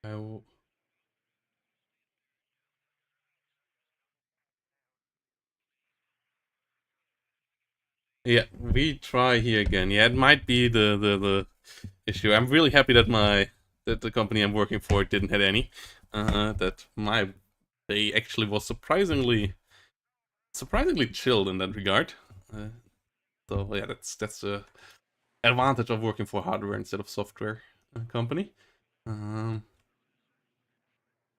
I Yeah, we try here again. Yeah, it might be the issue. I'm really happy that the company I'm working for didn't have any. That my they actually was surprisingly chilled in that regard. Uh, so yeah, that's the advantage of working for hardware instead of software company. Um,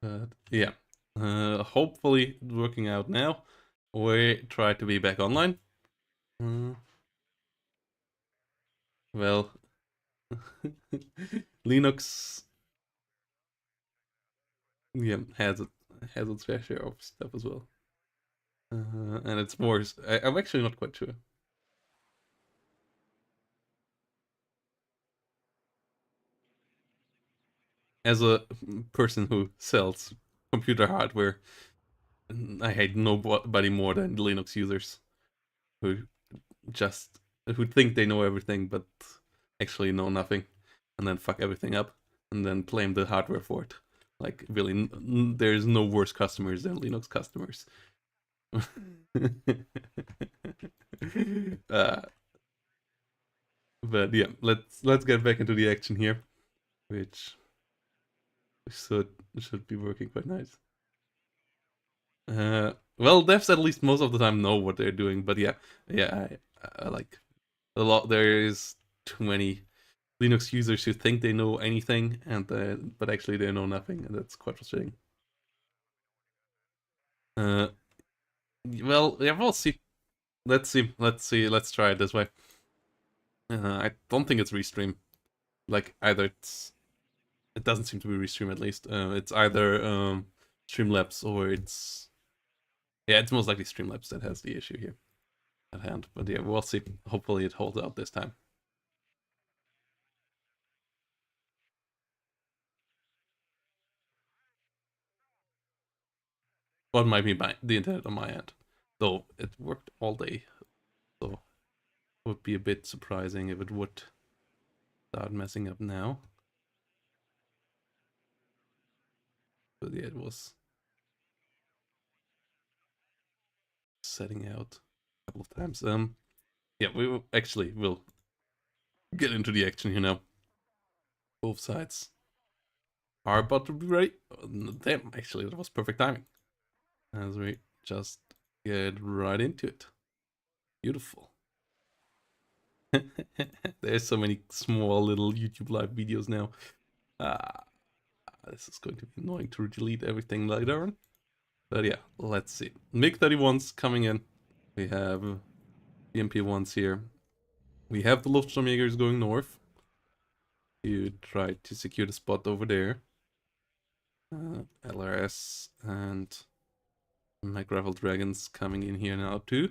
but yeah, hopefully working out now. We try to be back online. Uh, well, Linux, yeah, has its fair share of stuff as well. And it's more. I'm actually not quite sure. As a person who sells computer hardware, I hate nobody more than Linux users who just who think they know everything but actually know nothing, and then fuck everything up, and then blame the hardware for it. Like really, there's no worse customers than Linux customers. uh, but yeah, let's get back into the action here, which should should be working quite nice. Well, devs at least most of the time know what they're doing, but yeah, yeah, I like a lot. There is too many Linux users who think they know anything, and but actually they know nothing, and that's quite frustrating. Uh, well, yeah, we'll see. Let's see. Let's see. Let's try it this way. I don't think it's restream. Like either it doesn't seem to be restream at least. It's either Streamlabs or it's most likely Streamlabs that has the issue here at hand. But yeah, we'll see. Hopefully it holds out this time. What might be the internet on my end, though it worked all day, so it would be a bit surprising if it would start messing up now. But yeah, it was setting out a couple of times. Yeah, we will actually will get into the action here now. Both sides are about to be ready. Damn, actually, that was perfect timing. As we just get right into it. Beautiful. There's so many small little YouTube live videos now. Ah, this is going to be annoying to delete everything later on. But yeah, let's see. MiG-31's coming in. We have the MP1s here. We have the Luftsturmjägers going north. You try to secure the spot over there. LRS and McGravel Dragons coming in here now too.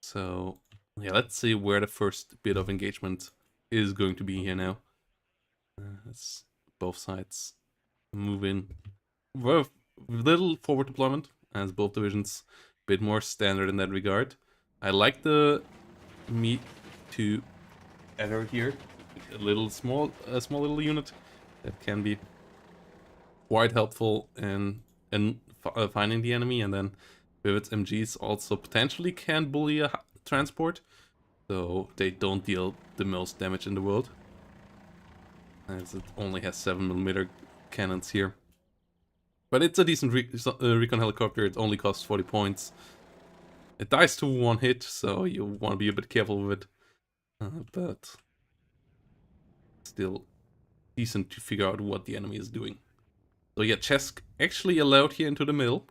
So yeah, let's see where the first bit of engagement is going to be here now. As both sides move in. Well, little forward deployment as both divisions, a bit more standard in that regard. I like the Me Too error here. A small little unit that can be quite helpful in finding the enemy, and then with its MGs also potentially can bully a transport, so they don't deal the most damage in the world, as it only has 7mm cannons here. But it's a decent recon helicopter. It only costs 40 points. It dies to one hit, so you want to be a bit careful with it. But still decent to figure out what the enemy is doing. So yeah, Chesk actually allowed here into the middle.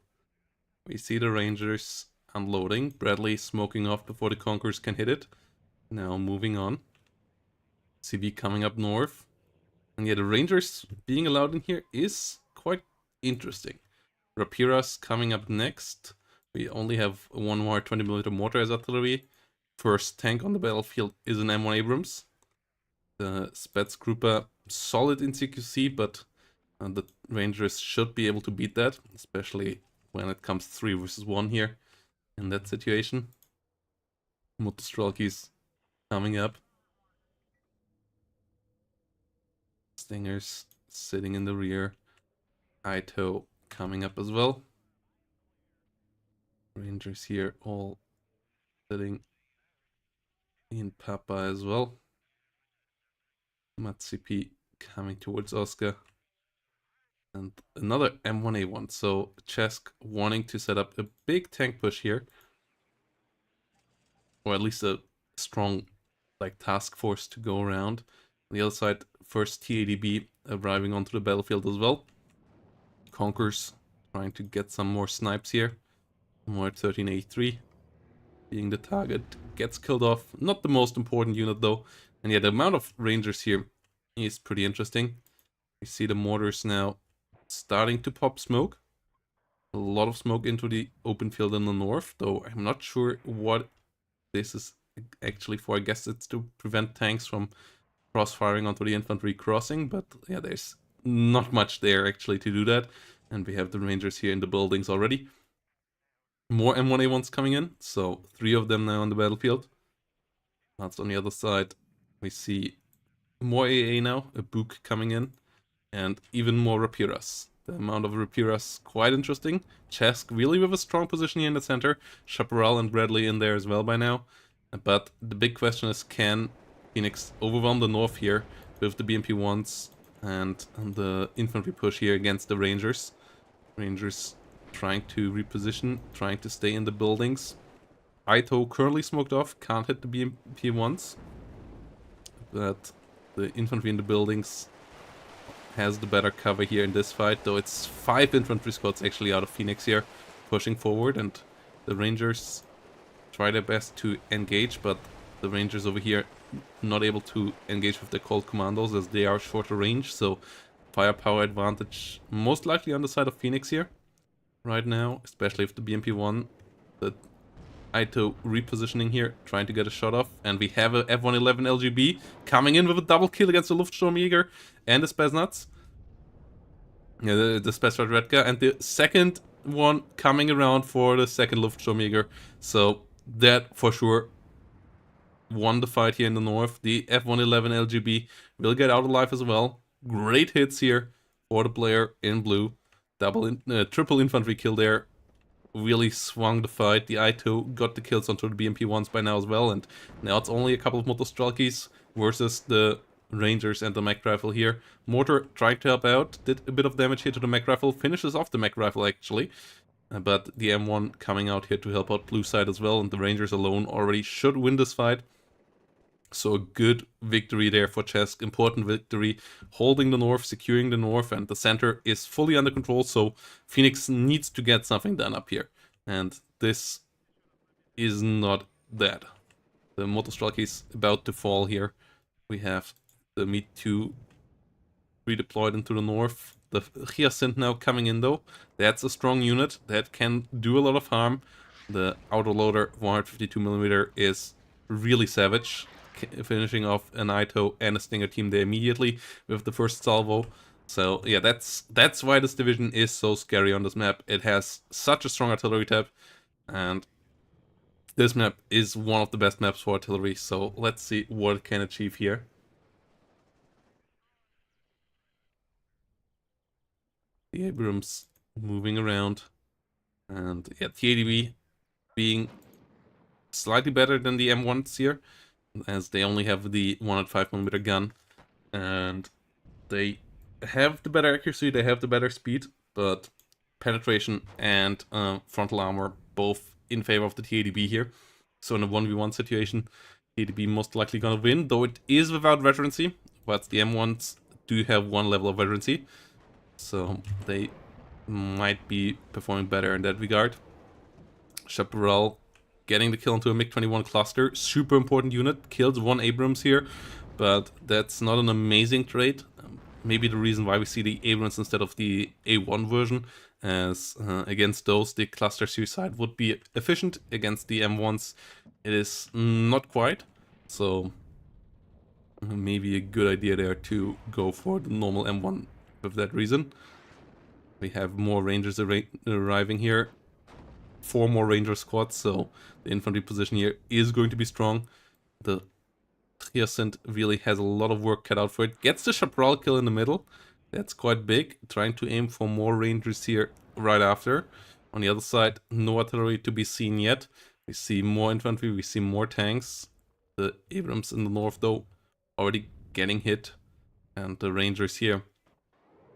We see the Rangers unloading. Bradley smoking off before the Conquerors can hit it. Now moving on. CB coming up north. And yeah, the Rangers being allowed in here is quite interesting. Rapiras coming up next. We only have one more 20mm mortar as artillery. First tank on the battlefield is an M1 Abrams. The Spätzgruppe solid in CQC, but the Rangers should be able to beat that, especially when it comes 3 versus 1 here in that situation. Motostrelkis coming up. Stingers sitting in the rear. Ito coming up as well. Rangers here all sitting in Papa as well. Matsipi coming towards Oscar. And another M1A1. So Chesk wanting to set up a big tank push here. Or at least a strong task force to go around. On the other side, first TADB arriving onto the battlefield as well. Conquers trying to get some more snipes here. More 1383 being the target. Gets killed off. Not the most important unit though. And yeah, the amount of Rangers here is pretty interesting. We see the mortars now starting to pop smoke. A lot of smoke into the open field in the north, though I'm not sure what this is actually for. I guess it's to prevent tanks from cross-firing onto the infantry crossing, but yeah, there's not much there actually to do that. And we have the Rangers here in the buildings already. More M1A1s coming in, so 3 of them now on the battlefield. That's on the other side. We see more AA now, a Book coming in, and even more Rapiras. The amount of Rapiras quite interesting. Chesk really with a strong position here in the center. Chaparral and Bradley in there as well by now. But the big question is, can Phoenix overwhelm the north here with the BMP-1s and the infantry push here against the Rangers? Rangers trying to reposition, trying to stay in the buildings. Ito currently smoked off, can't hit the BMP-1s. But the infantry in the buildings has the better cover here in this fight, though it's 5 infantry squads actually out of Phoenix here pushing forward, and the Rangers try their best to engage, but the Rangers over here not able to engage with the cold commandos as they are shorter range, so firepower advantage most likely on the side of Phoenix here right now, especially if the BMP-1. The Ito repositioning here, trying to get a shot off, and we have a F-111 LGB coming in with a double kill against the Luftsturmjäger and the Spetsnaz. Yeah, the Spetsnaz Redka, and the second one coming around for the second Luftsturmjäger. So that for sure won the fight here in the north. The F-111 LGB will get out alive as well. Great hits here for the player in blue. Triple infantry kill there. Really swung the fight. The I2 got the kills onto the BMP-1s by now as well, and now it's only a couple of Motostrelkis versus the Rangers and the mech rifle here. Mortar tried to help out, did a bit of damage here to the mech rifle, finishes off the mech rifle actually, but the M1 coming out here to help out blue side as well, and the Rangers alone already should win this fight. So a good victory there for Chesk, important victory, holding the north, securing the north, and the center is fully under control, so Phoenix needs to get something done up here. And this is not that. The Motostrelk is about to fall here. We have the Meat 2 redeployed into the north. The Hyacinth now coming in though. That's a strong unit that can do a lot of harm. The autoloader 152mm is really savage, finishing off an Ito and a Stinger team there immediately with the first salvo. So yeah, that's why this division is so scary on this map. It has such a strong artillery tab, and this map is one of the best maps for artillery, so let's see what it can achieve here. The Abrams moving around, and yeah, TADB being slightly better than the M1s here, as they only have the 105mm gun, and they have the better accuracy, they have the better speed, but penetration and frontal armor both in favor of the TADB here. So in a 1v1 situation, TADB most likely gonna win, though it is without veterancy, but the M1s do have 1 level of veterancy, so they might be performing better in that regard. Chaparral getting the kill into a MiG-21 cluster, super important unit, kills 1 Abrams here, but that's not an amazing trade. Maybe the reason why we see the Abrams instead of the A1 version, as against those the cluster suicide would be efficient. Against the M1s it is not quite, so maybe a good idea there to go for the normal M1 for that reason. We have more Rangers arriving here, 4 more Ranger squads, so the infantry position here is going to be strong. The Hyacinth really has a lot of work cut out for it. Gets the Chaparral kill in the middle, That's quite big. Trying to aim for more Rangers here right after. On the other side, no artillery to be seen yet. We see more infantry, we see more tanks. The Abrams in the north, though, already getting hit. And the Rangers here.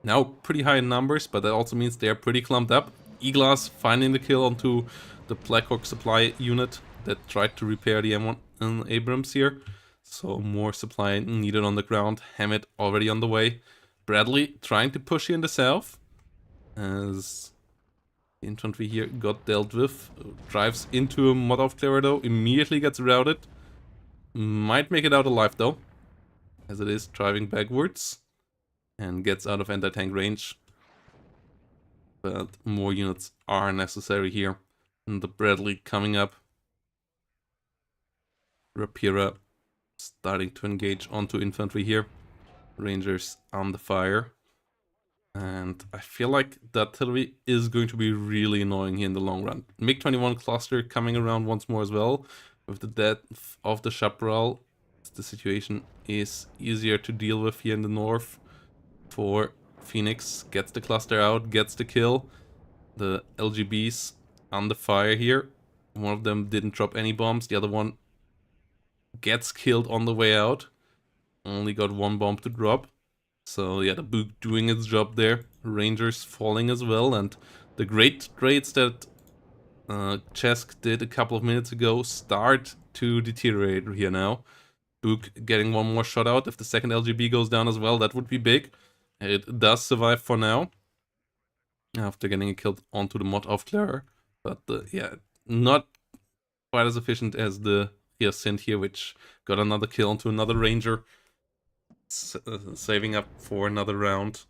Now pretty high in numbers, but that also means they're pretty clumped up. E-Glass finding the kill onto the Blackhawk supply unit that tried to repair the M1 Abrams here. So more supply needed on the ground. Hammett already on the way. Bradley trying to push here in the south. As the infantry here got dealt with. Drives into a Molotov clearer though. Immediately gets routed. Might make it out alive though. As it is driving backwards. And gets out of anti-tank range. But more units are necessary here. And the Bradley coming up. Rapira starting to engage onto infantry here. Rangers on the fire. And I feel like the artillery is going to be really annoying here in the long run. MiG-21 cluster coming around once more as well. With the death of the Chaparral, the situation is easier to deal with here in the north. For Phoenix, gets the cluster out, gets the kill. The LGBs on the fire here. One of them didn't drop any bombs, the other one gets killed on the way out. Only got one bomb to drop. So yeah, the Book doing its job there. Rangers falling as well, and the great trades that Chesk did a couple of minutes ago start to deteriorate here now. Book getting one more shot out. If the second LGB goes down as well, that would be big. It does survive for now. After getting killed onto the Molotov clearer. But yeah, not quite as efficient as the Hyacint here, which got another kill onto another Ranger. Saving up for another round.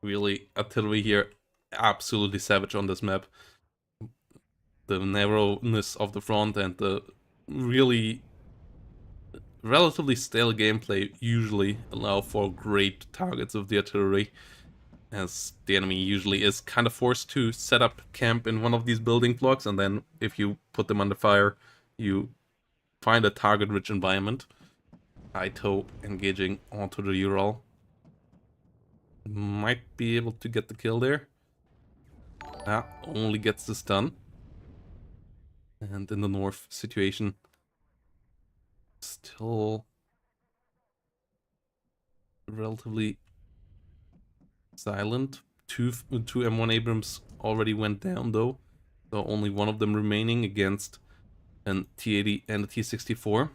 Really, artillery here, absolutely savage on this map. The narrowness of the front and the really relatively stale gameplay usually allow for great targets of the artillery, as the enemy usually is kind of forced to set up camp in one of these building blocks, and then if you put them under fire, you find a target-rich environment. Ito engaging onto the Ural. Might be able to get the kill there. Only gets the stun. And in the north, situation still relatively silent. Two M1 Abrams already went down though. So only one of them remaining against an T-80 and a T-64.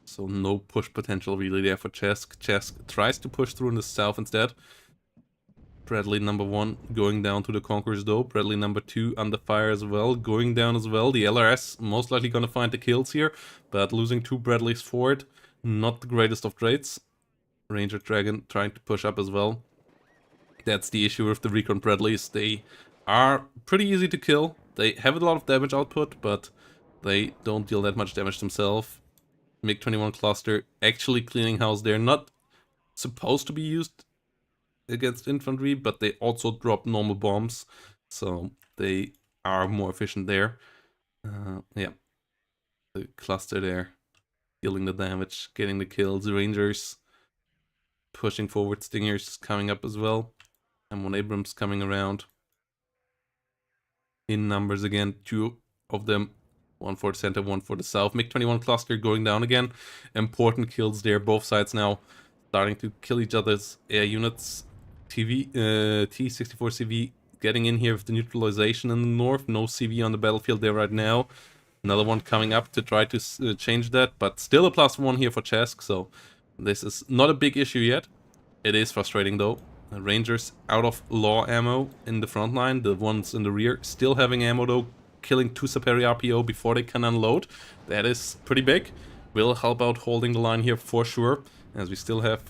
So no push potential really there for Chesk. Chesk tries to push through in the south instead. Bradley number 1 going down to the Conquerors though. Bradley number 2 under fire as well, going down as well. The LRS most likely gonna find the kills here, but losing 2 Bradleys for it, not the greatest of traits. Ranger Dragon trying to push up as well. That's the issue with the Recon Bradleys. They are pretty easy to kill. They have a lot of damage output, but they don't deal that much damage themselves. MiG-21 cluster actually cleaning house. They're not supposed to be used against infantry, but they also drop normal bombs, so they are more efficient there. Yeah, the cluster there, dealing the damage, getting the kills. Rangers pushing forward, Stingers coming up as well. M1 Abrams coming around. In numbers again, 2 of them. One for the center, one for the south. MiG-21 cluster going down again. Important kills there, both sides now starting to kill each other's air units. T-64 CV getting in here with the neutralization in the north. No CV on the battlefield there right now. Another one coming up to try to change that, but still a +1 here for Chesk, so this is not a big issue yet. It is frustrating though. Rangers out of law ammo in the front line. The ones in the rear still having ammo though. Killing 2 Saperi RPO before they can unload. That is pretty big. Will help out holding the line here for sure, as we still have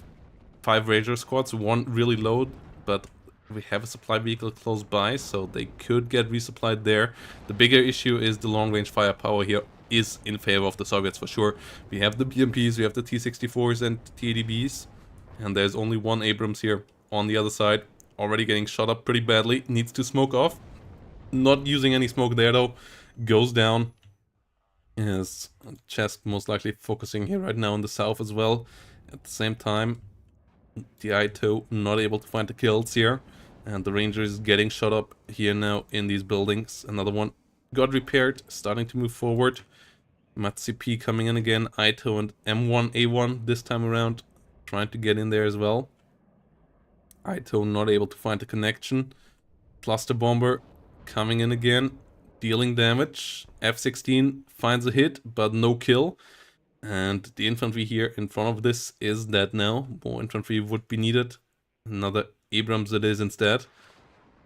5 Ranger squads, 1 really low, but we have a supply vehicle close by, so they could get resupplied there. The bigger issue is the long-range firepower here is in favor of the Soviets for sure. We have the BMPs, we have the T-64s and T-80Bs, and there's only 1 Abrams here on the other side, already getting shot up pretty badly, needs to smoke off. Not using any smoke there though, goes down. Chesk most likely focusing here right now in the south as well. At the same time, The Aito not able to find the kills here. And the Ranger is getting shot up here now in these buildings. Another one got repaired, starting to move forward. Matsup coming in again. Aito and M1A1 this time around, trying to get in there as well. Aito not able to find the connection. Cluster Bomber coming in again, dealing damage. F-16 finds a hit, but no kill. And the infantry here in front of this is dead now. More infantry would be needed. Another Abrams it is instead.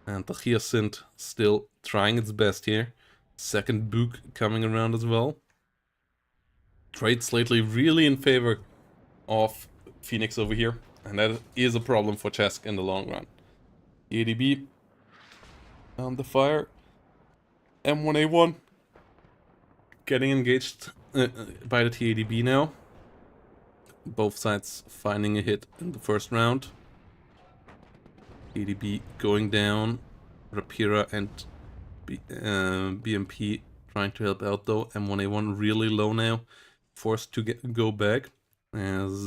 And the Hyacinth still trying its best here. Second Book coming around as well. Trade lately really in favor of Phoenix over here. And that is a problem for Chesk in the long run. ADB on the fire. M1A1 getting engaged by the TADB now. Both sides finding a hit in the first round. TADB going down. Rapira and BMP trying to help out though. M1A1 really low now. Forced to go back as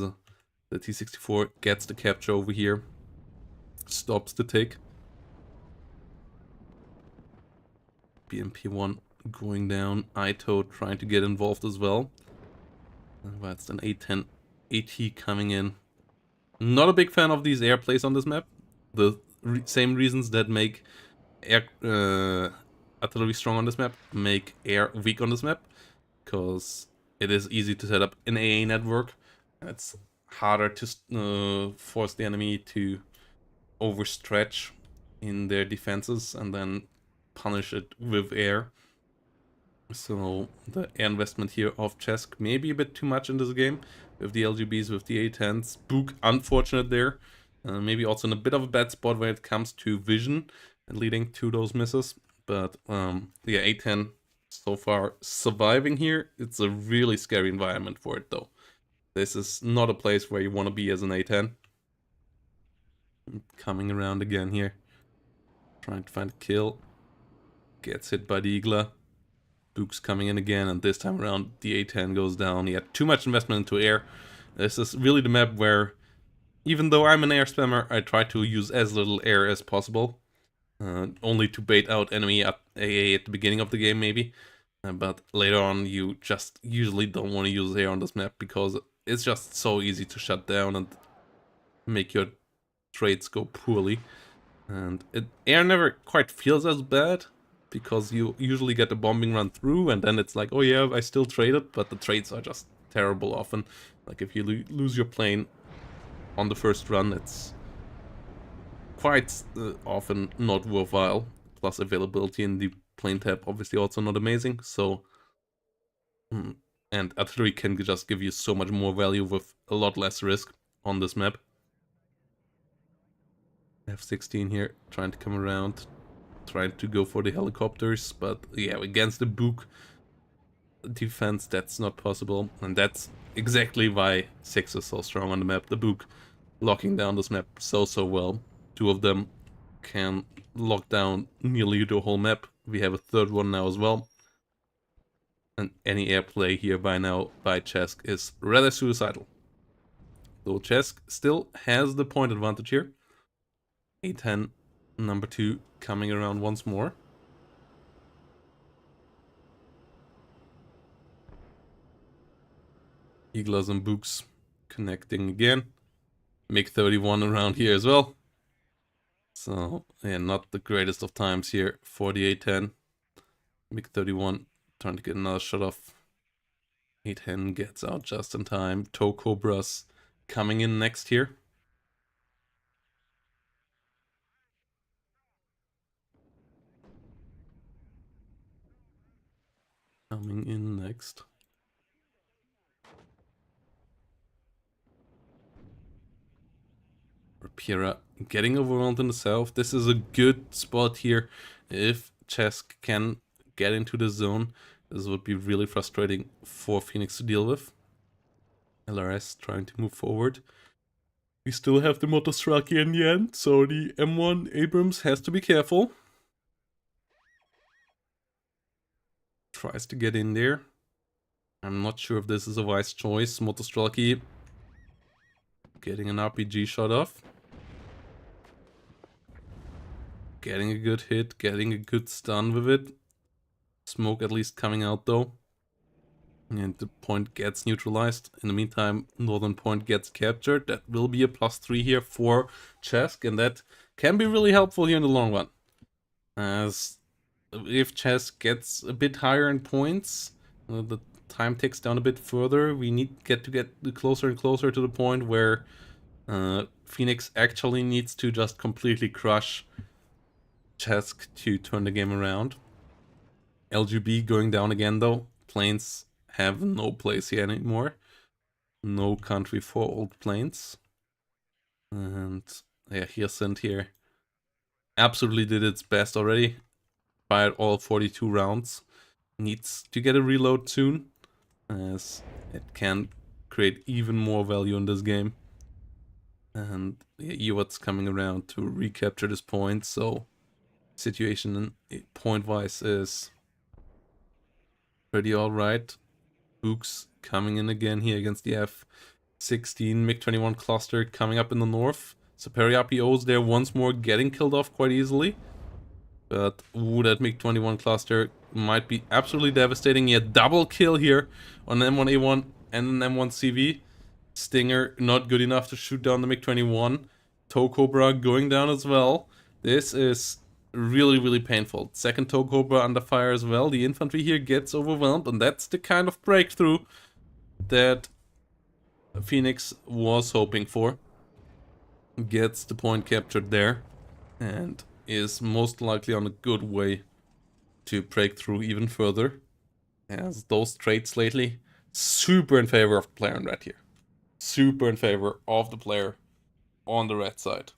the T-64 gets the capture over here. Stops the take. BMP1 going down. Aito trying to get involved as well. That's an A10 AT coming in. Not a big fan of these air plays on this map. The same reasons that make air artillery strong on this map make air weak on this map. Because it is easy to set up an AA network. It's harder to force the enemy to overstretch in their defenses and then punish it with air. So the air investment here of Chesk may be a bit too much in this game with the LGBs, with the A10s. Book unfortunate there. Maybe also in a bit of a bad spot when it comes to vision and leading to those misses. But yeah, A10 so far surviving here. It's a really scary environment for it though. This is not a place where you want to be as an A10. Coming around again here. Trying to find a kill. Gets hit by the Eagler. Book's coming in again, and this time around the A10 goes down. He had too much investment into air. This is really the map where, even though I'm an air spammer, I try to use as little air as possible. Only to bait out enemy at AA at the beginning of the game, maybe. But later on, you just usually don't want to use air on this map because it's just so easy to shut down and make your trades go poorly. And air never quite feels as bad, because you usually get the bombing run through and then it's like, oh yeah, I still traded, but the trades are just terrible often. Like if you lose your plane on the first run, it's quite often not worthwhile. Plus availability in the plane tab obviously also not amazing, so... and artillery can just give you so much more value with a lot less risk on this map. F-16 here, trying to come around, trying to go for the helicopters, but yeah, against the Book defense, that's not possible, and that's exactly why 6 is so strong on the map. The Book locking down this map so well. Two of them can lock down nearly the whole map. We have a third one now as well. And any airplay here by now by Chesk is rather suicidal. Though Chesk still has the point advantage here. A10 number 2 coming around once more. Eagles and Books connecting again. MiG-31 around here as well. So, yeah, not the greatest of times here for the A10. MiG-31 trying to get another shot off. A10 gets out just in time. Tow Cobras coming in next here. Coming in next. Rapira getting overwhelmed in the south. This is a good spot here. If Chesk can get into the zone, this would be really frustrating for Phoenix to deal with. LRS trying to move forward. We still have the Motostraki in the end, so the M1 Abrams has to be careful. Tries to get in there. I'm not sure if this is a wise choice. Motostraki Getting an RPG shot off. Getting a good hit, getting a good stun with it. Smoke at least coming out though. And the point gets neutralized. In the meantime, northern point gets captured. That will be a +3 here for Chesk, and that can be really helpful here in the long run. As if Chesk gets a bit higher in points, the time ticks down a bit further. We need to get closer and closer to the point where Phoenix actually needs to just completely crush Chesk to turn the game around. LGB going down again though. Plains have no place here anymore. No country for old plains. And yeah, Hyacinth here absolutely did its best already. Fired all 42 rounds. Needs to get a reload soon, as it can create even more value in this game. And yeah, Ewat's coming around to recapture this point, so situation point-wise is pretty alright. Books coming in again here against the F-16 MiG-21 cluster coming up in the north. Superi RPOs there once more getting killed off quite easily. But ooh, that MiG-21 cluster might be absolutely devastating. Yeah, double kill here on M1A1 and an M1CV. Stinger not good enough to shoot down the MiG-21. Tow Cobra going down as well. This is really, really painful. Second Tow Cobra under fire as well. The infantry here gets overwhelmed, and that's the kind of breakthrough that Phoenix was hoping for. Gets the point captured there, and is most likely on a good way to break through even further. As those traits lately, super in favor of the player in red here. Super in favor of the player on the red side.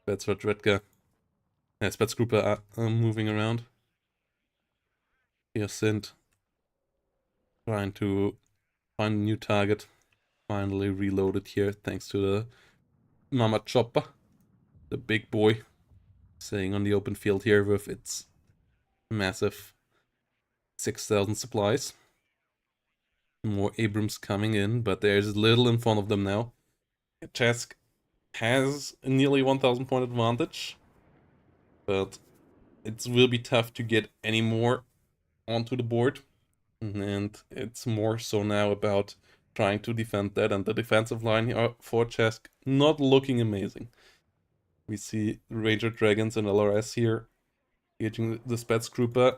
That's what Redka. Spätzgruppe are moving around. Hyacinth trying to find a new target. Finally reloaded here thanks to the Mama Chopper. The big boy staying on the open field here with its massive 6,000 supplies. More Abrams coming in, but there's little in front of them now. Chesk has a nearly 1,000 point advantage, but it will be tough to get any more onto the board. And it's more so now about trying to defend that, and the defensive line here for Chesk not looking amazing. We see Ranger Dragons and LRS here engaging the Spätzgruppe.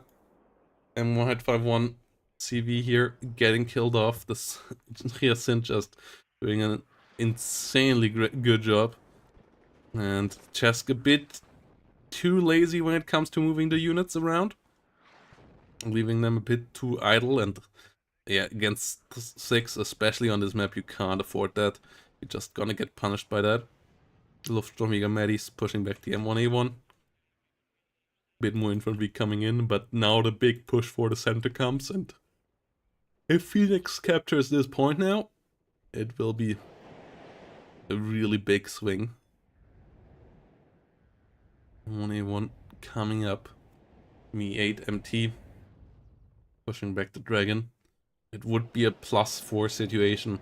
M151 CV here getting killed off. This Hyacinth just doing an insanely good job. And Chesk a bit too lazy when it comes to moving the units around. Leaving them a bit too idle, and yeah, against 6, especially on this map, you can't afford that. You're just gonna get punished by that. Luftsturmjäger Maddie's pushing back the M1A1. Bit more infantry coming in, but now the big push for the center comes, and if Phoenix captures this point now, it will be a really big swing. M1A1 coming up. Me8 MT pushing back the dragon. It would be a +4 situation,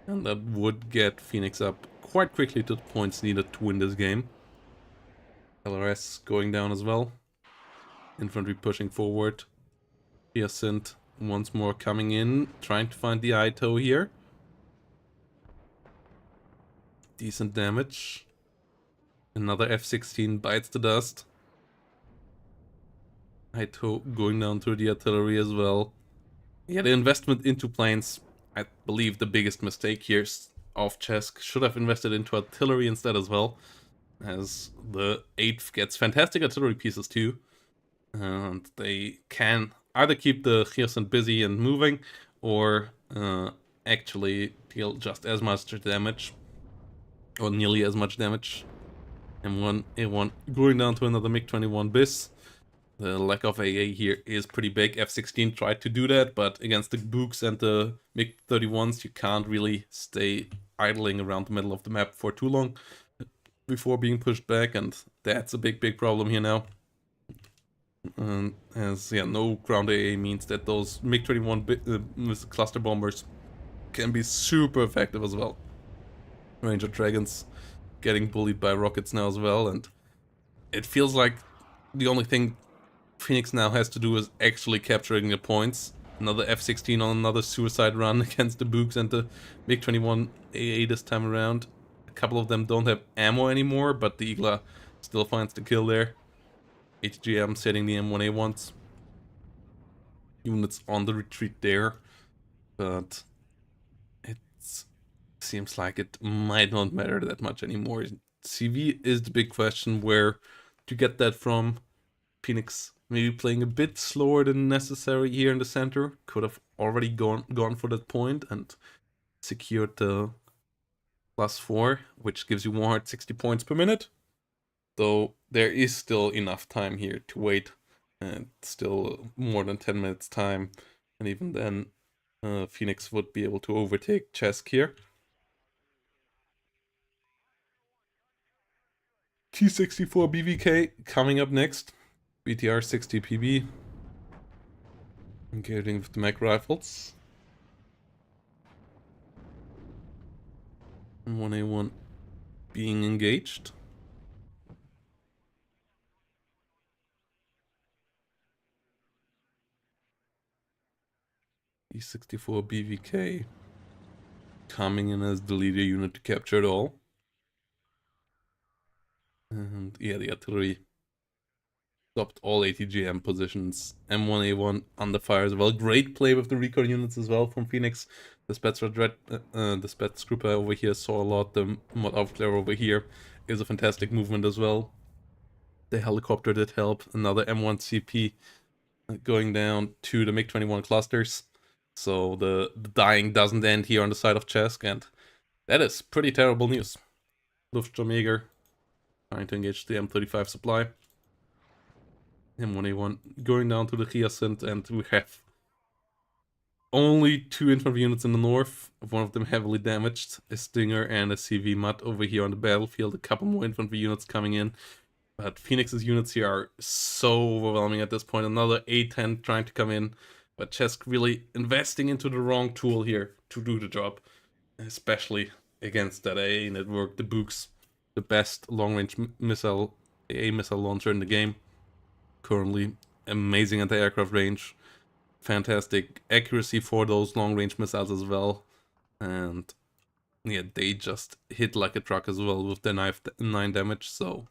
and that would get Phoenix up quite quickly to the points needed to win this game. LRS going down as well. Infantry pushing forward. Hyacinth once more coming in, trying to find the Ito here. Decent damage. Another F-16 bites the dust. Ito going down through the artillery as well. Yeah, the investment into planes, I believe the biggest mistake here of Chesk. Should have invested into artillery instead as well, as the 8th gets fantastic artillery pieces too. And they can either keep the Hyacinth busy and moving, or actually deal just as much damage, or nearly as much damage. M1A1 going down to another MiG-21 bis. The lack of AA here is pretty big. F-16 tried to do that, but against the Books and the MiG-31s, you can't really stay idling around the middle of the map for too long. before being pushed back, and that's a big problem here now. As no ground AA means that those MiG-21 cluster bombers can be super effective as well. Ranger Dragons getting bullied by rockets now as well, and it feels like the only thing Phoenix now has to do is actually capturing the points. Another F-16 on another suicide run against the Books and the MiG-21 AA this time around. A couple of them don't have ammo anymore, but the Igla still finds the kill there. ATGM setting the M1A1s. Units on the retreat there, but it seems like it might not matter that much anymore. CV is the big question, where to get that from. Phoenix maybe playing a bit slower than necessary here in the center. Could have already gone for that point and secured the +4, which gives you 160 points per minute. Though there is still enough time here to wait, and still more than 10 minutes time, and even then Phoenix would be able to overtake Chesk here. T64 BVK coming up next. BTR 60 PB. Engaging with the mag rifles. 1A1 being engaged. E64 BVK coming in as the leader unit to capture it all. And yeah, the artillery stopped all ATGM positions. M1A1 under fire as well. Great play with the recon units as well from Phoenix. The Spätstrupper over here saw a lot. The Mod Aufklärer over here is a fantastic movement as well. The helicopter did help. Another M1 CP going down to the MiG-21 clusters. So the dying doesn't end here on the side of Chesk, and that is pretty terrible news. Luftsturmjäger trying to engage the M35 supply. M1A1 going down to the Hyacinth, and we have only 2 infantry units in the north, one of them heavily damaged, a Stinger and a CV Mutt over here on the battlefield, a couple more infantry units coming in. But Phoenix's units here are so overwhelming at this point. Another A10 trying to come in, but Chesk really investing into the wrong tool here to do the job, especially against that AA network, the Books, the best long-range missile, AA missile launcher in the game. Currently, amazing anti-aircraft range, fantastic accuracy for those long-range missiles as well, and yeah, they just hit like a truck as well with their 9 damage, so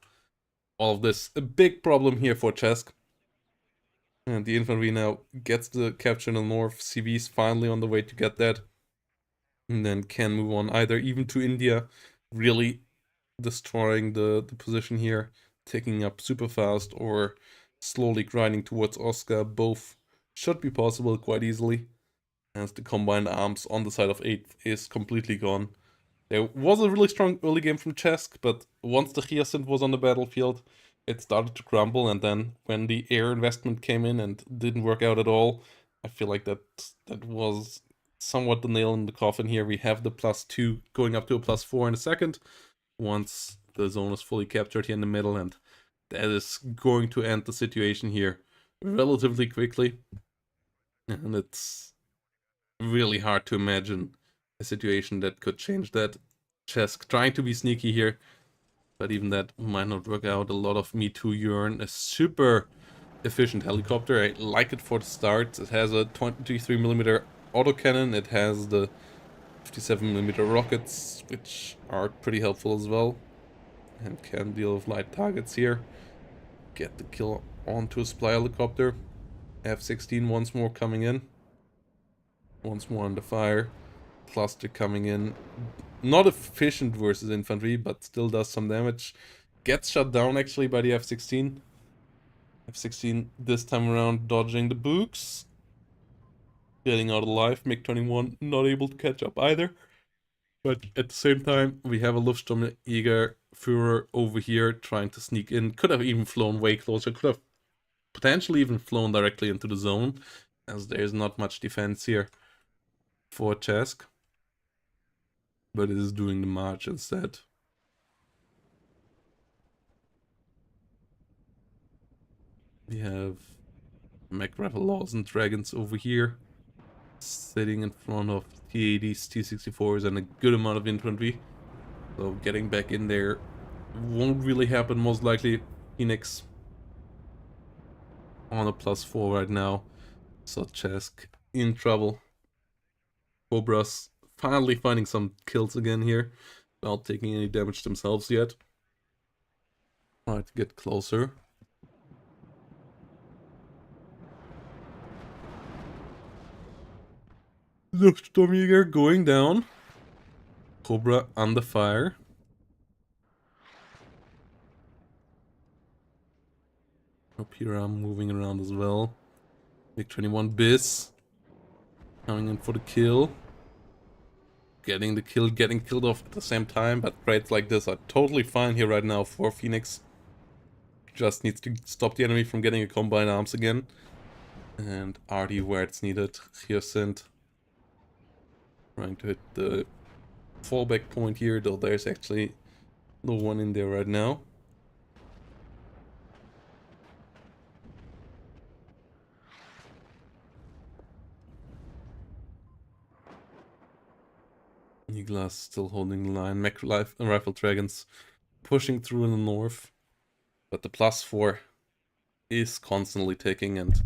all of this, a big problem here for Chesk. And the infantry now gets the capture in the north. CV's finally on the way to get that. And then can move on either even to India, really destroying the position here, taking up super fast, or slowly grinding towards Oscar. Both should be possible quite easily, as the combined arms on the side of 8 is completely gone. There was a really strong early game from Chesk, but once the Hyacinth was on the battlefield, it started to crumble, and then when the air investment came in and didn't work out at all, I feel like that was somewhat the nail in the coffin here. We have the +2 going up to a +4 in a second, once the zone is fully captured here in the middle, and that is going to end the situation here relatively quickly. And it's really hard to imagine a situation that could change that. Chesk trying to be sneaky here, but even that might not work out. A lot of Me Too urine, a super efficient helicopter. I like it for the start. It has a 23mm autocannon. It has the 57mm rockets, which are pretty helpful as well, and can deal with light targets here. Get the kill onto a supply helicopter. F-16 once more coming in. Once more under fire. Cluster coming in. Not efficient versus infantry, but still does some damage. Gets shot down actually by the F-16. F-16 this time around dodging the Books. Getting out alive. MiG-21 not able to catch up either. But at the same time, we have a Luftsturmjäger Führer over here trying to sneak in. Could have even flown way closer. Could have potentially even flown directly into the zone, as there's not much defense here for Chesk. But it is doing the march instead. We have Mech Laws and Dragons over here, sitting in front of T-80s, T-64s, and a good amount of infantry. So getting back in there won't really happen, most likely. Phoenix on a +4 right now. So Chesk in trouble. Cobras finally finding some kills again here, without taking any damage themselves yet. Try to get closer. Luftsturmjäger going down. Cobra under fire. Opera moving around as well. Big 21 Biz coming in for the kill. Getting the kill, getting killed off at the same time, but trades like this are totally fine here right now for Phoenix. Just needs to stop the enemy from getting a combined arms again. And Artie where it's needed. Hyacinth trying to hit the fallback point here, though there's actually no one in there right now. Niglas still holding the line. Mech Rifle Dragons pushing through in the north. But the +4 is constantly ticking, and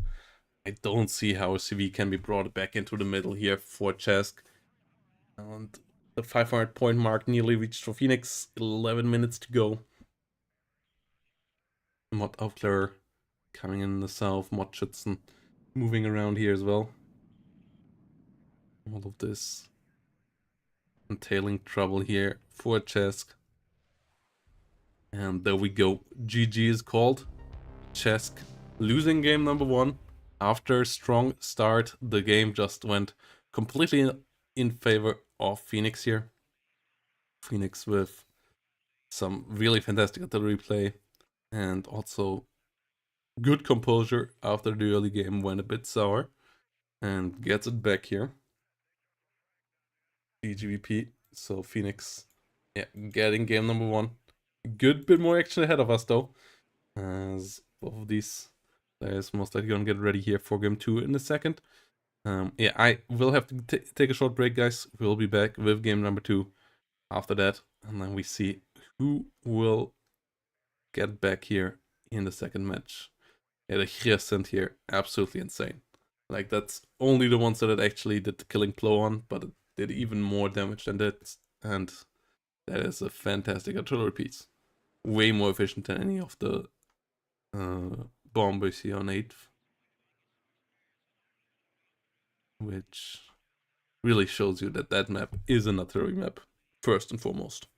I don't see how a CV can be brought back into the middle here for Chesk. And the 500 point mark nearly reached for Phoenix. 11 minutes to go. Mod Aufklärer coming in the south. Mod Schützen moving around here as well. All of this entailing trouble here for Chesk. And there we go. GG is called. Chesk losing game number 1. After a strong start, the game just went completely in favor of Phoenix here. Phoenix with some really fantastic artillery play and also good composure after the early game went a bit sour, and gets it back here. DGVP, so Phoenix, yeah, getting game number 1. Good bit more action ahead of us though, as both of these players most likely gonna get ready here for game 2 in a second. Yeah, I will have to take a short break, guys. We'll be back with game number 2 after that, and then we see who will get back here in the second match. Yeah, the Hyacinth here, absolutely insane. Like, that's only the ones that it actually did the killing blow on, but it did even more damage than that, and that is a fantastic artillery piece. Way more efficient than any of the bombers here on 8th. Which really shows you that that map is an artillery map, first and foremost.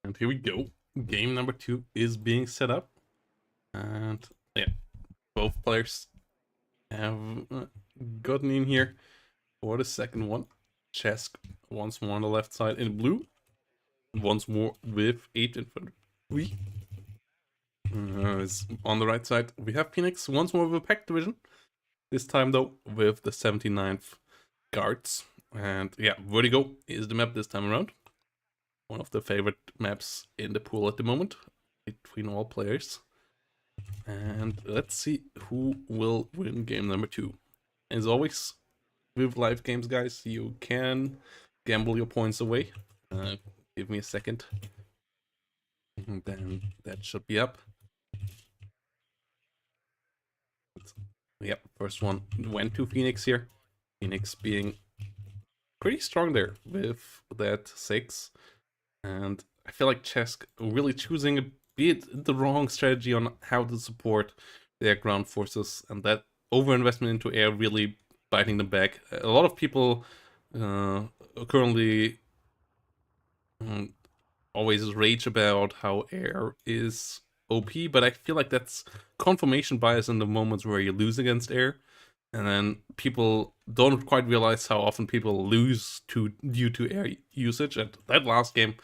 And here we go. Game number 2 is being set up. And yeah, both players have gotten in here for the second one. Chesk once more on the left side in blue. Once more with 8 infantry. Is on the right side. We have Phoenix once more with a pack division. This time though with the 79th guards. And yeah, Vertigo is the map this time around. One of the favorite maps in the pool at the moment between all players. And let's see who will win game number 2. As always, with live games, guys, you can gamble your points away. Give me a second. And then that should be up. Yep, first one went to Phoenix here. Phoenix being pretty strong there with that 6. And I feel like Chesk really choosing a bit the wrong strategy on how to support their ground forces, and that overinvestment into air really biting them back. A lot of people currently always rage about how air is OP, but I feel like that's confirmation bias in the moments where you lose against air. And then people don't quite realize how often people lose due to air usage. And that last game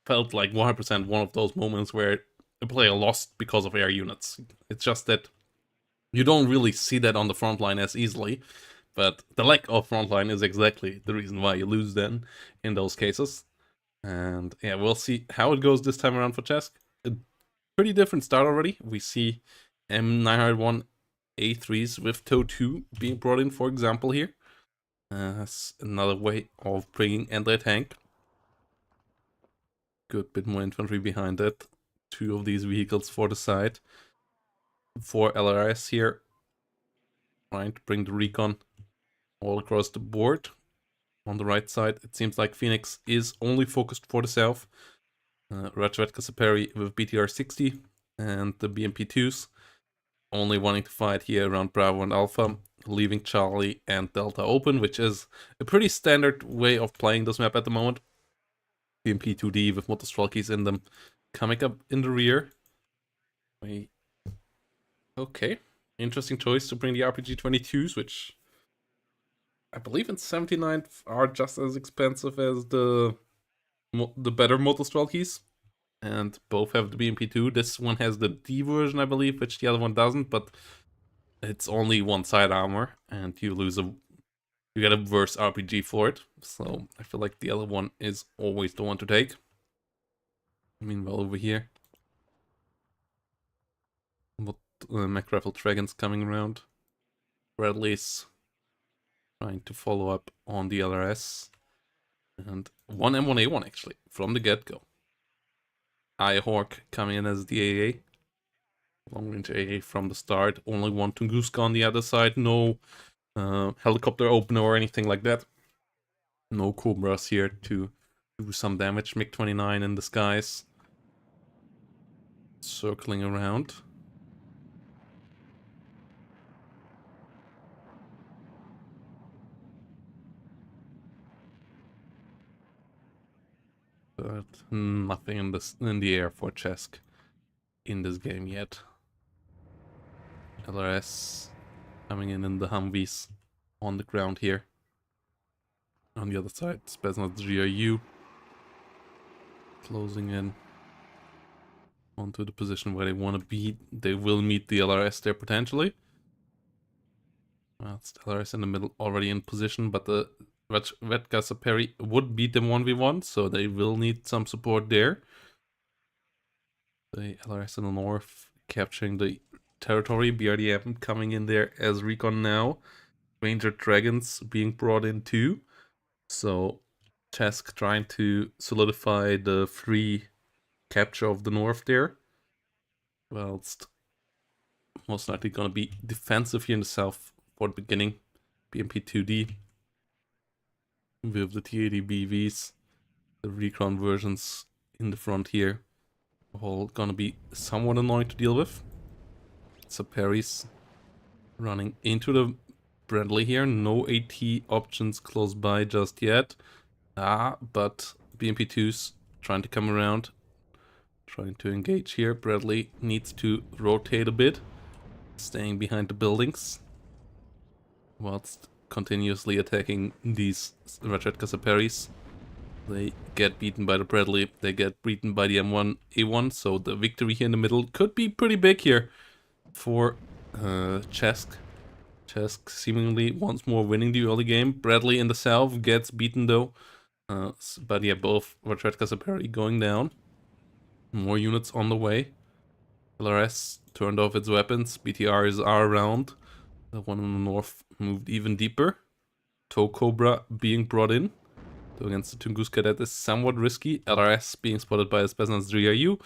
felt like 100% one of those moments where a player lost because of air units. It's just that you don't really see that on the front line as easily, but the lack of front line is exactly the reason why you lose then in those cases. And yeah, we'll see how it goes this time around for Chesk. A pretty different start already. We see M901 A3s with TOW 2 being brought in, for example, here. That's another way of bringing anti-tank. Good bit more infantry behind it. 2 of these vehicles for the side. 4 LRS here. Trying to bring the recon all across the board. On the right side, it seems like Phoenix is only focused for the south. Rajvetka Saperi with BTR 60 and the BMP2s only wanting to fight here around Bravo and Alpha, leaving Charlie and Delta open, which is a pretty standard way of playing this map at the moment. BMP2D with Motostrelkis in them coming up in the rear. Okay, interesting choice to bring the RPG 22s, which I believe in 79 are just as expensive as the better Motostrelkis. And both have the BMP2. This one has the D version, I believe, which the other one doesn't, but it's only one side armor, and you get a worse RPG for it. So I feel like the other one is always the one to take. Meanwhile, over here, what Mech Rifle Dragons coming around. Bradley's trying to follow up on the LRS. And one M1A1 actually, from the get-go. Hawk coming in as the AA. Long range AA from the start. Only one Tunguska on the other side. No helicopter opener or anything like that. No Cobras here to do some damage. MiG-29 in the skies. Circling around. But nothing in the air for Chesk in this game yet. LRS coming in the Humvees on the ground here. On the other side, Spetsnaz GRU closing in onto the position where they want to be. They will meet the LRS there potentially. Well, it's the LRS in the middle already in position, but the Vetka Saperi would beat them 1v1, so they will need some support there. The LRS in the north capturing the territory. BRDM coming in there as recon now. Ranger Dragons being brought in too. So Chesk trying to solidify the free capture of the north there. Whilst most likely going to be defensive here in the south for the beginning. BMP-2D with the T-80 BVs. The recon versions in the front here. All going to be somewhat annoying to deal with. Saperis running into the Bradley here. No AT options close by just yet. But BMP-2's trying to come around. Trying to engage here. Bradley needs to rotate a bit. Staying behind the buildings. Whilst continuously attacking these Rachetka Saperis. They get beaten by the Bradley. They get beaten by the M1A1. So the victory here in the middle could be pretty big here for Chesk. Chesk seemingly once more winning the early game. Bradley in the south gets beaten though. But yeah, both Rachetka Saperi going down. More units on the way. LRS turned off its weapons. BTRs are around. The one in the north moved even deeper. Tow Cobra being brought in. So against the Tunguska, that is somewhat risky. LRS being spotted by a Spetsnaz GRU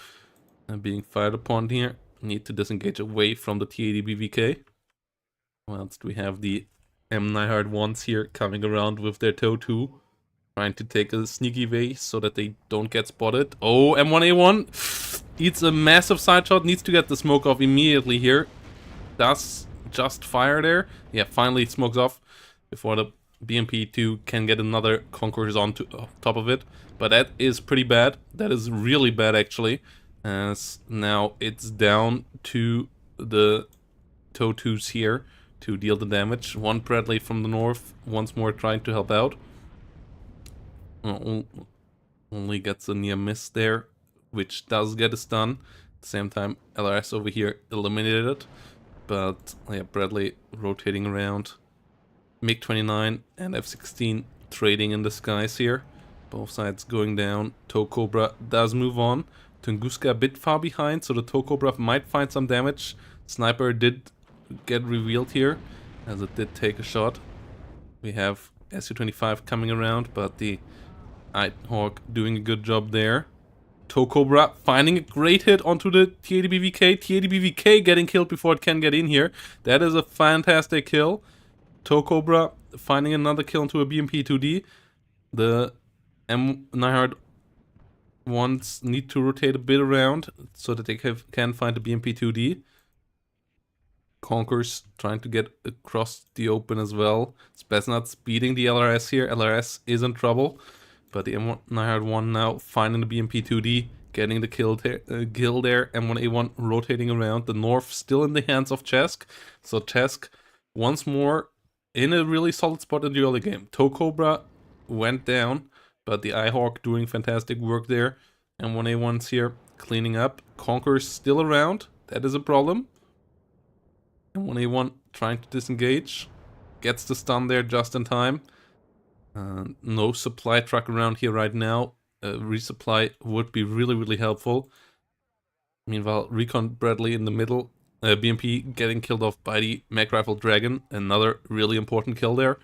and being fired upon here. Need to disengage away from the T-80 BVK. Whilst we have the M9 ones here coming around with their Tow 2. Trying to take a sneaky way so that they don't get spotted. Oh, M1A1 eats a massive side shot. Needs to get the smoke off immediately here. Does just fire there. Yeah, finally it smokes off before the BMP-2 can get another Conquerors on top of it. But that is pretty bad. That is really bad actually. As now it's down to the Tow 2s here to deal the damage. One Bradley from the north once more trying to help out. Only gets a near miss there, which does get a stun. At the same time, LRS over here eliminated it. But yeah, Bradley rotating around. MiG-29 and F-16 trading in the skies here. Both sides going down. Tow Cobra does move on. Tunguska a bit far behind, so the Tow Cobra might find some damage. Sniper did get revealed here, as it did take a shot. We have Su-25 coming around, but the Hawk doing a good job there. Tow Cobra finding a great hit onto the T-80 BVK. T-80 BVK getting killed before it can get in here. That is a fantastic kill. Tow Cobra finding another kill into a BMP-2D. The M9 ones need to rotate a bit around so that they can find the BMP-2D. Conquers trying to get across the open as well. Spetsnaz beating the LRS here. LRS is in trouble. But the M9 now finding the BMP-2D. Getting the kill there. M1A1 rotating around. The north still in the hands of Chesk. So Chesk once more in a really solid spot in the early game. Tow Cobra went down. But the Hawk doing fantastic work there. M1A1's here cleaning up. Conqueror's still around. That is a problem. M1A1 trying to disengage. Gets the stun there just in time. No supply truck around here right now. Resupply would be really, really helpful. Meanwhile, Recon Bradley in the middle. BMP getting killed off by the Mag Rifle Dragon. Another really important kill there.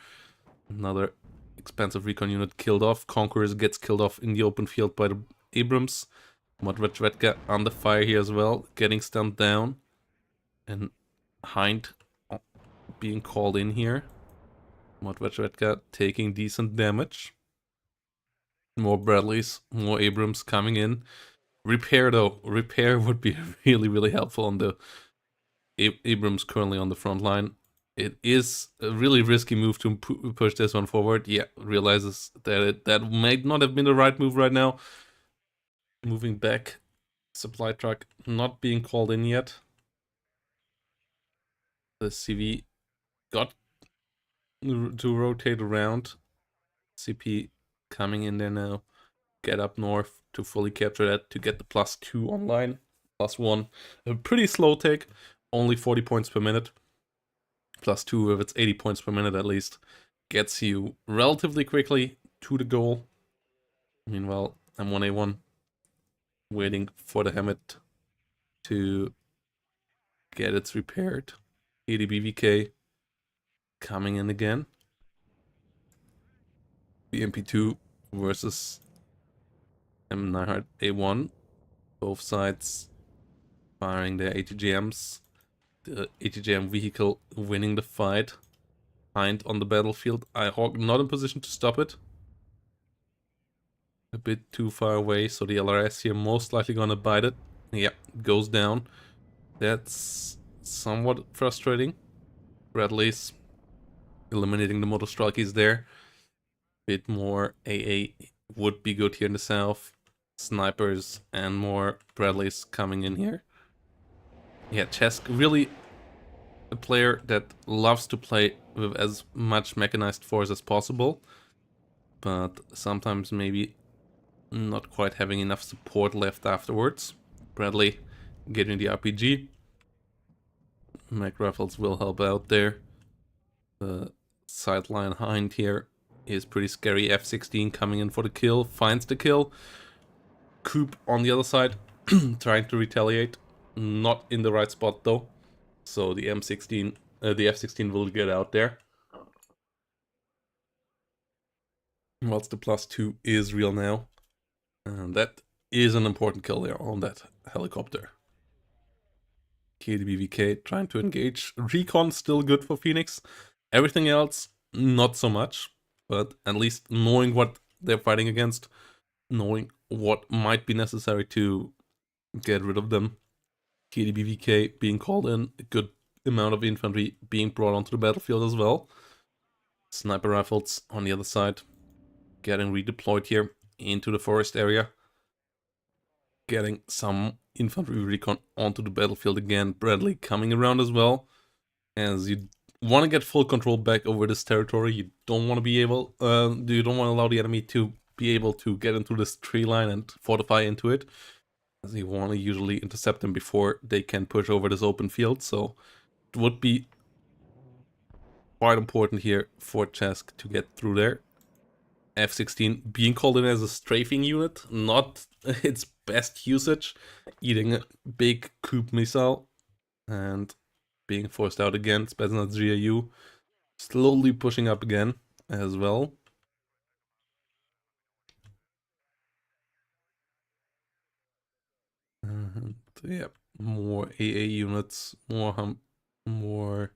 Another expensive recon unit killed off. Conquerors gets killed off in the open field by the Abrams. Modvedvedka under fire here as well, getting stunned down. And Hind being called in here. Modvedvedka taking decent damage. More Bradleys, more Abrams coming in. Repair though. Repair would be really, really helpful on the Abrams currently on the front line. It is a really risky move to push this one forward. Yeah, realizes that that might not have been the right move right now. Moving back. Supply truck not being called in yet. The CV got to rotate around. CP coming in there now. Get up north to fully capture that to get the +2 online. +1. A pretty slow take. Only 40 points per minute. +2 if it's 80 points per minute at least. Gets you relatively quickly to the goal. Meanwhile, M1A1 waiting for the helmet to get its repaired. ADBVK coming in again. BMP2 versus M9A1. Both sides firing their ATGMs. The ATGM vehicle winning the fight. Hind on the battlefield. iHawk not in position to stop it. A bit too far away, so the LRS here most likely gonna bite it. Yeah, goes down. That's somewhat frustrating. Bradley's eliminating the Motostralkies there. Bit more AA would be good here in the south. Snipers and more Bradleys coming in here. Yeah, Chesk really a player that loves to play with as much mechanized force as possible, but sometimes maybe not quite having enough support left afterwards. Bradley getting the RPG. Mac Rifles will help out there. The sideline Hind here is pretty scary. F16 coming in for the kill, finds the kill. Coop on the other side, trying to retaliate. Not in the right spot though. So the M16, the F16 will get out there. Whilst the +2 is real now. And that is an important kill there on that helicopter. KDBVK trying to engage. Recon still good for Phoenix. Everything else, not so much. But at least knowing what they're fighting against, knowing what might be necessary to get rid of them. KDBVK being called in, a good amount of infantry being brought onto the battlefield as well. Sniper rifles on the other side, getting redeployed here into the forest area. Getting some infantry recon onto the battlefield again. Bradley coming around as well, as you want to get full control back over this territory. You don't want to be able, you don't want to allow the enemy to be able to get into this tree line and fortify into it, as you want to usually intercept them before they can push over this open field. So it would be quite important here for Chesk to get through there. F16 being called in as a strafing unit, not its best usage, eating a big Coop missile and being forced out again. Spetsnaz GIU slowly pushing up again as well. And yeah, more AA units, more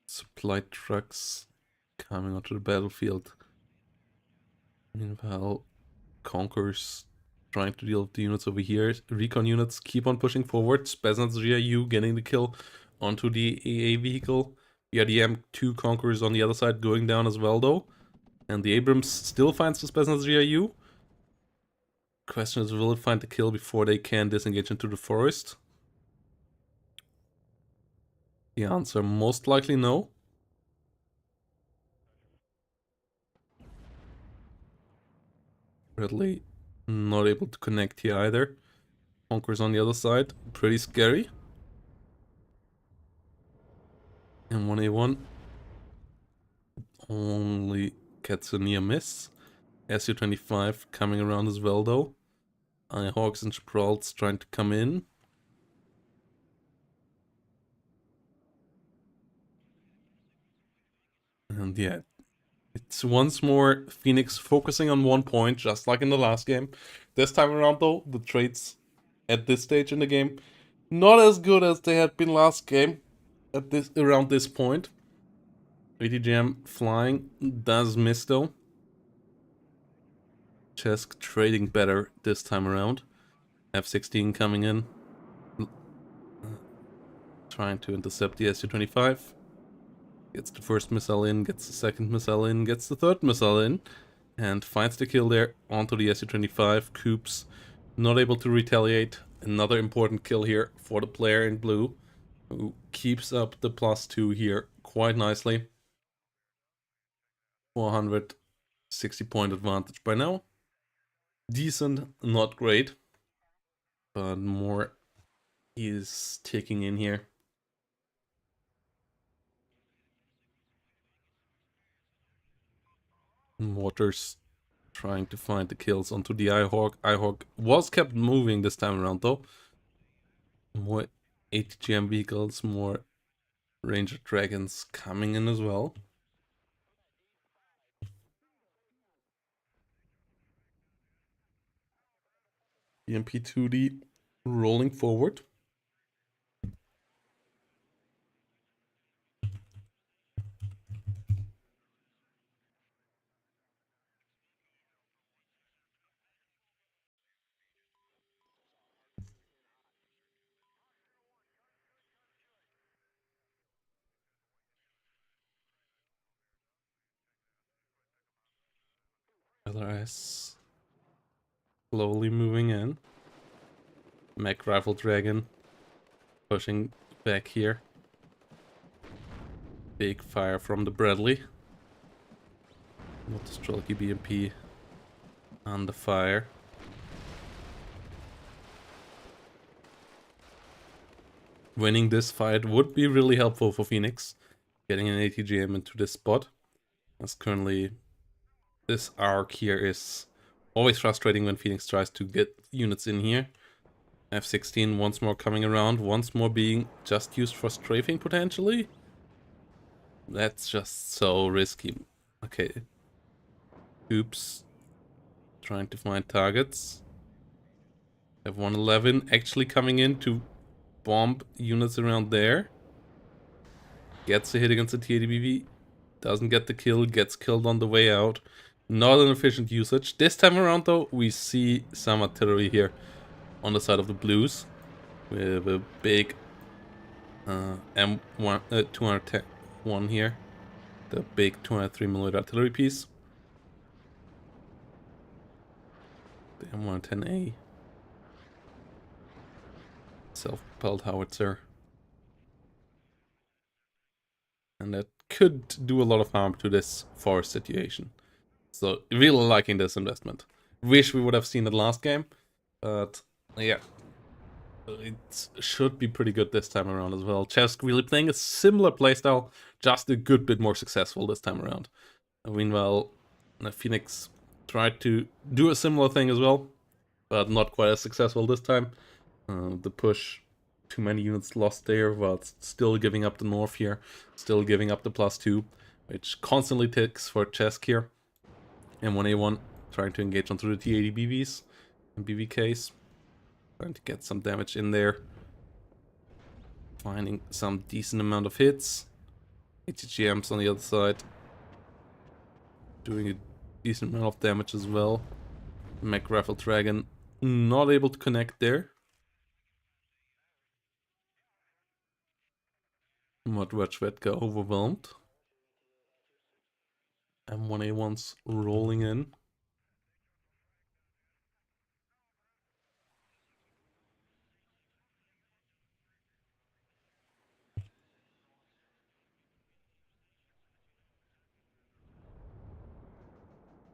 supply trucks coming onto the battlefield. Meanwhile, Conquerors trying to deal with the units over here. Recon units keep on pushing forward. Spetsnaz GIU getting the kill onto the AA vehicle. Yeah, the M2 Conquerors on the other side going down as well though. And the Abrams still finds the Spetsnaz GIU. Question is, will it find the kill before they can disengage into the forest? The answer, most likely no. Bradley not able to connect here either. Conquerors on the other side, pretty scary. M1A1 only gets a near miss. Su-25 coming around as well though. Hawks and Gibralt's trying to come in. And yeah, it's once more Phoenix focusing on one point, just like in the last game. This time around, though, the trades at this stage in the game not as good as they had been last game. At this around this point, ATGM flying does miss though. Chesk trading better this time around. F-16 coming in, trying to intercept the Su-25. Gets the first missile in, gets the second missile in, gets the third missile in, and finds the kill there onto the Su-25. Coops not able to retaliate. Another important kill here for the player in blue, who keeps up the +2 here quite nicely. 460 point advantage by now. Decent, not great, but more is ticking in here. Waters trying to find the kills onto the Eyehawk. Eyehawk was kept moving this time around though. More ATGM vehicles, more Ranger Dragons coming in as well. EMP-2D rolling forward. LRS slowly moving in. Mech Rifle Dragon pushing back here. Big fire from the Bradley. Not the Strelky BMP under fire. Winning this fight would be really helpful for Phoenix. Getting an ATGM into this spot. As currently this arc here is always frustrating when Phoenix tries to get units in here. F-16 once more coming around, once more being just used for strafing potentially. That's just so risky. Okay. Oops. Trying to find targets. F-111 actually coming in to bomb units around there. Gets a hit against the TADBV. Doesn't get the kill, gets killed on the way out. Not an efficient usage. This time around though, we see some artillery here on the side of the blues. With a big M210 here. The big 203mm artillery piece. The M110A. Self-propelled howitzer. And that could do a lot of harm to this forest situation. So, really liking this investment. Wish we would have seen it last game. But, yeah. It should be pretty good this time around as well. Chesk really playing a similar playstyle, just a good bit more successful this time around. Meanwhile, Phoenix tried to do a similar thing as well, but not quite as successful this time. The push, too many units lost there, but still giving up the north here, still giving up the +2, which constantly ticks for Chesk here. M1A1 trying to engage onto the T80 BVs and BVKs. Trying to get some damage in there. Finding some decent amount of hits. ATGMs on the other side. Doing a decent amount of damage as well. Mech Rifle Dragon not able to connect there. Mudwedge overwhelmed. M1A1's rolling in.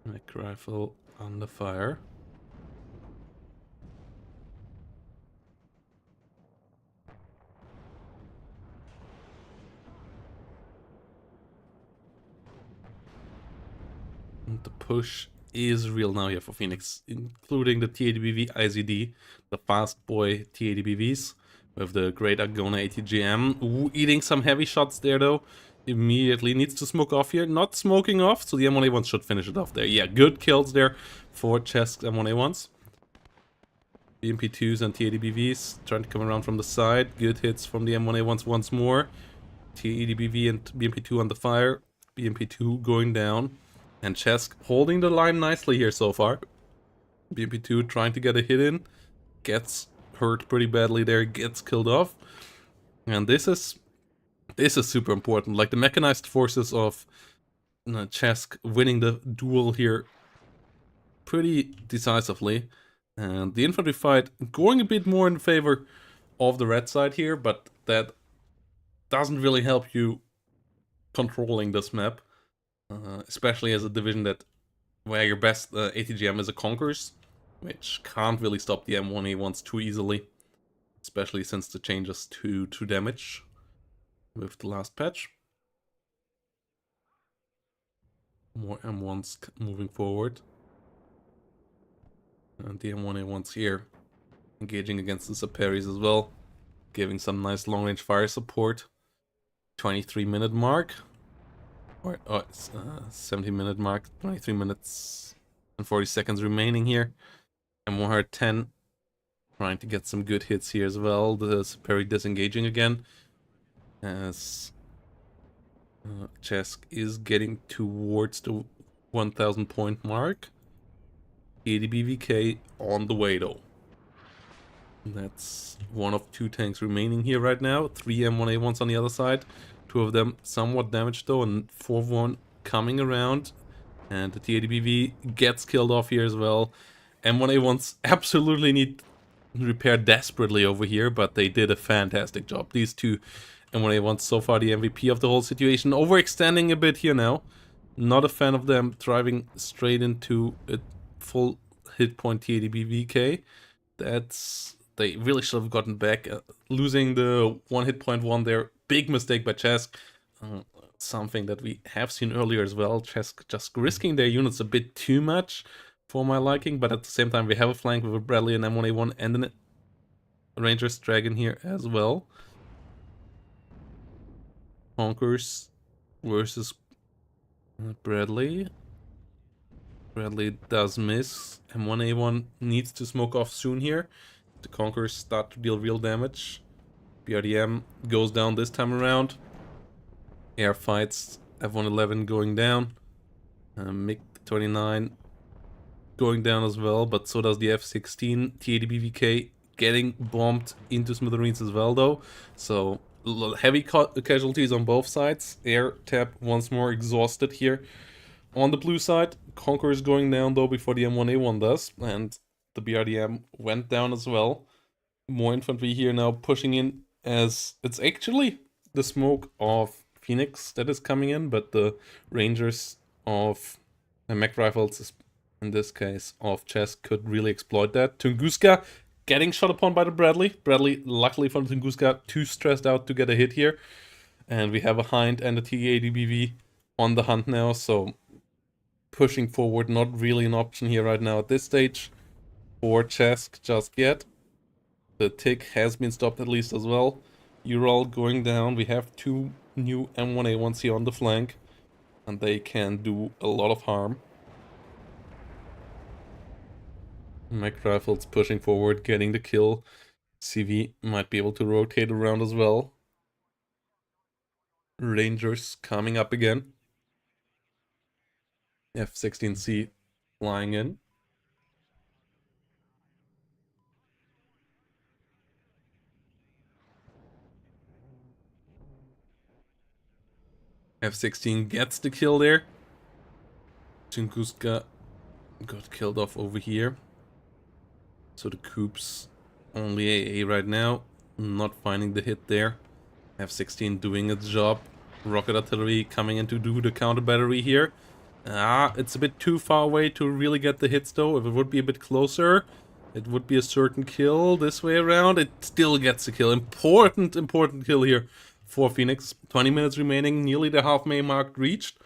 Mech Rifle under fire. And the push is real now here for Phoenix, including the TADBV IZD, the fast boy TADBVs, with the Great Argona ATGM. Ooh, eating some heavy shots there though. Immediately needs to smoke off here. Not smoking off, so the M1A1s should finish it off there. Yeah, good kills there for Chesk M1A1s. BMP2s and TADBVs trying to come around from the side. Good hits from the M1A1s once more. TADBV and BMP2 on the fire. BMP2 going down. And Chesk holding the line nicely here so far. BMP2 trying to get a hit in. Gets hurt pretty badly there. Gets killed off. And this is super important. Like the mechanized forces of Chesk winning the duel here pretty decisively. And the infantry fight going a bit more in favor of the red side here, but that doesn't really help you controlling this map. Especially as a division where your best ATGM is a Conquerors, which can't really stop the M1A1s too easily. Especially since the changes to damage with the last patch. More M1s moving forward. And the M1A1s here engaging against the Saperis as well. Giving some nice long-range fire support. 23-minute mark. Or 17-minute mark. 23 minutes and 40 seconds remaining here. M110 trying to get some good hits here as well. The Saperi disengaging again. As Chesk is getting towards the 1000 point mark. 80 BVK on the way though. That's one of 2 tanks remaining here right now. 3 M1A1s on the other side. 2 of them somewhat damaged though, and 4-1 coming around. And the TADBV gets killed off here as well. M1A1s absolutely need repair desperately over here, but they did a fantastic job. These 2 M1A1s so far the MVP of the whole situation. Overextending a bit here now. Not a fan of them driving straight into a full hit point TADBVK. They really should have gotten back. Losing the 1 hit point 1 there. Big mistake by Chesk. Something that we have seen earlier as well. Chesk just risking their units a bit too much for my liking, but at the same time we have a flank with a Bradley and M1A1 and a Ranger's Dragon here as well. Conquerors versus Bradley. Bradley does miss. M1A1 needs to smoke off soon here. The Conquerors start to deal real damage. BRDM goes down this time around. Air fights. F111 going down. MiG-29 going down as well, but so does the F-16. TADBVK getting bombed into smithereens as well though. So heavy casualties on both sides. Air tap once more exhausted here. On the blue side, Conqueror is going down though before the M1A1 does, and the BRDM went down as well. More infantry here now pushing in, as it's actually the smoke of Phoenix that is coming in, but the Rangers of mech rifles, in this case of Chesk, could really exploit that. Tunguska getting shot upon by the Bradley. Bradley, luckily for Tunguska, too stressed out to get a hit here. And we have a Hind and a TADBV on the hunt now, so pushing forward, not really an option here right now at this stage for Chesk just yet. The tick has been stopped at least as well. Ural going down. We have 2 new M1A1s here on the flank, and they can do a lot of harm. Mech rifles pushing forward, getting the kill. CV might be able to rotate around as well. Rangers coming up again. F-16C flying in. F-16 gets the kill there. Tunguska got killed off over here. So the Coups only AA right now. Not finding the hit there. F-16 doing its job. Rocket artillery coming in to do the counter battery here. It's a bit too far away to really get the hits though. If it would be a bit closer, it would be a certain kill this way around. It still gets a kill. Important kill here for Phoenix. 20 minutes remaining, nearly the half-May mark reached.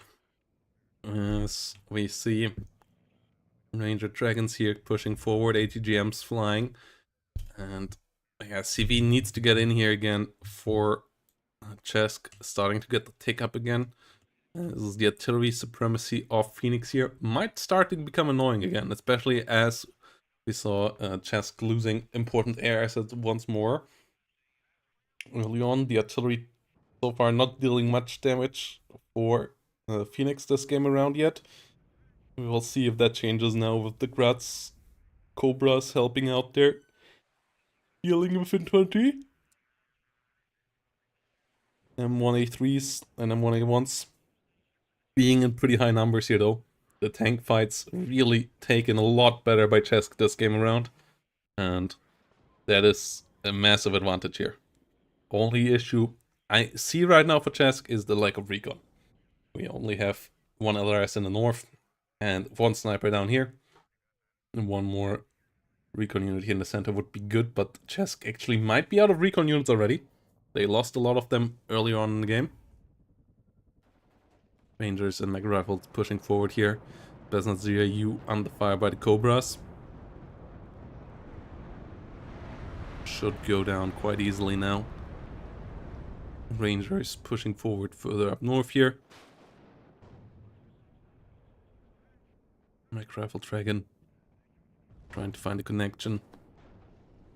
As we see Ranger Dragons here pushing forward, ATGMs flying. And yeah, CV needs to get in here again for Chesk starting to get the tick up again. This is the artillery supremacy of Phoenix here. Might start to become annoying again, especially as We saw Chesk losing important air assets once more. Early on, the artillery so far not dealing much damage for Phoenix this game around yet. We will see if that changes now with the Grats Cobras helping out there. Dealing within 20. M1A3s and M1A1s being in pretty high numbers here though. The tank fights really taken a lot better by Chesk this game around. And that is a massive advantage here. Only issue I see right now for Chesk is the lack of recon. We only have one LRS in the north and one sniper down here. And one more recon unit here in the center would be good, but Chesk actually might be out of recon units already. They lost a lot of them earlier on in the game. Rangers and Mega Rifles pushing forward here. Besnat ZRU under fire by the Cobras. Should go down quite easily now. Rangers pushing forward further up north here. Mega Rifle Dragon trying to find a connection.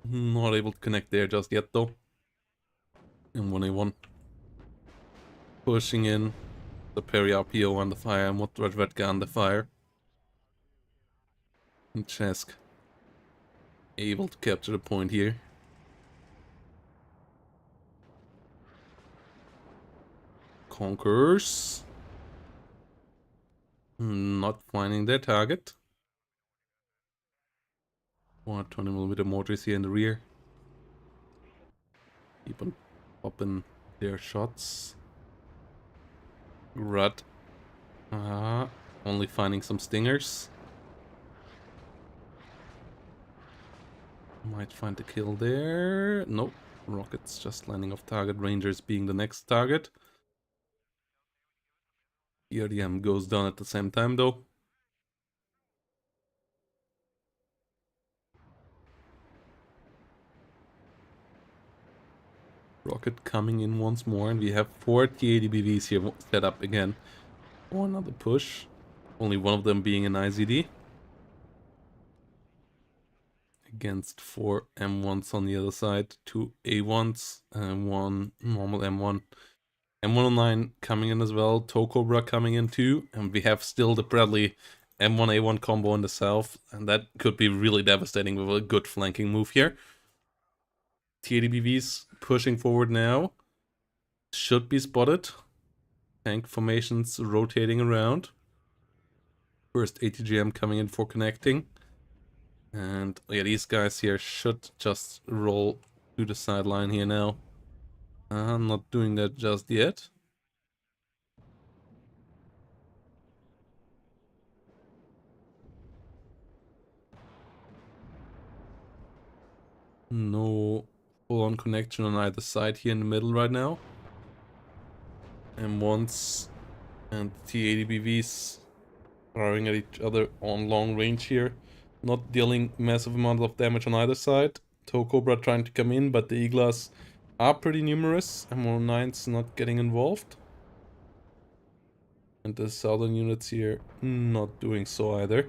Not able to connect there just yet though. And 1A1 pushing in. The Peri RPO under fire and Modradvedka under fire. And Chesk able to capture the point here. Conquerors not finding their target. 120mm mortars here in the rear. Keep on popping their shots. Rut. Only finding some stingers. Might find a kill there. Nope. Rockets just landing off target. Rangers being the next target. ERDM goes down at the same time though. Rocket coming in once more, and we have 4 T80BVs here set up again. Or another push. Only one of them being an IZD. Against 4 M1s on the other side. 2 A1s and 1 normal M1. M109 coming in as well. Tokobra coming in too. And we have still the Bradley M1A1 combo in the south. And that could be really devastating with a good flanking move here. T80BVs pushing forward now. Should be spotted. Tank formations rotating around. First ATGM coming in for connecting. And yeah, these guys here should just roll to the sideline here now. I'm not doing that just yet. No full-on connection on either side here in the middle right now. M1s and T80BVs firing at each other on long range here. Not dealing massive amounts of damage on either side. Tokobra trying to come in, but the Iglas are pretty numerous. M109's not getting involved. And the southern units here not doing so either.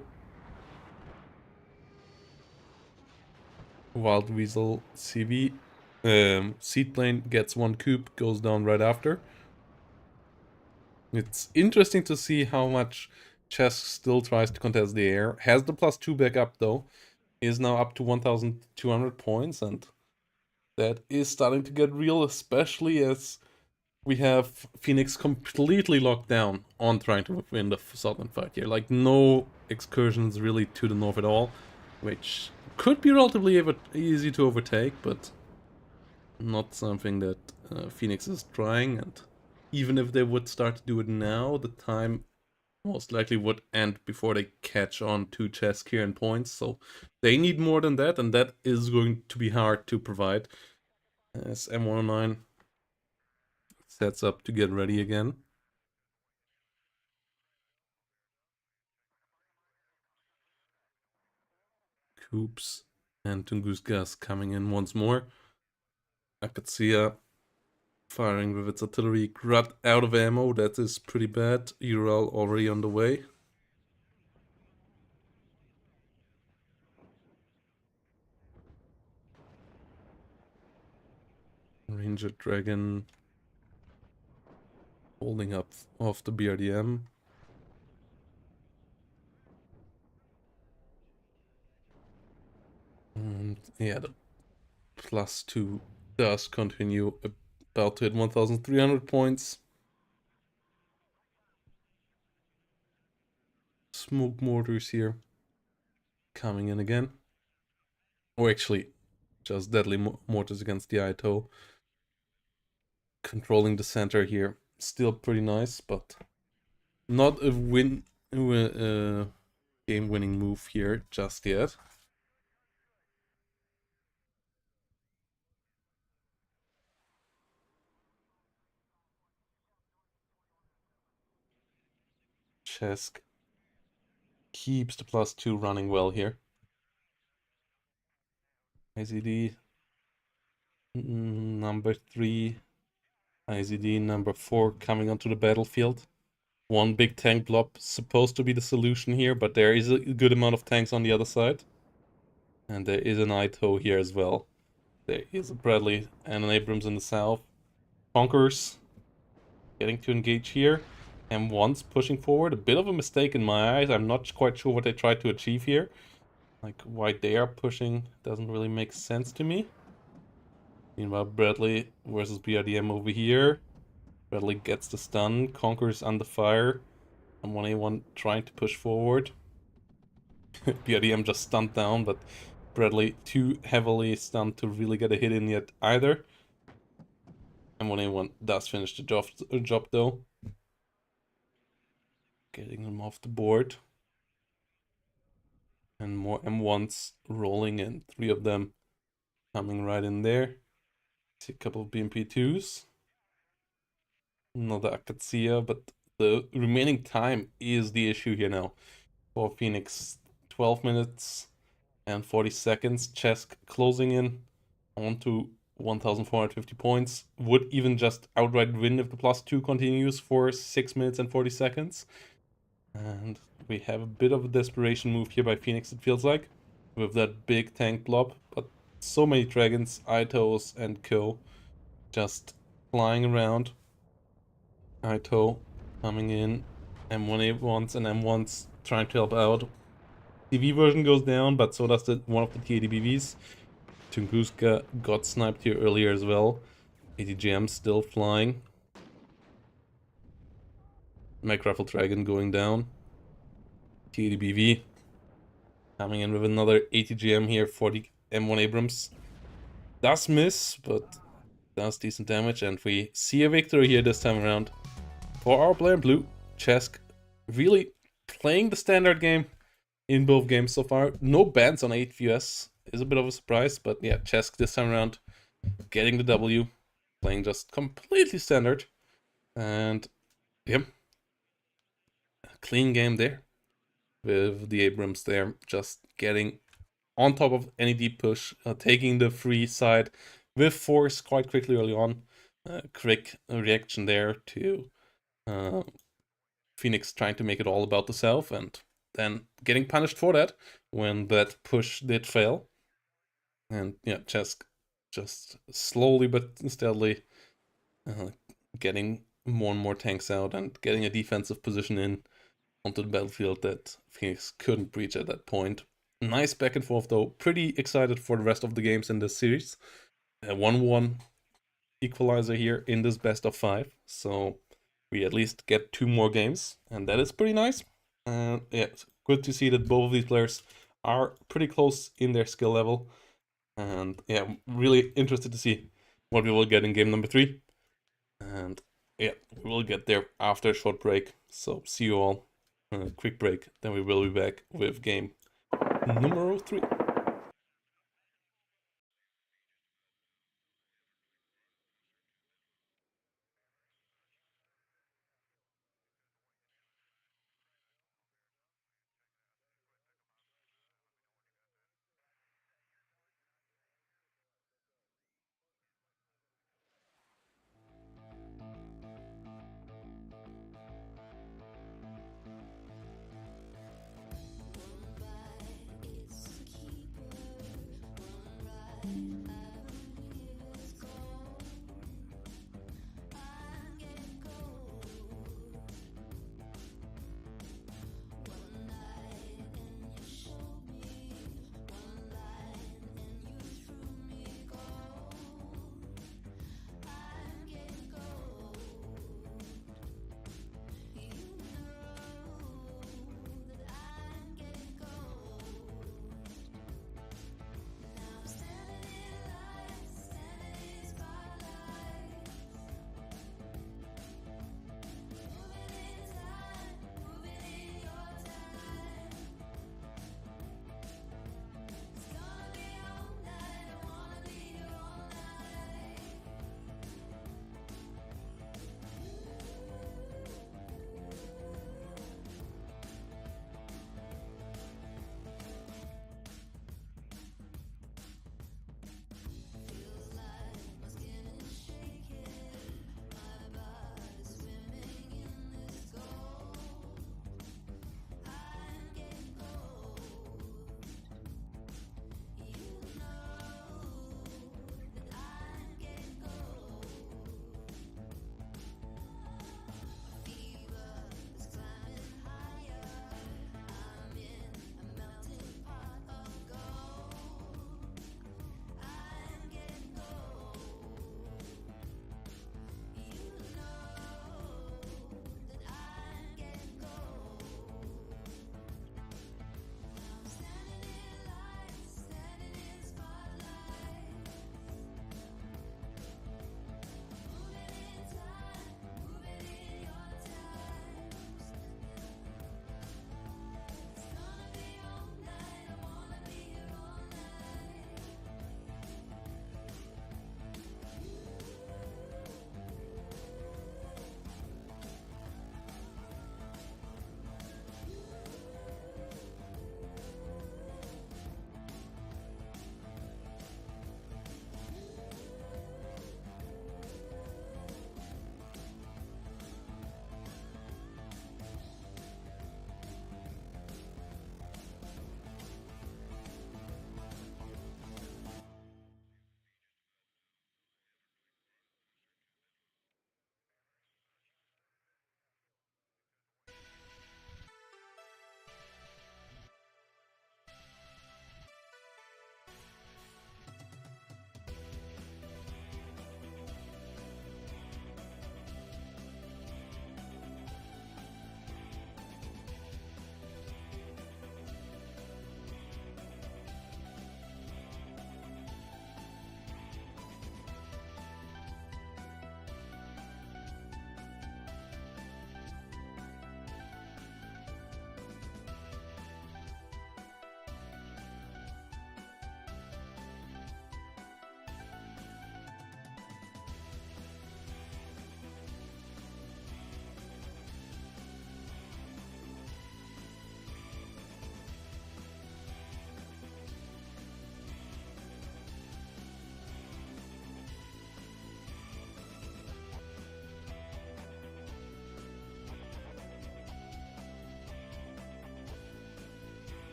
Wild Weasel CV Seaplane gets one coup, goes down right after. It's interesting to see how much Chesk still tries to contest the air. Has the +2 back up though. Is now up to 1,200 points, and that is starting to get real, especially as we have Phoenix completely locked down on trying to win the southern fight here. Like, no excursions really to the north at all, which could be relatively easy to overtake, but not something that Phoenix is trying. And even if they would start to do it now, the time most likely would end before they catch on to Chesk here in points. So they need more than that, and that is going to be hard to provide. As M109 sets up to get ready again. Coops and Tungus Gas coming in once more. Akatsia firing with its artillery. Grut out of ammo, that is pretty bad. Ural already on the way. Ranger Dragon holding up off the BRDM. And yeah, the +2 does continue, about to hit 1,300 points. Smoke mortars here coming in again. Or actually, just deadly mortars against the Aito. Controlling the center here. Still pretty nice, but not a game-winning move here just yet. Chesk keeps the +2 running well here. IZD number 3, IZD number 4 coming onto the battlefield. One big tank blob supposed to be the solution here, but there is a good amount of tanks on the other side. And there is an Aito here as well. There is a Bradley and an Abrams in the south. Conquerors getting to engage here. And once pushing forward, a bit of a mistake in my eyes. I'm not quite sure what they tried to achieve here. Like, why they are pushing doesn't really make sense to me. Meanwhile, Bradley versus BRDM over here. Bradley gets the stun. Conquerors under fire. And 1A1 trying to push forward. BRDM just stunned down, but Bradley too heavily stunned to really get a hit in yet either. And 1A1 does finish the job though. Getting them off the board. And more M1s rolling in. 3 of them coming right in there. See a couple of BMP2s. Another Akatsuya, but the remaining time is the issue here now. For Phoenix, 12 minutes and 40 seconds. Chesk closing in onto 1,450 points. Would even just outright win if the +2 continues for 6 minutes and 40 seconds. And we have a bit of a desperation move here by Phoenix, it feels like, with that big tank blob. But so many dragons, Aitos, and Co. just flying around. Aito coming in, M1A1s and M1s trying to help out. TV version goes down, but so does one of the TADBVs. Tunguska got sniped here earlier as well. ATGM still flying. Macraffle Dragon going down. TADBV coming in with another ATGM here for the M1 Abrams. Does miss, but does decent damage, and we see a victory here this time around. For our player in blue, Chesk really playing the standard game in both games so far. No bans on 8 VS is a bit of a surprise, but yeah, Chesk this time around getting the W, playing just completely standard, and yeah, a clean game there with the Abrams there, just getting on top of any deep push, taking the free side with force quite quickly early on. Quick reaction there to Phoenix trying to make it all about the self, and then getting punished for that when that push did fail. And yeah, Chesk just slowly but steadily getting more and more tanks out and getting a defensive position in onto the battlefield that Phoenix couldn't breach at that point. Nice back and forth though. Pretty excited for the rest of the games in this series. 1-1 equalizer here in this best of 5. So we at least get 2 more games, and that is pretty nice. Yeah, it's good to see that both of these players are pretty close in their skill level. And yeah, I'm really interested to see what we will get in game number 3. And yeah, we will get there after a short break. So see you all. Quick break, then we will be back with game number 3.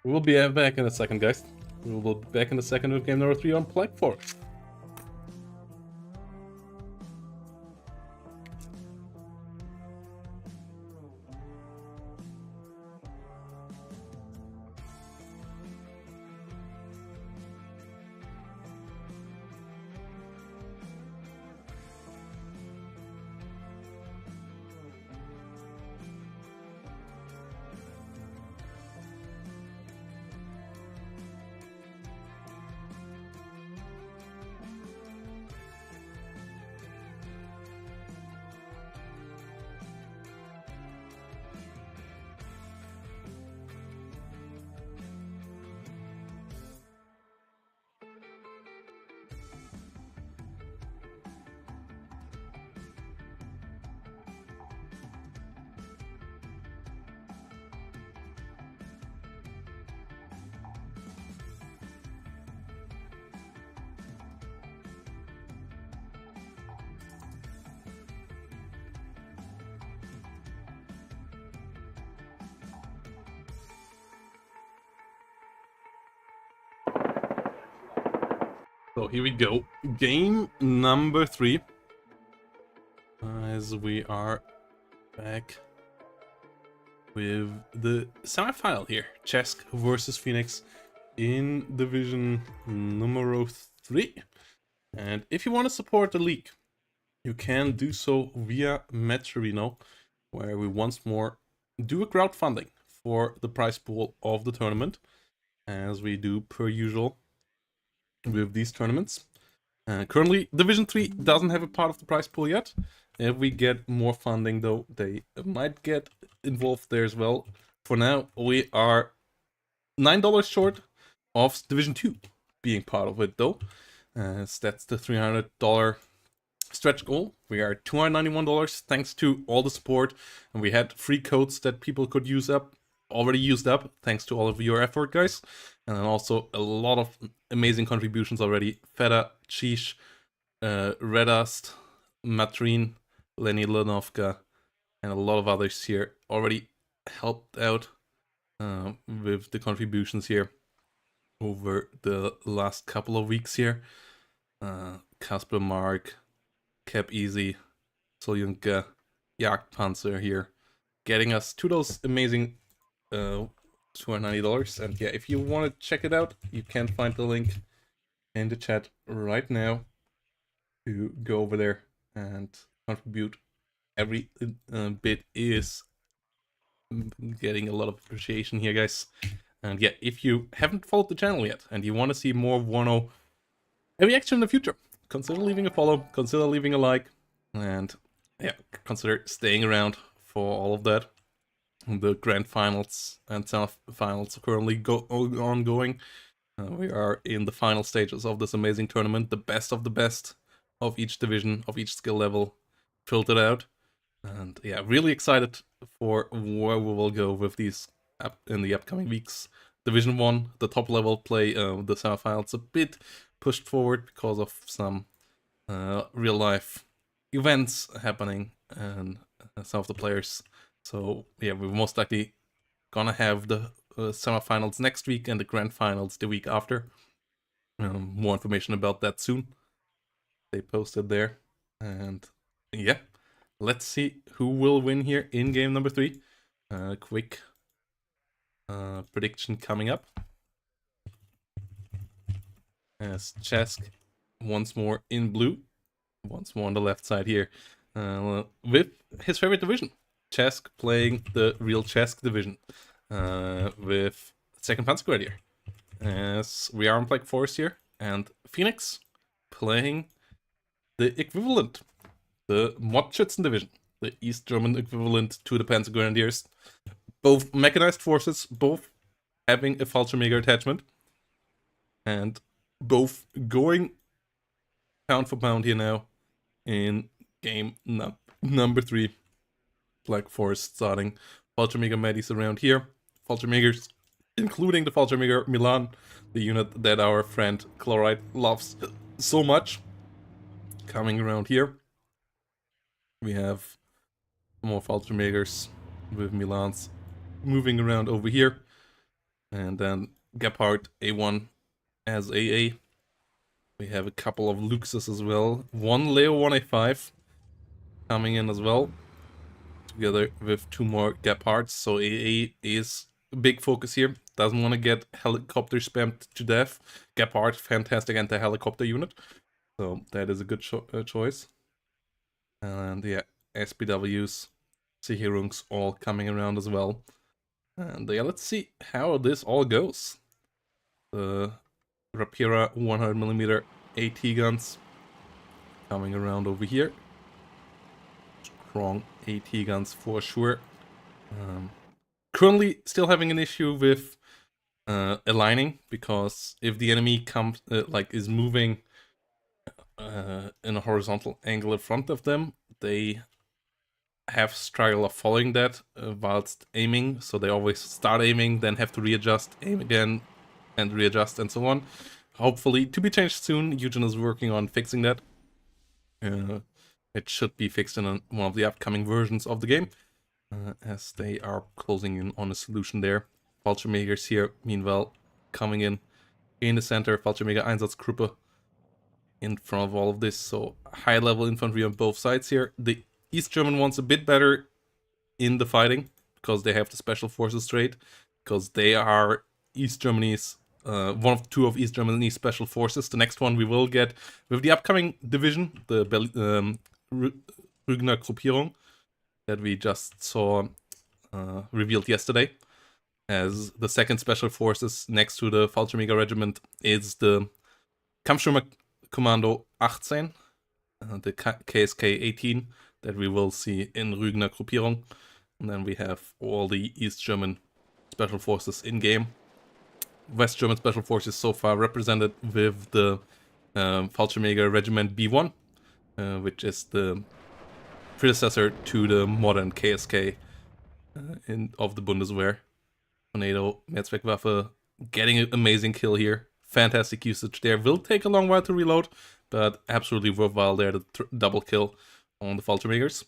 We will be back in a second, guys. We will be back in a second with game number 3 on Black Forest. So here we go. Game number 3. As we are back with the semifinal here. Chesk versus Phoenix in division numero 3. And if you want to support the league, you can do so via Metrino, where we once more do a crowdfunding for the prize pool of the tournament, as we do per usual with these tournaments. Currently, Division 3 doesn't have a part of the prize pool yet. If we get more funding, though, they might get involved there as well. For now, we are $9 short of Division 2 being part of it, though. That's the $300 stretch goal. We are $291 thanks to all the support, and we had free codes that people could use up, already used up, thanks to all of your effort, guys. And then also a lot of amazing contributions already. Feta, Chish, Redust, Matrin, Lenny Lenovka, and a lot of others here already helped out with the contributions here over the last couple of weeks here. Kasper Mark, Cap Easy, Soljunka, Jagdpanzer here, getting us to those amazing $290. And yeah, if you want to check it out, you can find the link in the chat right now to go over there and contribute. Every bit is getting a lot of appreciation here, guys. And yeah, if you haven't followed the channel yet and you want to see more Wano reaction in the future, consider leaving a follow, consider leaving a like, and yeah, consider staying around for all of that. The grand finals and semi-finals are currently ongoing. We are in the final stages of this amazing tournament, the best of the best of each division, of each skill level, filtered out. And yeah, really excited for where we will go with these in the upcoming weeks. Division 1, the top level play, the semifinals a bit pushed forward because of some real life events happening and some of the players. So yeah, we're most likely gonna have the semifinals next week and the grand finals the week after. More information about that soon. They posted there. And yeah, let's see who will win here in game number 3. Quick prediction coming up. As Chesk once more in blue. Once more on the left side here. With his favorite division. Chesk playing the real Chesk division. With 2nd Panzergrenadier. As we are on Black Forest here. And Phoenix playing the equivalent. The Modschützen division. The East German equivalent to the Panzergrenadiers. Both mechanized forces, both having a Fallschirmjäger attachment. And both going pound for pound here now in game number 3. Black Forest starting. Fallschirmjäger Medis around here. Fallschirmjägers, including the Fallschirmjäger Milan, the unit that our friend Chloride loves so much. Coming around here. We have more Fallschirmjägers with Milans moving around over here. And then Gepard A1 as AA. We have a couple of Luxes as well. One Leo 1A5 coming in as well, together with two more Gepards. So AA is a big focus here. Doesn't want to get helicopter spammed to death. Gepard, fantastic anti-helicopter unit. So that is a good choice. And yeah, SPWs, Sicherungs all coming around as well. And yeah, let's see how this all goes. The Rapira 100mm AT guns coming around over here. Strong AT guns for sure. Currently still having an issue with aligning, because if the enemy comes is moving in a horizontal angle in front of them, they have struggle of following that whilst aiming. So they always start aiming, then have to readjust, aim again, and readjust, and so on. Hopefully to be changed soon. Eugen is working on fixing that. It should be fixed in one of the upcoming versions of the game, as they are closing in on a solution there. Fallschirmjägers here, meanwhile, coming in the center. Fallschirmjäger Einsatzgruppe in front of all of this, so high-level infantry on both sides here. The East German one's a bit better in the fighting, because they have the special forces trait, because they are East Germany's one of two of East Germany's special forces. The next one we will get with the upcoming division, the Rügener Gruppierung, that we just saw revealed yesterday, as the second special forces next to the Fallschirmjäger regiment is the Kampfstürmer Kommando 18, the KSK 18, that we will see in Rügener Gruppierung. And then we have all the East German special forces in game. West German special forces so far represented with the Fallschirmjäger Regiment B1, which is the predecessor to the modern KSK of the Bundeswehr. Tornado, Mehrzweckwaffe, getting an amazing kill here. Fantastic usage there. Will take a long while to reload, but absolutely worthwhile there, the double kill on the Fallschirmjägers.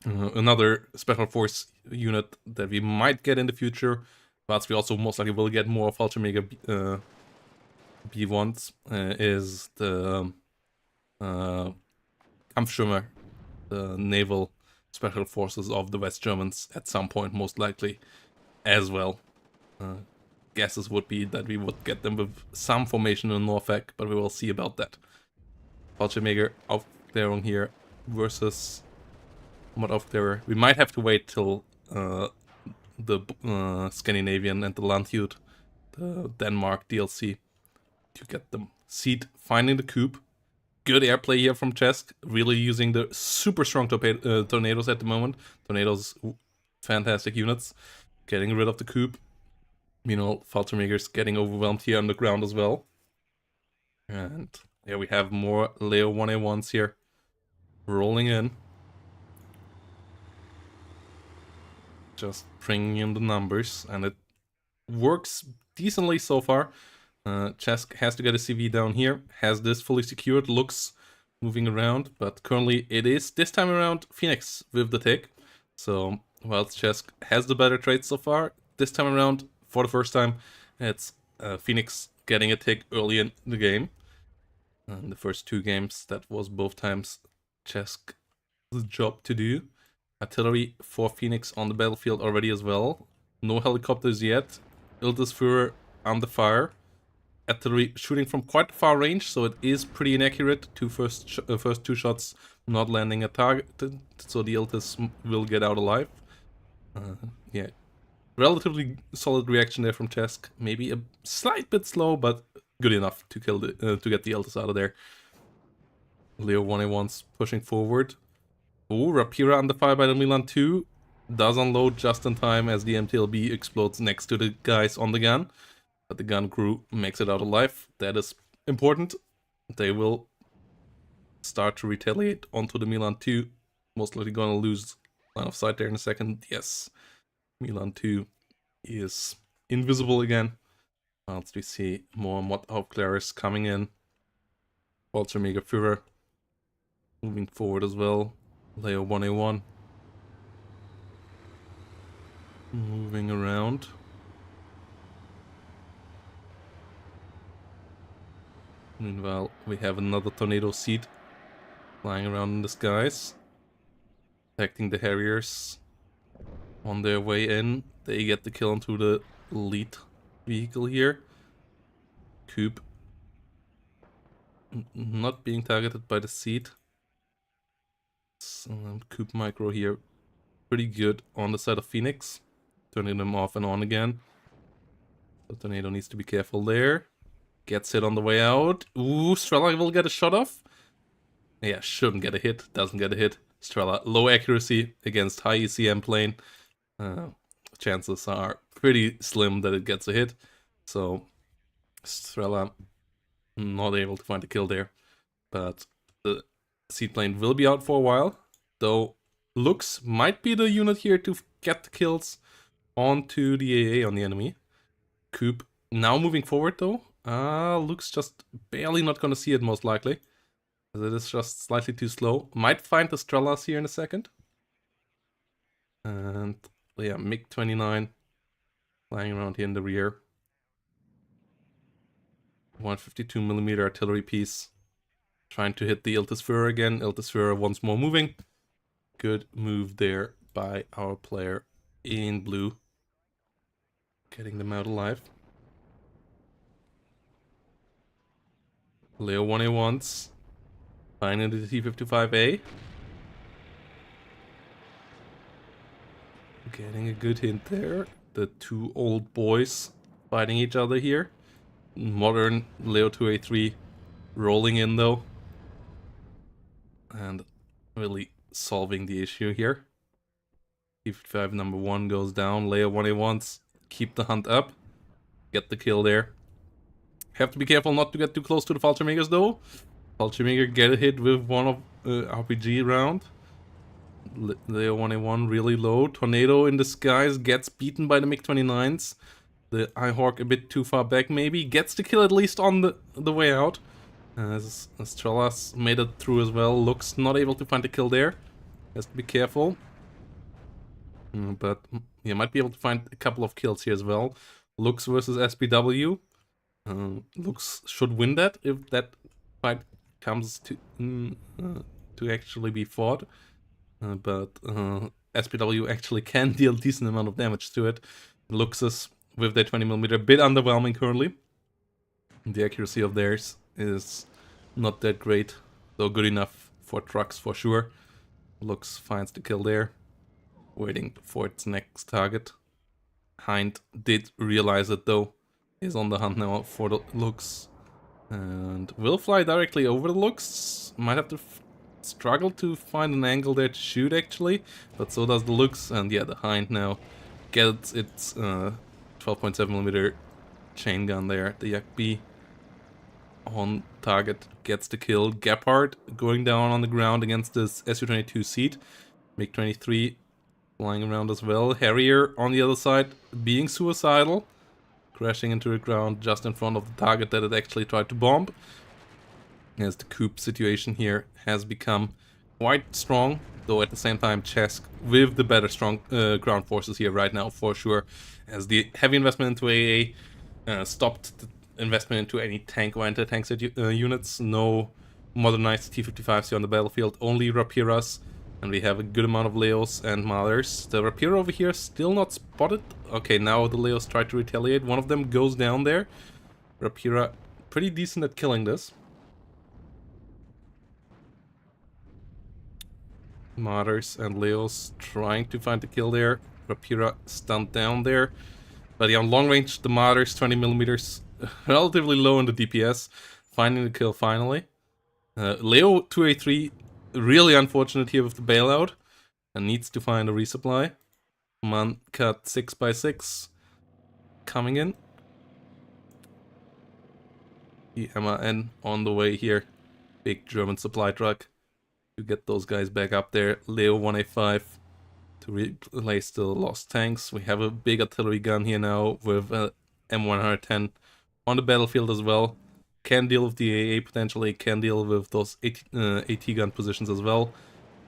Another special force unit that we might get in the future, but we also most likely will get more Fallschirmjäger B1s, is the Kampfstürmer, the naval special forces of the West Germans at some point, most likely as well. Guesses would be that we would get them with some formation in Norfolk, but we will see about that. Fallschirmjäger Aufklärung here versus Mod Aufklärer. We might have to wait till the Scandinavian and the Landjud, the Denmark DLC, to get them. Seed finding the coup. Good airplay here from Chesk, really using the super strong tornadoes at the moment. Tornadoes, fantastic units. Getting rid of the coup. Meanwhile, Fallschirmjägers getting overwhelmed here on the ground as well. And yeah, we have more Leo 1A1s here rolling in. Just bringing in the numbers, and it works decently so far. Chesk has to get a CV down here, has this fully secured, looks moving around, but currently it is this time around Phoenix with the take. So whilst Chesk has the better trade so far, this time around, for the first time, it's Phoenix getting a take early in the game. In the first two games, that was both times Chesk's job to do. Artillery for Phoenix on the battlefield already as well. No helicopters yet. Iltisführer under fire. Artillery shooting from quite far range, so it is pretty inaccurate. First two shots not landing a target, so the Iltis will get out alive. Yeah, relatively solid reaction there from Chesk. Maybe a slight bit slow, but good enough to kill to get the Iltis out of there. Leo 1A1's pushing forward. Oh, Rapira under fire by the Milan 2. Does unload just in time as the MTLB explodes next to the guys on the gun. But the gun crew makes it out alive. That is important. They will start to retaliate onto the Milan 2. Most likely gonna lose line of sight there in a second. Yes, Milan 2 is invisible again. Whilst we see more Mod Aufklärers coming in. Fallschirmjäger Führer moving forward as well. Leo 1A1 moving around. Meanwhile, we have another tornado seed flying around in the skies, protecting the Harriers. On their way in, they get the kill onto the lead vehicle here. Coop not being targeted by the seed. Coop micro here pretty good on the side of Phoenix, turning them off and on again. So Tornado needs to be careful there. Gets hit on the way out. Ooh, Strela will get a shot off. Yeah, shouldn't get a hit. Doesn't get a hit. Strela, low accuracy against high ECM plane. Chances are pretty slim that it gets a hit. So Strela not able to find a kill there. But the seed plane will be out for a while. Though Lux might be the unit here to get the kills onto the AA on the enemy. Coop now moving forward though. Lux just barely not gonna see it most likely. It is just slightly too slow. Might find the Strelas here in a second. And yeah, MiG-29 flying around here in the rear. 152mm artillery piece. Trying to hit the Iltisfura again. Iltisfura once more moving. Good move there by our player in blue. Getting them out alive. Leo 1A1s. Finding the T-55A. Getting a good hint there. The two old boys fighting each other here. Modern Leo 2A3 rolling in though. And really solving the issue here. T-55 number 1 goes down. Leo 1A1s keep the hunt up. Get the kill there. Have to be careful not to get too close to the Fallschirmjägers though. Fallschirmjäger get hit with one of RPG round. Leo 1A1 really low. Tornado in the skies gets beaten by the MiG-29s. The iHawk a bit too far back maybe. Gets the kill at least on the way out. As Strelas made it through as well. Looks not able to find a kill there. Has to be careful. But you might be able to find a couple of kills here as well. Lux versus SPW. Lux should win that if that fight comes to actually be fought. But SPW actually can deal a decent amount of damage to it. Luxus with their 20mm a bit underwhelming currently. The accuracy of theirs is not that great, though good enough for trucks for sure. Lux finds the kill there, waiting for its next target. Hind did realize it though, is on the hunt now for the Lux, and will fly directly over the Lux. Might have to struggle to find an angle there to shoot actually, but so does the Lux, and yeah, the Hind now gets its 12.7mm chain gun there. The Yak B on target gets the kill. Gepard going down on the ground against this Su-22 seat. MiG-23 flying around as well. Harrier on the other side being suicidal. Crashing into the ground just in front of the target that it actually tried to bomb. As the Coop situation here has become quite strong, though at the same time Chesk with the better strong ground forces here right now for sure. As the heavy investment into AA stopped the investment into any tank or anti-tank units. No modernized T-55s here on the battlefield, only Rapiras. And we have a good amount of Leos and Malers. The Rapira over here still not spotted. Okay, now the Leos try to retaliate. One of them goes down there. Rapira pretty decent at killing this. Martyrs and Leos trying to find the kill there. Rapira stunned down there. But yeah, on long range, the Martyrs 20mm relatively low in the DPS. Finding the kill finally. Leo 2A3 really unfortunate here with the bailout. And needs to find a resupply. Man cut 6x6 coming in. The MAN on the way here. Big German supply truck to get those guys back up there. Leo 1A5 to replace the lost tanks. We have a big artillery gun here now with M110 on the battlefield as well. Can deal with the AA potentially, can deal with those AT gun positions as well.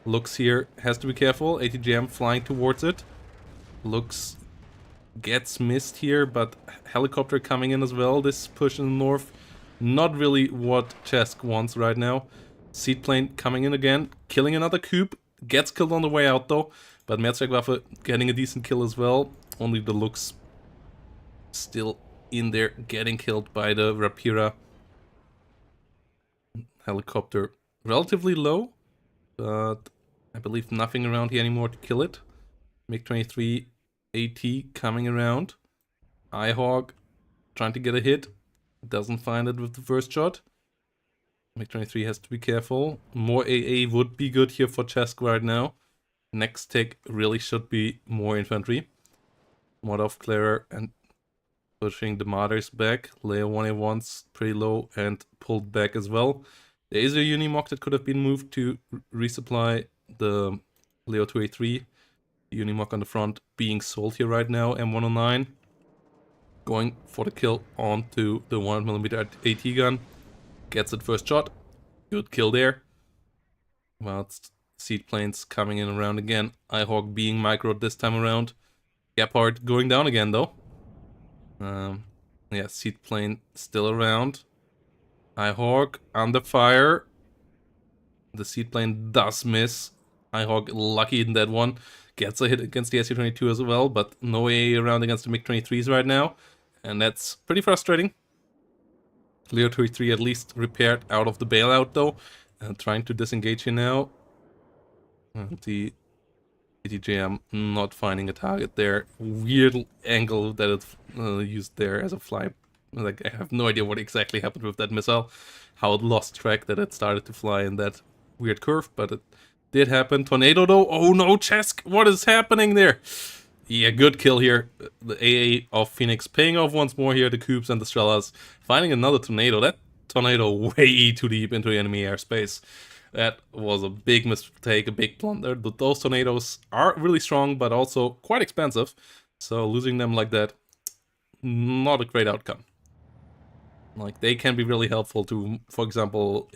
Lux here has to be careful. ATGM flying towards it. Lux gets missed here, but helicopter coming in as well. This push in the north Not really what Chesk wants right now. Seed plane coming in again, killing another cube. Gets killed on the way out though, but Mehrzweckwaffe getting a decent kill as well. Only the looks still in there, getting killed by the Rapira. Helicopter relatively low, but I believe nothing around here anymore to kill it. MiG-23 AT coming around. Ihawk trying to get a hit. Doesn't find it with the first shot. MiG-23 has to be careful. More AA would be good here for Chesk right now. Next tick really should be more infantry. Modov clearer and pushing the Martyrs back. Layer 1A1's pretty low and pulled back as well. There is a Unimog that could have been moved to resupply the Leo 2A3. Unimog on the front being sold here right now. M109 going for the kill onto the 100mm AT gun. Gets it first shot. Good kill there. Well, it's seed planes coming in around again. Ihawk being microed this time around. Gepard going down again though. Yeah, seed plane still around. Ihawk under fire. The seed plane does miss. Ihawk lucky in that one. Gets a hit against the SU-22 as well, but no AA around against the MiG-23s right now. And that's pretty frustrating. Leo 23 at least repaired out of the bailout though. Trying to disengage here now. The ATJM not finding a target there. Weird angle that it's used there as a fly. Like, I have no idea what exactly happened with that missile. How it lost track that it started to fly in that weird curve, but it did happen. Tornado though. Oh no, Chesk! What is happening there? Yeah, good kill here. The AA of Phoenix paying off once more here, the Cubes and the Strellas. Finding another tornado. That tornado way too deep into enemy airspace. That was a big mistake, a big blunder. Those tornadoes are really strong, but also quite expensive. So losing them like that, not a great outcome. Like, they can be really helpful to, for example,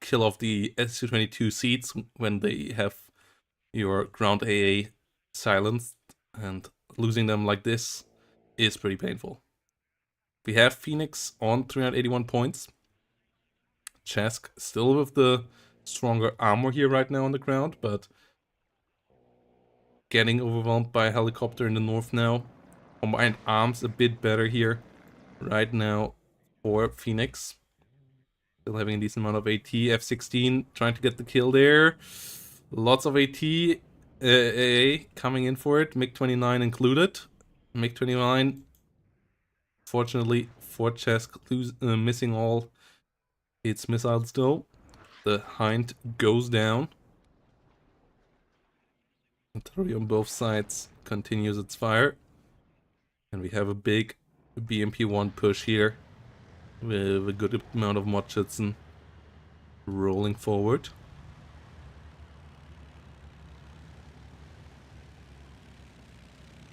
kill off the SU-22 seats when they have your ground AA silenced, and losing them like this is pretty painful. We have Phoenix on 381 points. Chesk still with the stronger armor here right now on the ground, but getting overwhelmed by a helicopter in the north now. Combined arms a bit better here right now for Phoenix. Still having a decent amount of AT. F-16 trying to get the kill there. Lots of AT. AA coming in for it. MiG-29 included. MiG-29, fortunately for Chesk, missing all its missiles though. The Hind goes down. Artillery on both sides continues its fire. And we have a big BMP-1 push here with a good amount of Motschützen rolling forward.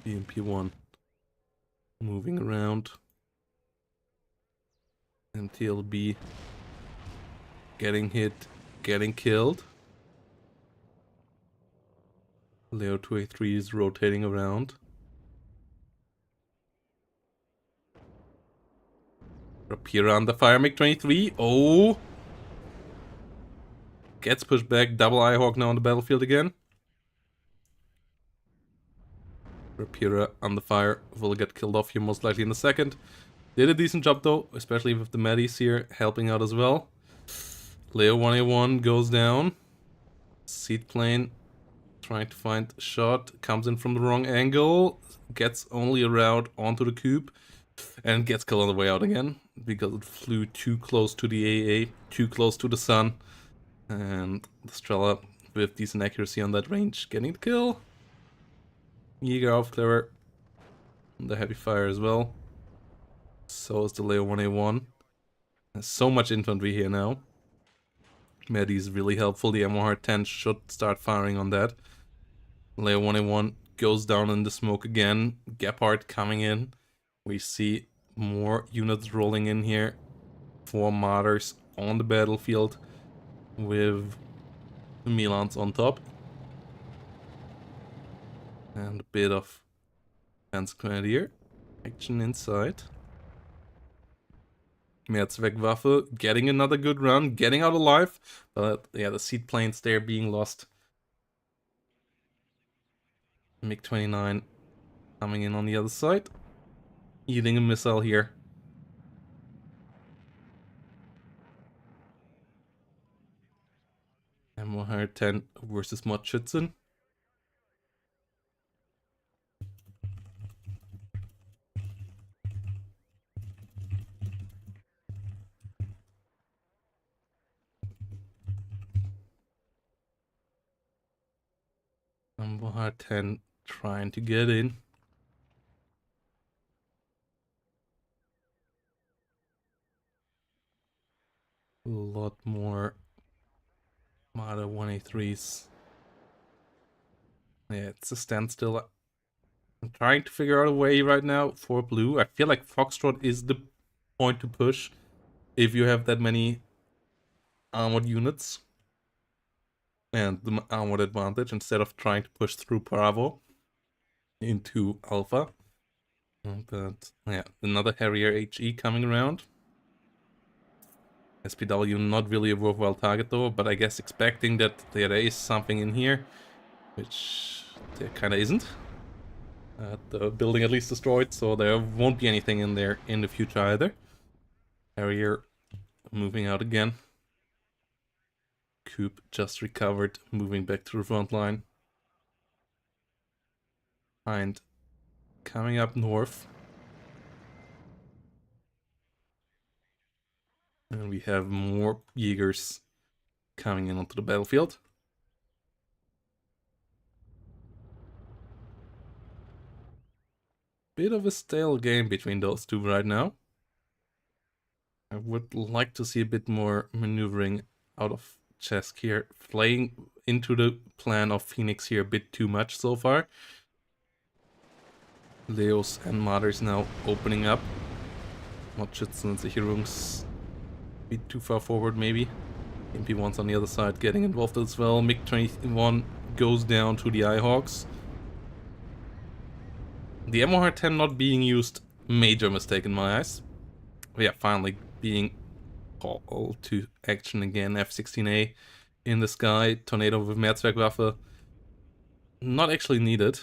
BMP-1 moving around. MTLB getting hit, getting killed. Leo 2A3 is rotating around. Rapira under fire, MiG-23. Oh! Gets pushed back. Double Ihawk now on the battlefield again. Rapira under fire. Will get killed off here most likely in a second. Did a decent job though, especially with the Medis here helping out as well. Leo 1A1 goes down. Seed plane trying to find a shot. Comes in from the wrong angle. Gets only a route onto the cube. And gets killed on the way out again. Because it flew too close to the AA. Too close to the sun. And the Strela with decent accuracy on that range getting the kill. Jäger off clever. The heavy fire as well. So is the Leo 1A1. There's so much infantry here now. Medi is really helpful. The MR10 should start firing on that. Leo 1A1 goes down in the smoke again. Gepard coming in. We see more units rolling in here. 4 Martyrs on the battlefield with Milans on top. And a bit of Fence Grenadier action inside. Mehrzweckwaffe getting another good run, getting out alive. But yeah, the seed planes there being lost. MiG-29 coming in on the other side. Eating a missile here. M110 versus Modschützen. M110 trying to get in. A lot more Marder 1A3s. Yeah, it's a standstill. I'm trying to figure out a way right now for blue. I feel like Foxtrot is the point to push if you have that many armored units and the armored advantage instead of trying to push through Bravo into Alpha. But yeah, another Harrier HE coming around. SPW not really a worthwhile target though, but I guess expecting that there is something in here, which there kind of isn't. The building at least destroyed, so there won't be anything in there in the future either. Harrier moving out again. Coop just recovered, moving back to the front line. Hind coming up north. And we have more Jaegers coming in onto the battlefield. Bit of a stale game between those two right now. I would like to see a bit more maneuvering out of Chesk here. Playing into the plan of Phoenix here a bit too much so far. Leos and Marders now opening up. Modschützen and Sicherungs a bit too far forward maybe. MP1's on the other side getting involved as well. MiG-21 goes down to the IHawks. The MOR-10 not being used, major mistake in my eyes. Yeah, finally being called to action again. F-16A in the sky. Tornado with Mehrzweckwaffe. Not actually needed.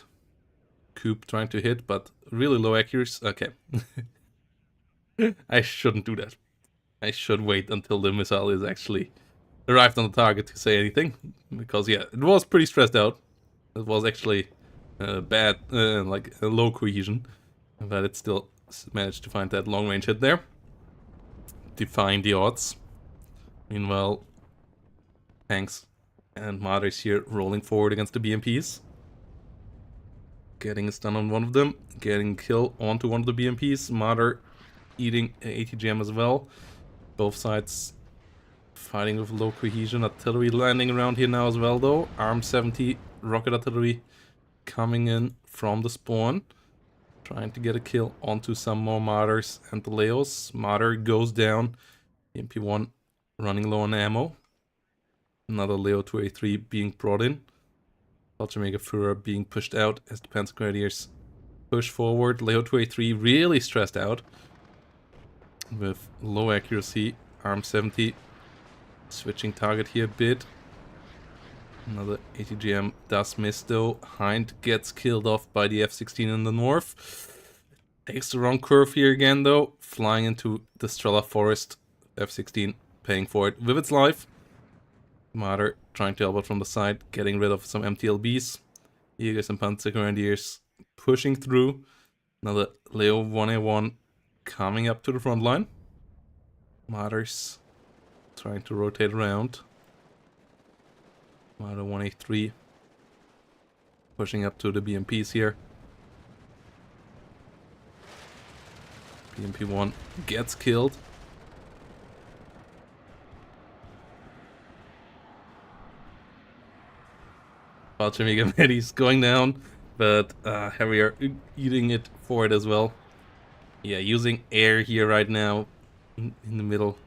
Coop trying to hit, but really low accuracy. Okay. I shouldn't do that. I should wait until the missile is actually arrived on the target to say anything. Because yeah, it was pretty stressed out. It was actually bad, like a low cohesion. But it still managed to find that long range hit there. Defying the odds. Meanwhile, tanks and Marders here rolling forward against the BMPs. Getting a stun on one of them. Getting kill onto one of the BMPs. Marder eating ATGM as well. Both sides fighting with low cohesion. Artillery landing around here now as well though. Arm 70 rocket artillery coming in from the spawn. Trying to get a kill onto some more Marders and the Leos. Marder goes down. MP1 running low on ammo. Another Leo 2A3 being brought in. Ultramega Führer being pushed out as the Panzer Grenadiers push forward. Leo 2A3 really stressed out with low accuracy. Arm 70 switching target here a bit. Another ATGM does miss though. Hind gets killed off by the F-16 in the north. Takes the wrong curve here again though. Flying into the Strela Forest. F-16 paying for it with its life. Marder trying to elbow from the side, getting rid of some MTLBs. Jaegers and Panzer Grenadiers pushing through. Another Leo 1A1 coming up to the front line. Marders trying to rotate around. Marder 1A3 pushing up to the BMPs here. BMP1 gets killed. Ultramega Medis going down, but Harrier eating it for it as well. Yeah, using air here right now in the middle.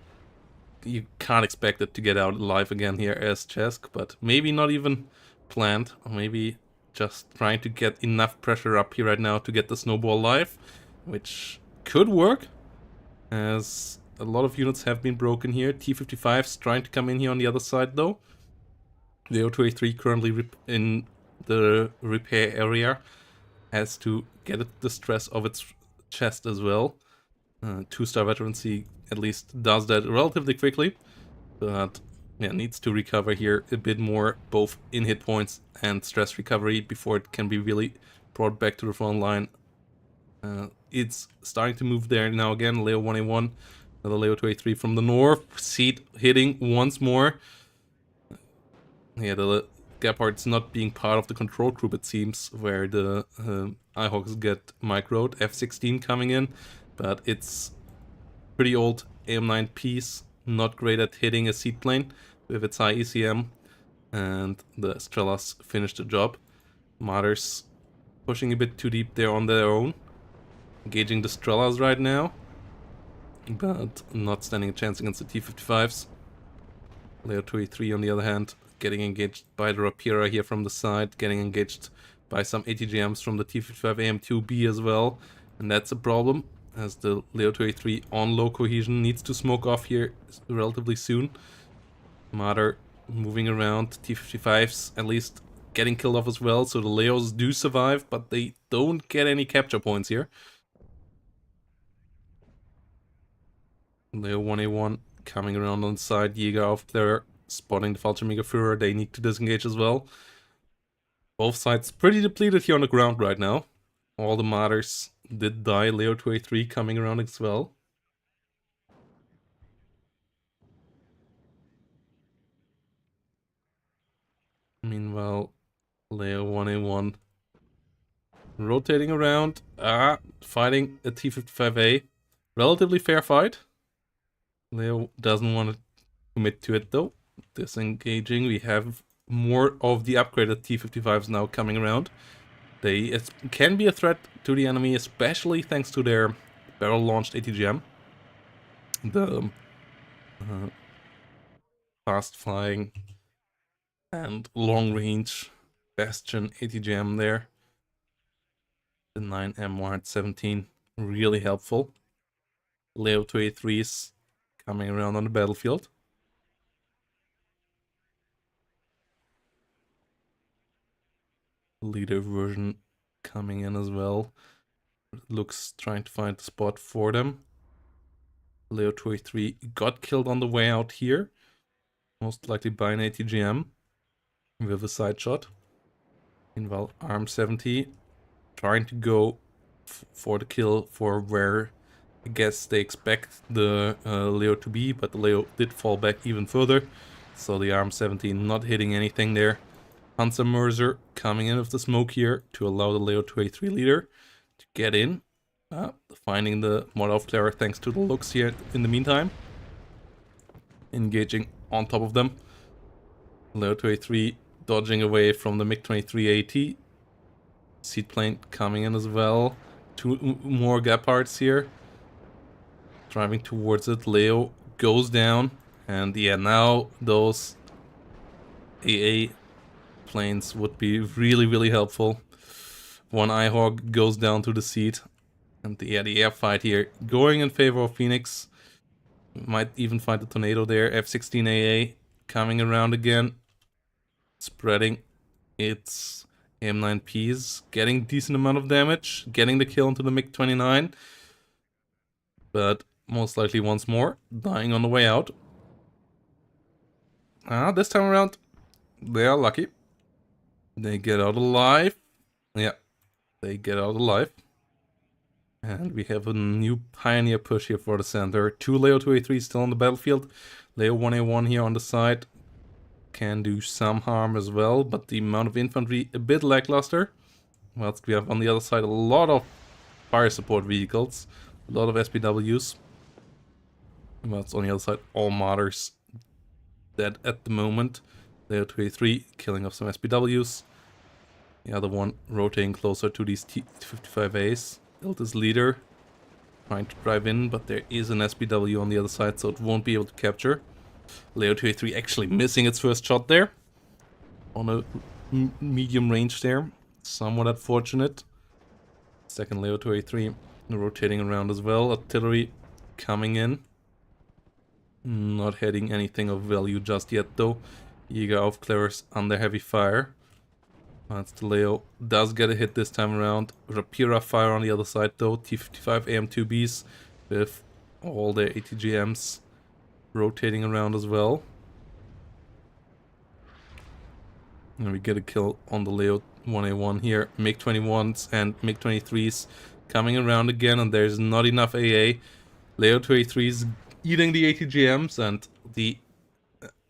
You can't expect it to get out alive again here as Chesk, but maybe not even planned, or maybe just trying to get enough pressure up here right now to get the snowball alive, which could work, as A lot of units have been broken here. T-55's trying to come in here on the other side though. Leo 283 currently in the repair area. Has to get the stress of its chest as well. 2-star veterancy at least does that relatively quickly. But yeah, needs to recover here a bit more, both in hit points and stress recovery, before it can be really brought back to the front line. It's starting to move there now again. Leo 1A1, another Leo 2A3 from the north. Seed hitting once more. Yeah, the Gepard's not being part of the control group, it seems, where the Ihawks get microed. F-16 coming in, but it's pretty old AM9 piece. Not great at hitting a seaplane with its high ECM. And the Strelas finished the job. Martyrs pushing a bit too deep there on their own. Engaging the Strelas right now. But not standing a chance against the T-55s. Leo 2A3 on the other hand, getting engaged by the Rapira here from the side. Getting engaged by some ATGMs from the T-55 AM2B as well. And that's a problem, as the Leo 2A3 on low cohesion needs to smoke off here relatively soon. Martyr moving around, T-55s at least getting killed off as well, so the Leos do survive, but they don't get any capture points here. Leo 1A1 coming around on the side, Jäger off there, spotting the Fallschirmjäger Führer, they need to disengage as well. Both sides pretty depleted here on the ground right now. All the Martyrs did die, Leo 2A3 coming around as well. Meanwhile, Leo 1A1 rotating around, fighting a T-55A. Relatively fair fight. Leo doesn't want to commit to it though. Disengaging, we have more of the upgraded T-55s now coming around. They can be a threat to the enemy, especially thanks to their barrel-launched ATGM. The fast-flying and long-range Bastion ATGM there. The 9M117, really helpful. Leo 2A3s coming around on the battlefield. Leader version coming in as well. Looks trying to find the spot for them. Leo 2A3 got killed on the way out here. Most likely by an ATGM with a side shot. Meanwhile, Arm 70 trying to go for the kill for where I guess they expect the Leo to be, but the Leo did fall back even further. So the Arm 70 not hitting anything there. Panzer Mörser coming in with the smoke here to allow the Leo 2A3 leader to get in. Finding the Mordaufklärer thanks to the looks here in the meantime. Engaging on top of them. Leo 2A3 dodging away from the MiG-23 AT. Seaplane coming in as well. Two more Gepards here. Driving towards it. Leo goes down. And yeah, now those AA planes would be really helpful. One Ihawk goes down to the seat. And the air fight here going in favor of Phoenix. Might even find the Tornado there. F-16 AA coming around again. Spreading its M9Ps. Getting decent amount of damage. Getting the kill into the MiG-29. But most likely once more. Dying on the way out. This time around, they are lucky. They get out alive. Yeah, they get out alive. And we have a new Pioneer push here for the center. Two Leo 2A3 still on the battlefield. Leo 1A1 here on the side. Can do some harm as well, but the amount of infantry a bit lackluster. Whilst we have on the other side a lot of fire support vehicles. A lot of SPWs. Whilst on the other side all Martyrs dead at the moment. Leo 2A3 killing off some SPWs. The other one rotating closer to these T-55As. Ilda's leader trying to drive in, but there is an SPW on the other side, so it won't be able to capture. Leo 2A3 actually missing its first shot there. On a medium range there. Somewhat unfortunate. Second Leo 2A3 rotating around as well. Artillery coming in. Not hitting anything of value just yet though. Jäger Aufklärers under heavy fire. That's the Leo. Does get a hit this time around. Rapira fire on the other side though. T55 AM2Bs with all their ATGMs rotating around as well. And we get a kill on the Leo 1A1 here. MiG-21s and MiG-23s coming around again, and there's not enough AA. Leo 23s eating the ATGMs, and the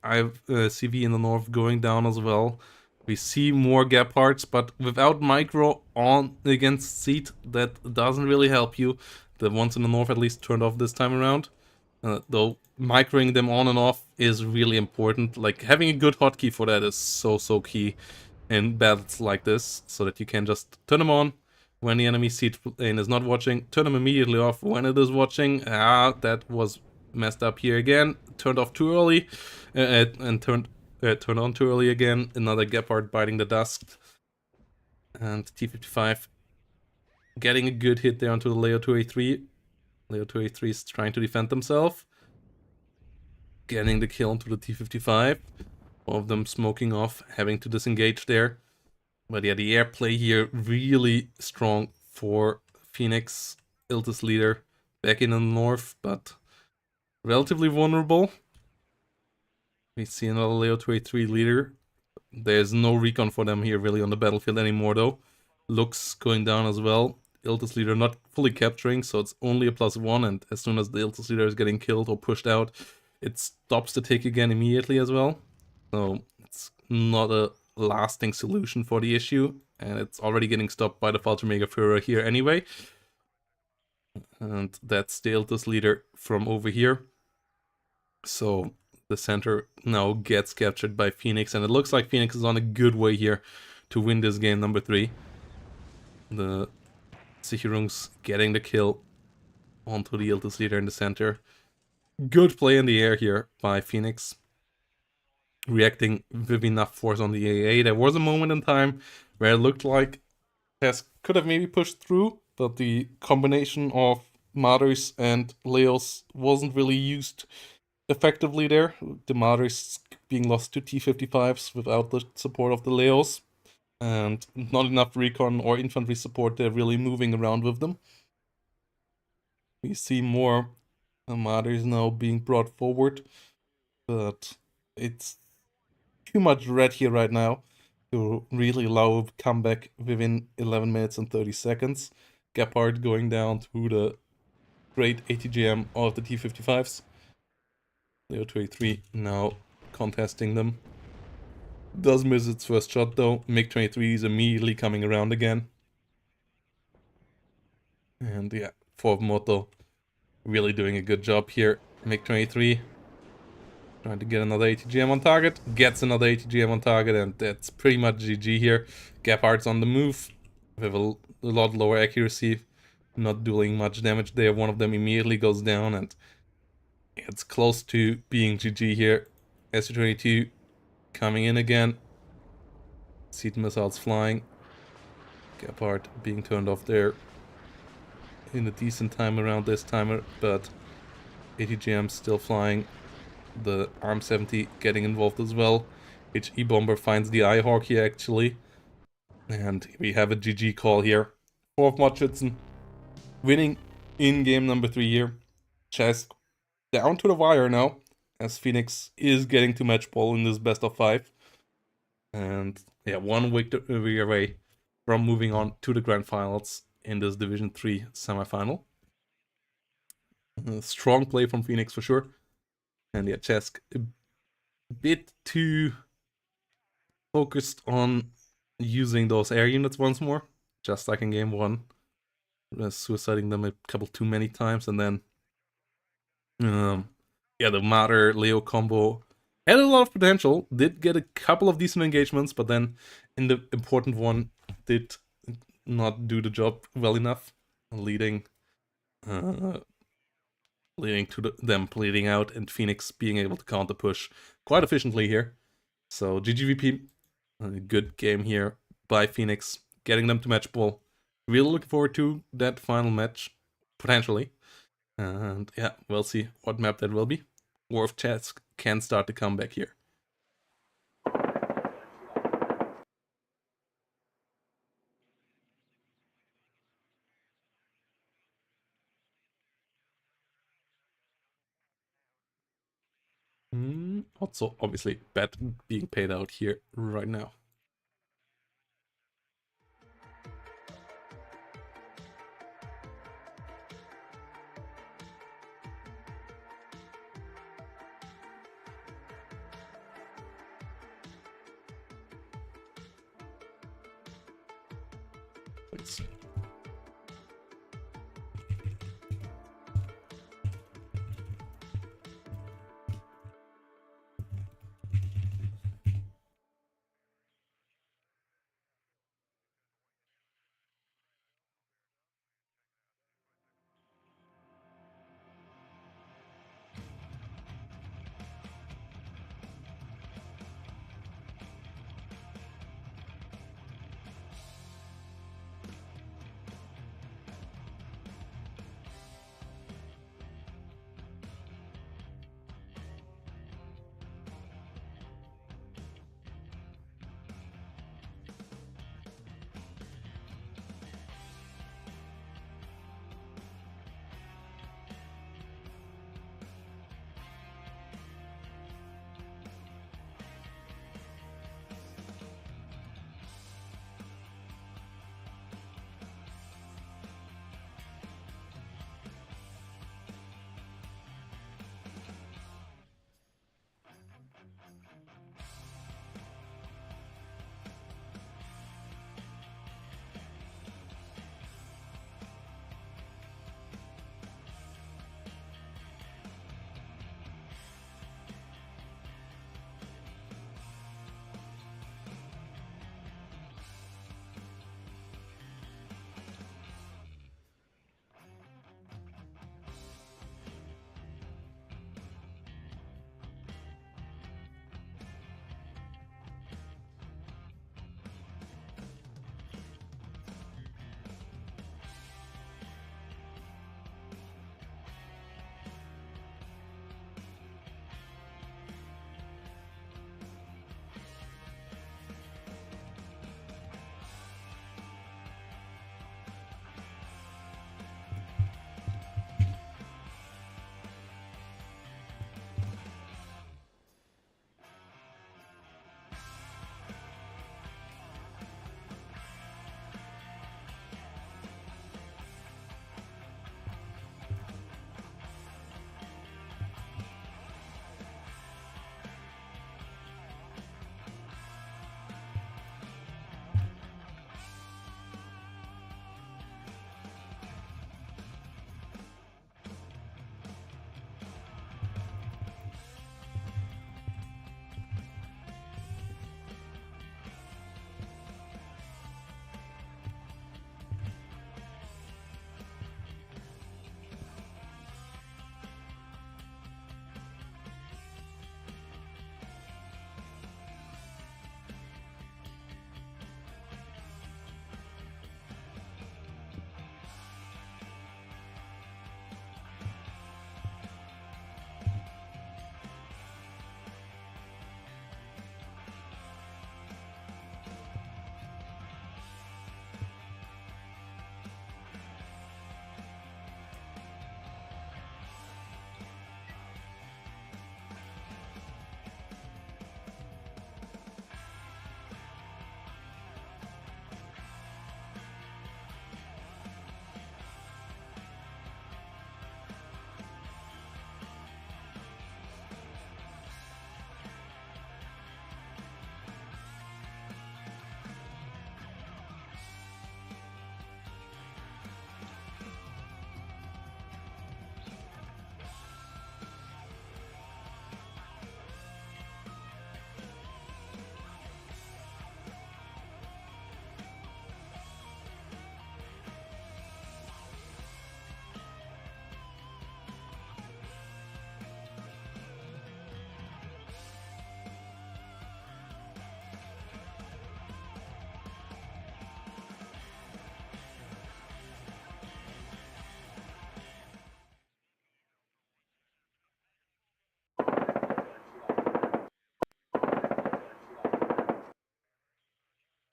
CV in the north going down as well. We see more gap parts, but without micro on against seat, that doesn't really help you. The ones in the north at least turned off this time around. Though microing them on and off is really important. Like having a good hotkey for that is so key in battles like this, so that you can just turn them on when the enemy seat lane is not watching, turn them immediately off when it is watching. That was messed up here again. Turned off too early, and turned on too early again. Another Gepard biting the dust, and T55 getting a good hit there onto the Leo 2A3. Leo 2A3 is trying to defend themselves. Getting the kill onto the T55. All of them smoking off, having to disengage there. But yeah, the airplay here really strong for Phoenix. Iltis leader back in the north, but relatively vulnerable. We see another Leo 2A3 leader. There's no recon for them here really on the battlefield anymore though. Looks going down as well. Iltis leader not fully capturing, so it's only a +1, and as soon as the Iltis leader is getting killed or pushed out, it stops the tick again immediately as well. So it's not a lasting solution for the issue, and it's already getting stopped by the Fallschirmjäger Führer here anyway. And that's the Iltis leader from over here. So the center now gets captured by Phoenix, and it looks like Phoenix is on a good way here to win this game number 3. The Sicherungs getting the kill onto the Iltis leader in the center. Good play in the air here by Phoenix. Reacting with enough force on the AA. There was a moment in time where it looked like Chesk could have maybe pushed through, but the combination of Martyrs and Leos wasn't really used effectively there. The Martyrs being lost to T55s without the support of the Leos, and not enough recon or infantry support there really moving around with them. We see more Martyrs now being brought forward, but it's too much red here right now to really allow a comeback within 11 minutes and 30 seconds. Gepard going down to the great ATGM of the T55s. Leo 23 now contesting them. Does miss its first shot though. MiG-23 is immediately coming around again. And yeah, Ford Moto really doing a good job here. MiG-23 trying to get another ATGM on target. Gets another ATGM on target, and that's pretty much GG here. Gepard's on the move with a lot lower accuracy. Not doing much damage there. One of them immediately goes down, and it's close to being GG here. SU-22 coming in again. Seed missiles flying. Gepard being turned off there in a decent time around this timer, but ATGM still flying. The ARM 70 getting involved as well. HE Bomber finds the Eyehawk here actually. And we have a GG call here. 4th Motschützen winning in game number 3 here. Chesk down to the wire now, as Phoenix is getting to match ball in this best of 5. And yeah, one victory away from moving on to the grand finals in this Division 3 semifinal. Strong play from Phoenix for sure. And yeah, Chesk a bit too focused on using those air units once more, just like in game 1. Suiciding them a couple too many times, and then yeah, the Mater Leo combo had a lot of potential, did get a couple of decent engagements, but then in the important one did not do the job well enough, leading to them bleeding out and Phoenix being able to counter push quite efficiently here. So GGVP, a good game here by Phoenix, getting them to match ball. Really looking forward to that final match, potentially. And yeah, we'll see what map that will be. or if Chesk can start the comeback here. Also, obviously, bet being paid out here right now. Let's see.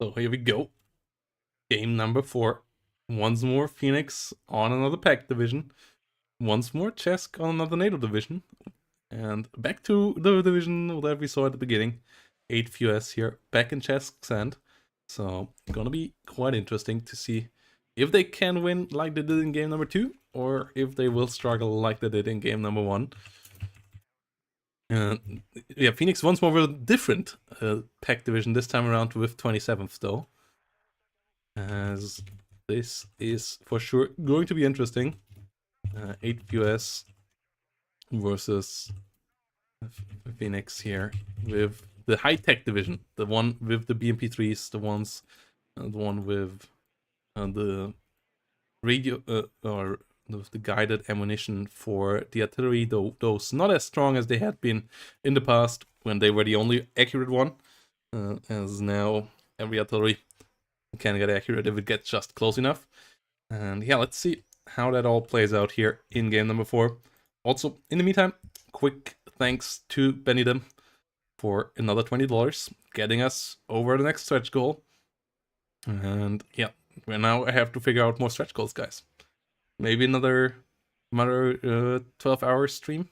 So here we go. Game number 4. Once more Phoenix on another pack division. Once more Chesk on another NATO division. And back to the division that we saw at the beginning. 8 US here, back in Chesk's hand. So gonna be quite interesting to see if they can win like they did in game number 2, or if they will struggle like they did in game number 1. Uh, yeah, Phoenix once more with a different pack division, this time around with 27th though. As this is for sure going to be interesting. 8 US versus Phoenix here with the high-tech division, the one with the BMP3s, the one with the radio or the guided ammunition for the artillery, though those not as strong as they had been in the past when they were the only accurate one, as now every artillery can get accurate if it gets just close enough. And yeah, let's see how that all plays out here in game number 4. Also, in the meantime, quick thanks to Benidem for another $20, getting us over the next stretch goal. And yeah, now I have to figure out more stretch goals, guys. Maybe another 12-hour stream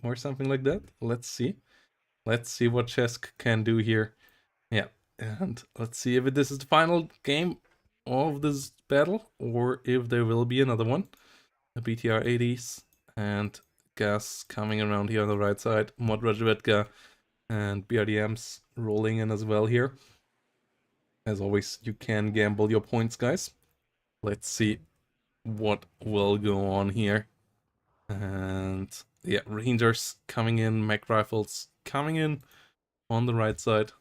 or something like that. Let's see. Let's see what Chesk can do here. Yeah, and let's see if this is the final game of this battle, or if there will be another one. The BTR 80s and gas coming around here on the right side. Mod Rajavetka and BRDMs rolling in as well here. As always, you can gamble your points, guys. Let's see what will go on here. And yeah, Rangers coming in, mech rifles coming in on the right side.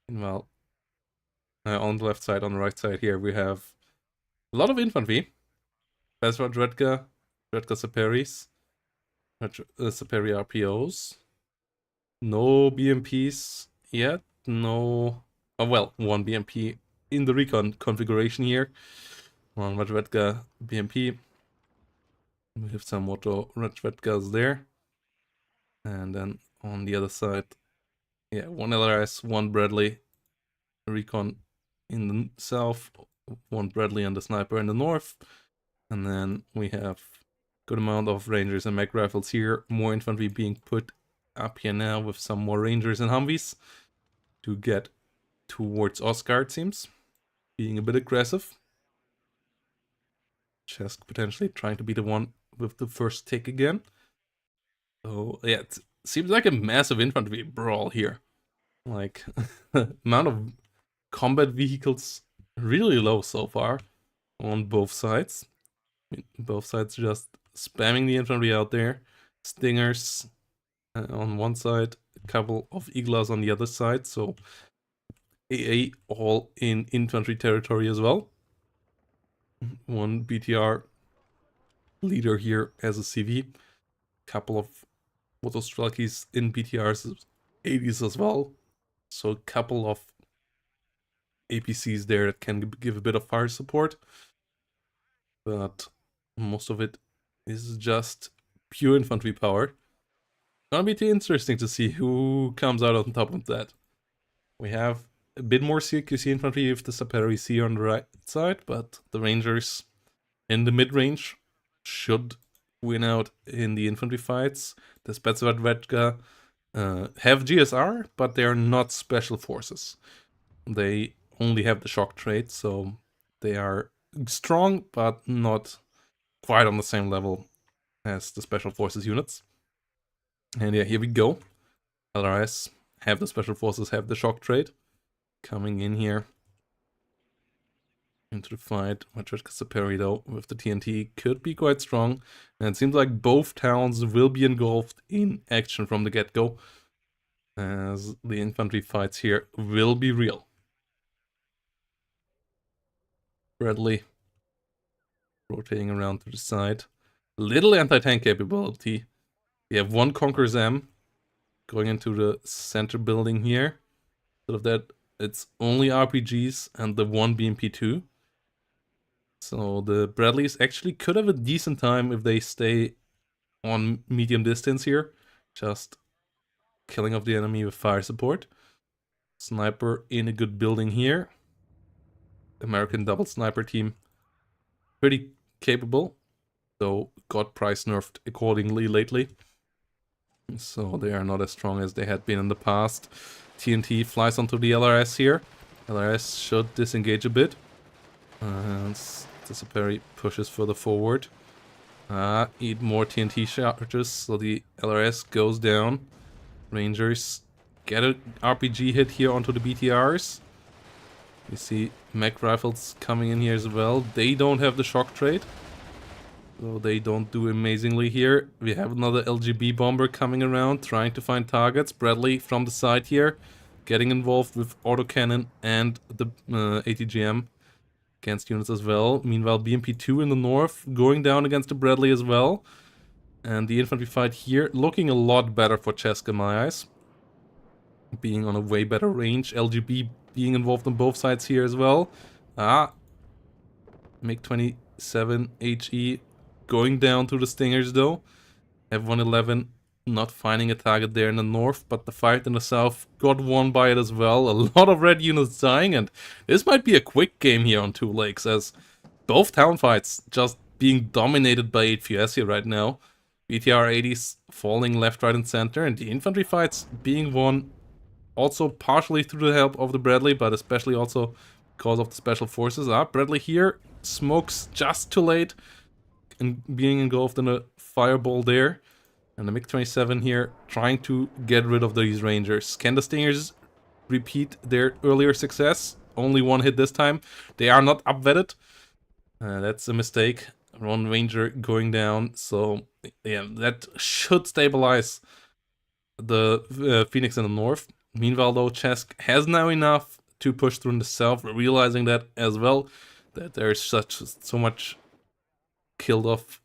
And well, on the left side, on the right side here, we have a lot of infantry. Bezra Dredka Saperis, Saperi RPOs. No BMPs yet. No. Oh, well, one BMP in the recon configuration here. One Radvedka BMP. We have some Moto Radvedkas there. And then on the other side, yeah, one LRS, one Bradley recon in the south, one Bradley and the sniper in the north. And then we have good amount of Rangers and mech rifles here. More infantry being put up here now with some more Rangers and Humvees to get towards Oscar, it seems. Being a bit aggressive. Chesk potentially trying to be the one with the first tick again. So yeah, it seems like a massive infantry brawl here. Like, amount of combat vehicles really low so far on both sides. I mean, both sides just spamming the infantry out there. Stingers on one side, a couple of Iglas on the other side. So AA all in infantry territory as well. One BTR leader here as a CV. Couple of Motostrelkis in BTRs 80s as well. So a couple of APCs there that can give a bit of fire support. But most of it is just pure infantry power. Gonna be too interesting to see who comes out on top of that. We have a bit more CQC infantry with the Saperi C on the right side, but the Rangers in the mid-range should win out in the infantry fights. The Spetsnaz have GSR, but they are not special forces. They only have the shock trait, so they are strong, but not quite on the same level as the special forces units. And yeah, here we go. LRS have the special forces, have the shock trait. Coming in here into the fight. Matryoshka Saperi, though, with the TNT could be quite strong. And it seems like both towns will be engulfed in action from the get-go, as the infantry fights here will be real. Bradley rotating around to the side. Little anti-tank capability. We have one Conqueror's M going into the center building here. Sort of that, it's only RPGs and the one BMP2. So the Bradleys actually could have a decent time if they stay on medium distance here. Just killing off the enemy with fire support. Sniper in a good building here. American double sniper team. Pretty capable, though got price nerfed accordingly lately. So they are not as strong as they had been in the past. TNT flies onto the LRS here. LRS should disengage a bit. Disapary pushes further forward. Eat more TNT charges, so the LRS goes down. Rangers get an RPG hit here onto the BTRs. We see mech rifles coming in here as well. They don't have the shock trait, so they don't do amazingly here. We have another LGB bomber coming around, trying to find targets. Bradley from the side here, getting involved with autocannon and the ATGM against units as well. Meanwhile, BMP2 in the north going down against the Bradley as well. And the infantry fight here looking a lot better for Chesk in my eyes. Being on a way better range. LGB being involved on both sides here as well. MiG-27 HE going down to the Stingers though. F-111 not finding a target there in the north, but the fight in the south got won by it as well. A lot of red units dying, and this might be a quick game here on Two Lakes, as both town fights just being dominated by HVS here right now. BTR 80s falling left, right, and center, and the infantry fights being won also partially through the help of the Bradley, but especially also because of the special forces. Bradley here smokes just too late and being engulfed in a fireball there. And the MiG-27 here trying to get rid of these Rangers. Can the Stingers repeat their earlier success? Only one hit this time. They are not upvetted. That's a mistake. One Ranger going down. So, yeah, that should stabilize the Phoenix in the north. Meanwhile, though, Chesk has now enough to push through in the south, realizing that as well, that there's so much killed off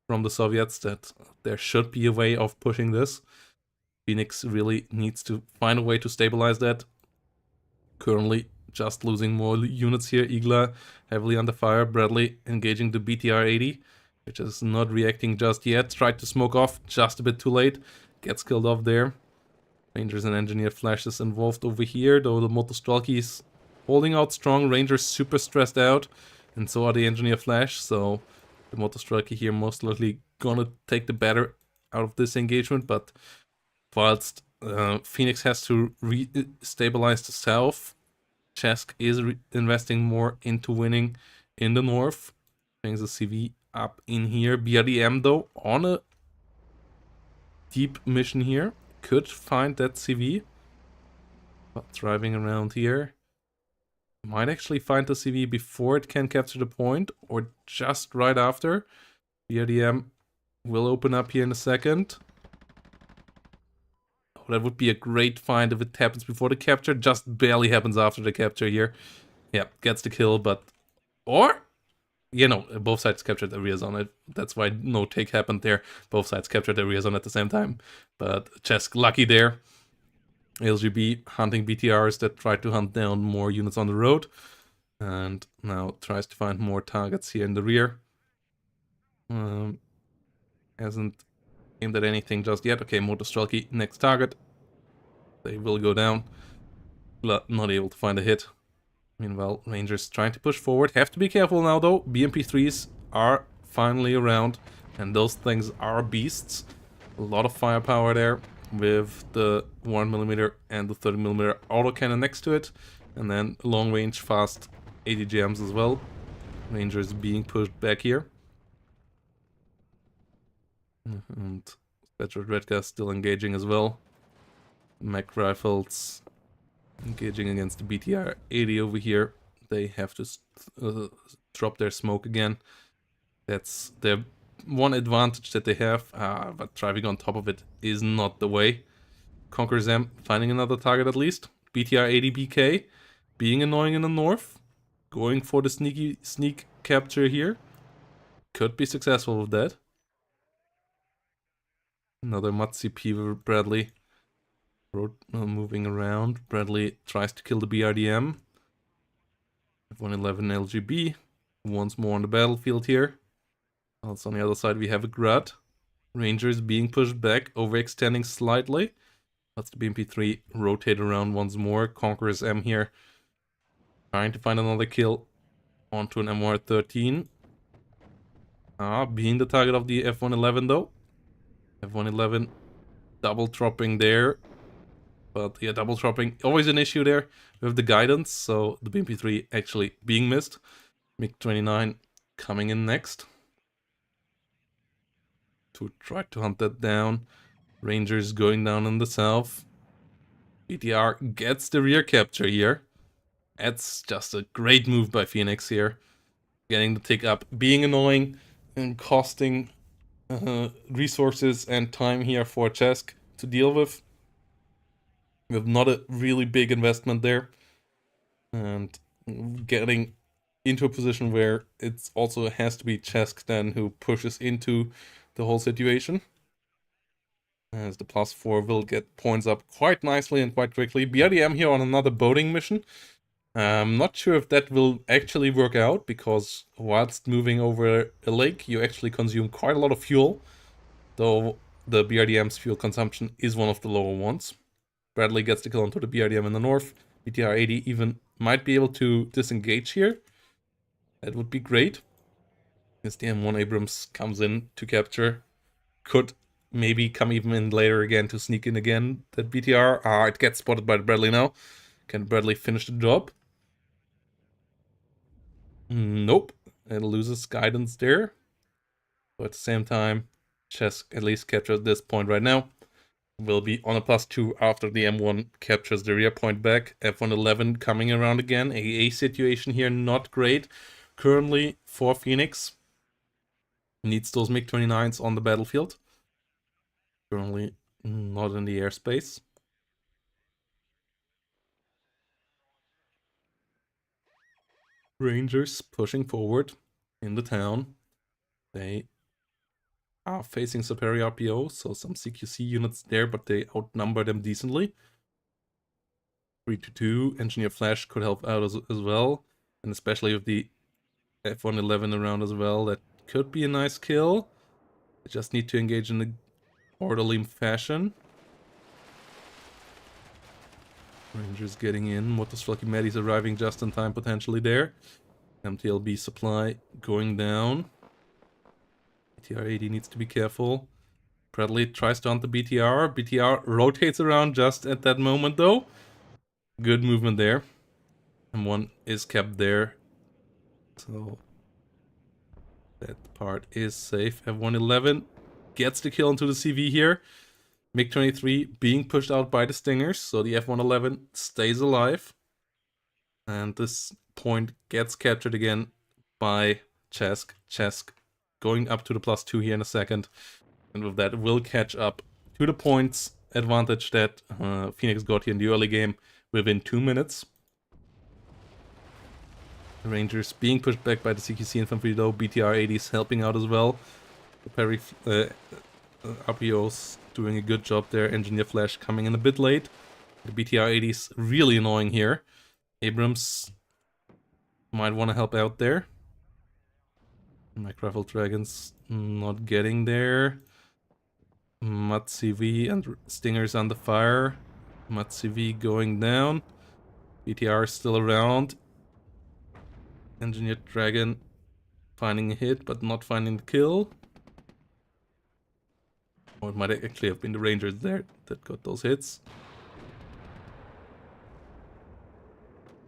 from the Soviets that there should be a way of pushing this. Phoenix really needs to find a way to stabilize that. Currently just losing more units here. Igla heavily under fire. Bradley engaging the BTR-80, which is not reacting just yet. Tried to smoke off just a bit too late. Gets killed off there. Rangers and Engineer flashes involved over here, though the Motostrelki's holding out strong. Rangers super stressed out, and so are the Engineer Flash, so the Motostrelki here most likely gonna take the better out of this engagement, but whilst Phoenix has to re-stabilize the south, Chesk is investing more into winning in the north. Brings the CV up in here. BRDM though on a deep mission here. Could find that CV. But driving around here. Might actually find the CV before it can capture the point, or just right after. BRDM will open up here in a second. Oh, that would be a great find if it happens before the capture. Just barely happens after the capture here. Yeah, gets the kill, but... Or... You know, both sides captured the rear zone. That's why no take happened there. Both sides captured the rear zone at the same time. But Chesk lucky there. LGB hunting BTRs that tried to hunt down more units on the road. And now tries to find more targets here in the rear. Hasn't aimed at anything just yet. Okay, Motostrelki, next target. They will go down. Not able to find a hit. Meanwhile, Rangers trying to push forward. Have to be careful now though. BMP3s are finally around. And those things are beasts. A lot of firepower there. With the 1mm and the 30mm autocannon next to it. And then long range fast ATGMs as well. Rangers being pushed back here. And Spectral Redgas still engaging as well. Mech rifles engaging against the BTR-80 over here. They have to drop their smoke again. That's the one advantage that they have, but driving on top of it is not the way. Conquer them, finding another target at least. BTR-80 BK, being annoying in the north. Going for the sneak capture here. Could be successful with that. Another MUD CP with Bradley. Road moving around. Bradley tries to kill the BRDM. F-111 LGB. Once more on the battlefield here. Also on the other side we have a Grud. Rangers being pushed back, overextending slightly. Let's the BMP3 rotate around once more. Conqueror's M here. Trying to find another kill onto an M113. Being the target of the F111 though. F111 double dropping there. But yeah, double dropping, always an issue there with the guidance. So the BMP3 actually being missed. MiG-29 coming in next to try to hunt that down. Rangers going down in the south. BTR gets the rear capture here. That's just a great move by Phoenix here. Getting the tick up, being annoying and costing resources and time here for Chesk to deal with. With not a really big investment there. And getting into a position where it also has to be Chesk then who pushes into the whole situation. As the +4 will get points up quite nicely and quite quickly. BRDM here on another boating mission. I'm not sure if that will actually work out, because whilst moving over a lake, you actually consume quite a lot of fuel, though the BRDM's fuel consumption is one of the lower ones. Bradley gets the kill onto the BRDM in the north. BTR-80 even might be able to disengage here. That would be great. As the M1 Abrams comes in to capture. Could maybe come even in later again to sneak in again. That BTR, it gets spotted by Bradley now. Can Bradley finish the job? Nope. It loses guidance there. But at the same time, Chesk at least captures this point right now. Will be on a +2 after the M1 captures the rear point back. F111 coming around again. AA situation here, not great. Currently for Phoenix. Needs those MiG-29s on the battlefield. Currently not in the airspace. Rangers pushing forward in the town. They are facing superior RPO, so some CQC units there, but they outnumber them decently. 3-2, Engineer Flash could help out as well, and especially with the F111 around as well, that could be a nice kill. They just need to engage in an orderly fashion. Rangers getting in, Motosflucky Maddie's arriving just in time potentially there. MTLB supply going down. BTR-80 needs to be careful. Bradley tries to hunt the BTR. BTR rotates around just at that moment though. Good movement there. M1 is kept there. So that part is safe. F111 gets the kill into the CV here. MiG-23 being pushed out by the Stingers. So the F111 stays alive. And this point gets captured again by Chesk. Chesk going up to the +2 here in a second. And with that, will catch up to the points advantage that Phoenix got here in the early game within 2 minutes. The Rangers being pushed back by the CQC infantry though. BTR-80s helping out as well. The Perry RPOs doing a good job there. Engineer Flash coming in a bit late. The BTR-80s really annoying here. Abrams might want to help out there. Microrifle Dragons not getting there. CV and Stingers under fire. CV going down. BTR is still around. Engineered Dragon finding a hit, but not finding the kill. Or it might actually have been the Rangers there that got those hits.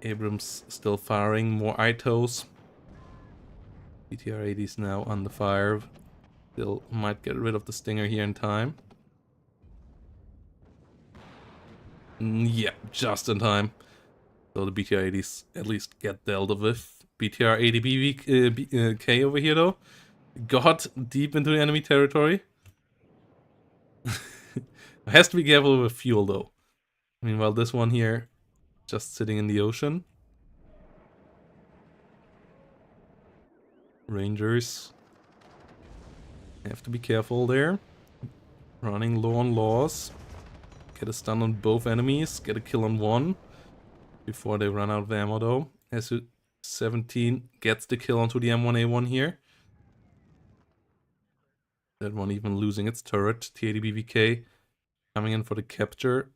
Abrams still firing, more ITOs. BTR-80s now under fire. Still might get rid of the Stinger here in time. Yeah, just in time. So the BTR-80s at least get dealt with. BTR-80 BVK over here though. Got deep into the enemy territory. Has to be careful with fuel though. Meanwhile, this one here just sitting in the ocean. Rangers have to be careful there. Running low on laws. Get a stun on both enemies. Get a kill on one. Before they run out of ammo though. SU-17 gets the kill onto the M1A1 here. That one even losing its turret. T-80 BVK coming in for the capture.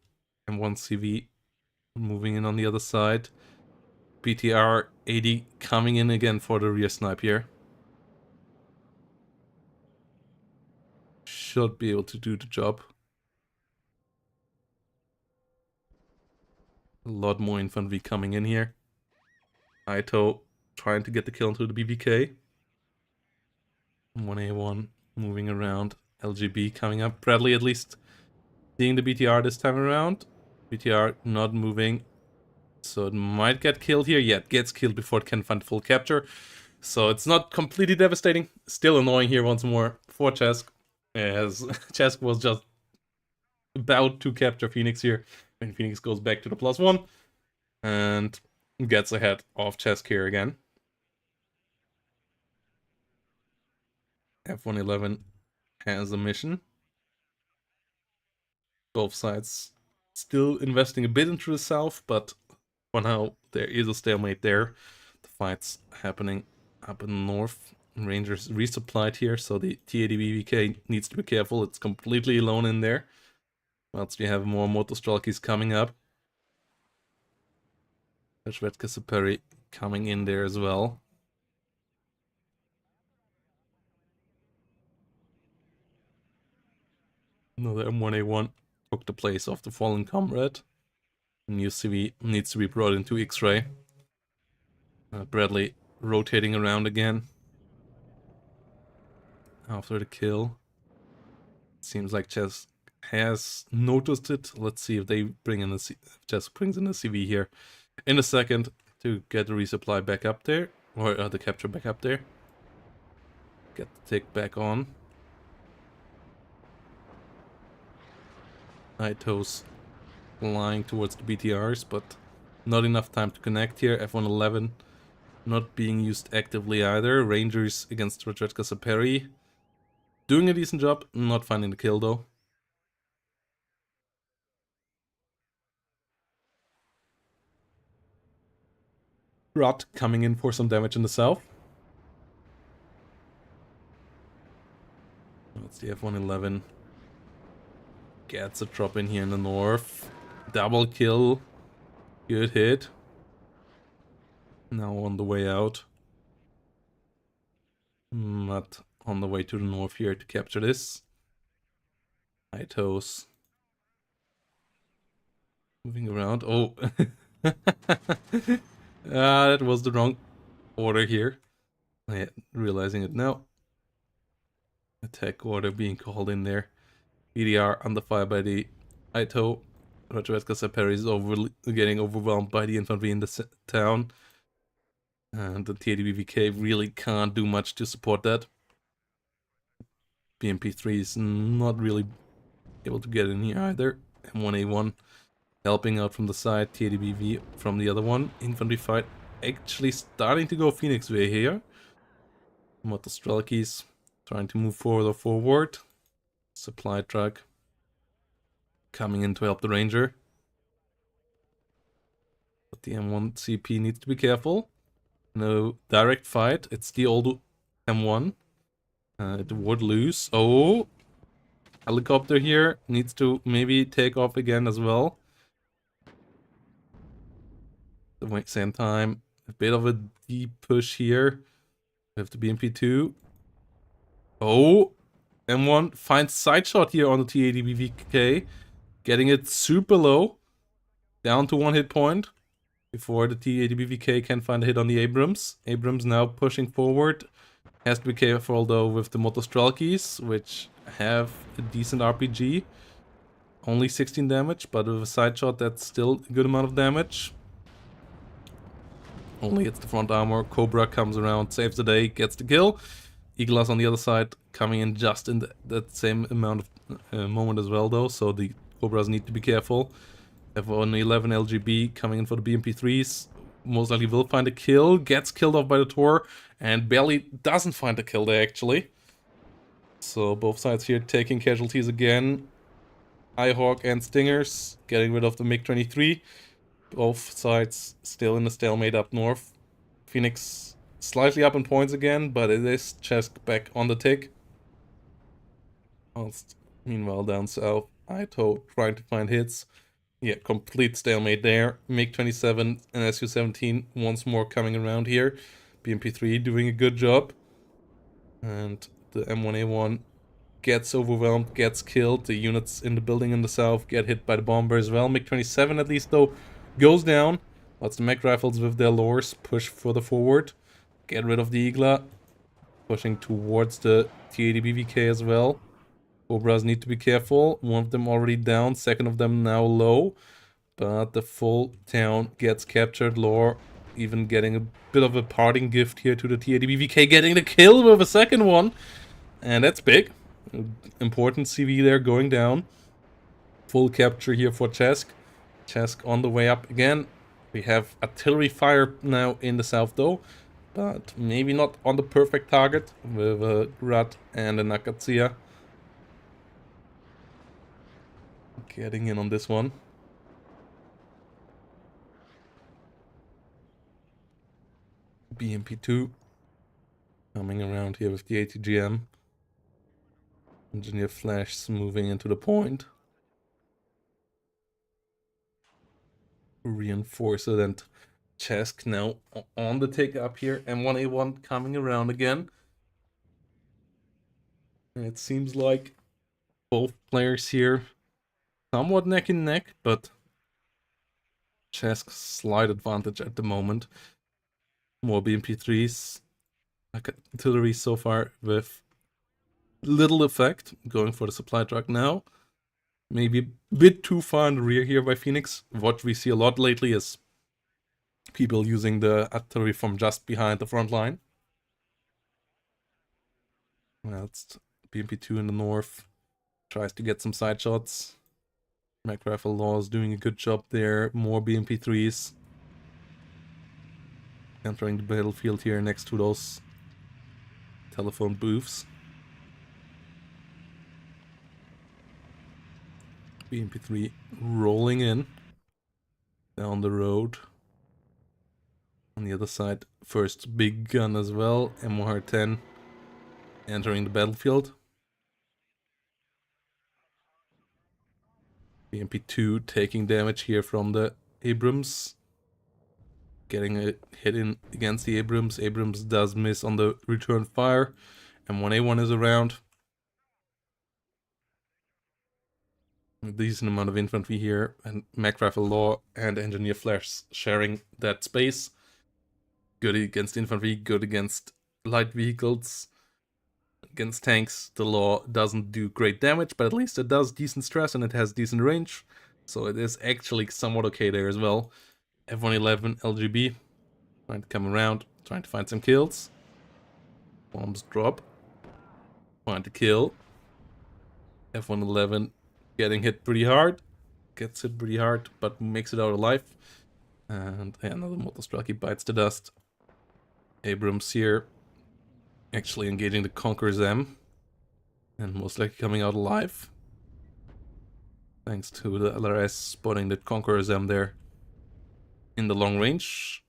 M1 CV moving in on the other side. BTR 80 coming in again for the rear snipe here. Should be able to do the job. A lot more infantry coming in here. Aito trying to get the kill into the BBK. 1A1 moving around. LGB coming up. Bradley at least seeing the BTR this time around. BTR not moving. So it might get killed here. Yeah, it gets killed before it can find full capture. So it's not completely devastating. Still annoying here once more for Chesk. As Chesk was just about to capture Phoenix here. When Phoenix goes back to the +1. And gets ahead of Chesk here again. F111 has a mission. Both sides still investing a bit into the south, but for now there is a stalemate there. The fight's happening up in the north. Rangers resupplied here, so the T80BVK needs to be careful. It's completely alone in there. Whilst we have more Motostralkis coming up. Shvedka Saperi coming in there as well. Another M1A1 took the place of the fallen comrade. New CV needs to be brought into X-ray. Bradley rotating around again. After the kill. Seems like Chesk has noticed it. Let's see if they bring in Chesk brings in a CV here in a second to get the resupply back up there. Or the capture back up there. Get the tick back on. Aito's flying towards the BTRs, but not enough time to connect here. F111 not being used actively either. Rangers against Rodretka Saperi. Doing a decent job, not finding the kill though. Rot coming in for some damage in the south. That's the F111. Gets a drop in here in the north. Double kill. Good hit. Now on the way out. Not on the way to the north here to capture this. Aitos. Moving around. Oh. That was the wrong order here. Yeah, realizing it now. Attack order being called in there. BDR under fire by the Aito. Rodretka Saperi is getting overwhelmed by the infantry in the town. And the TADBVK really can't do much to support that. BMP3 is not really able to get in here either. M1A1 helping out from the side, TADBV from the other one. Infantry fight actually starting to go Phoenix way here. Motostrelkis trying to move forward. Supply truck coming in to help the Ranger. But the M1 CP needs to be careful. No direct fight. It's the old M1. It would lose. Oh! Helicopter here needs to maybe take off again as well. At the same time, a bit of a deep push here. We have the BMP2. Oh! M1 finds side shot here on the T80BVK. Getting it super low. Down to 1 hit point. Before the T80BVK can find a hit on the Abrams. Abrams now pushing forward. Has to be careful though with the Motostralkis, which have a decent RPG. Only 16 damage, but with a side shot that's still a good amount of damage. Only hits the front armor. Cobra comes around, saves the day, gets the kill. Eaglas on the other side coming in just in that same amount of moment as well though, so the Cobras need to be careful. F111 LGB coming in for the BMP3s. Most likely will find a kill, gets killed off by the Tor, and barely doesn't find a kill there actually. So both sides here taking casualties again. Eyehawk and Stingers getting rid of the MiG-23. Both sides still in a stalemate up north. Phoenix slightly up in points again, but it is Chesk back on the tick. Whilst meanwhile down south, Aito trying to find hits. Yeah, complete stalemate there. MiG-27 and Su-17 once more coming around here. BMP-3 doing a good job. And the M1A1 gets overwhelmed, gets killed. The units in the building in the south get hit by the bomber as well. MiG-27 at least though goes down. Lots of mech rifles with their lures push further forward. Get rid of the Igla. Pushing towards the T-80 BVK as well. Cobras need to be careful. One of them already down, second of them now low. But the full town gets captured. Lore even getting a bit of a parting gift here to the T-80 BVK, getting the kill with a second one. And that's big. Important CV there going down. Full capture here for Chesk. Chesk on the way up again. We have artillery fire now in the south though. But maybe not on the perfect target with a Grad and a Nakatsuya. Getting in on this one. BMP2 coming around here with the ATGM. Engineer Flash moving into the point. Reinforce it, and Chesk now on the take up here. M1A1 coming around again. And it seems like both players here somewhat neck and neck, but Chesk's slight advantage at the moment. More BMP3s, artillery so far with little effect. Going for the supply truck now. Maybe a bit too far in the rear here by Phoenix. What we see a lot lately is people using the artillery from just behind the front line. That's BMP2 in the north. Tries to get some side shots. Mac Rifle Law is doing a good job there. More BMP3s. Entering the battlefield here next to those telephone booths. BMP3 rolling in. Down the road. On the other side, first big gun as well. MOR-10 entering the battlefield. BMP2 taking damage here from the Abrams. Getting a hit in against the Abrams. Abrams does miss on the return fire. M1A1 is around. A decent amount of infantry here. And Mac Rifle Law and Engineer Flash sharing that space. Good against infantry, good against light vehicles. Against tanks, the Law doesn't do great damage, but at least it does decent stress and it has decent range. So it is actually somewhat okay there as well. F111 LGB trying to come around, trying to find some kills. Bombs drop. Trying to kill. F111 getting hit pretty hard. Gets hit pretty hard, but makes it out alive. And another Motostraki bites the dust. Abrams here actually engaging the Conqueror's M. And most likely coming out alive. Thanks to the LRS spotting the Conqueror's M there. In the long range.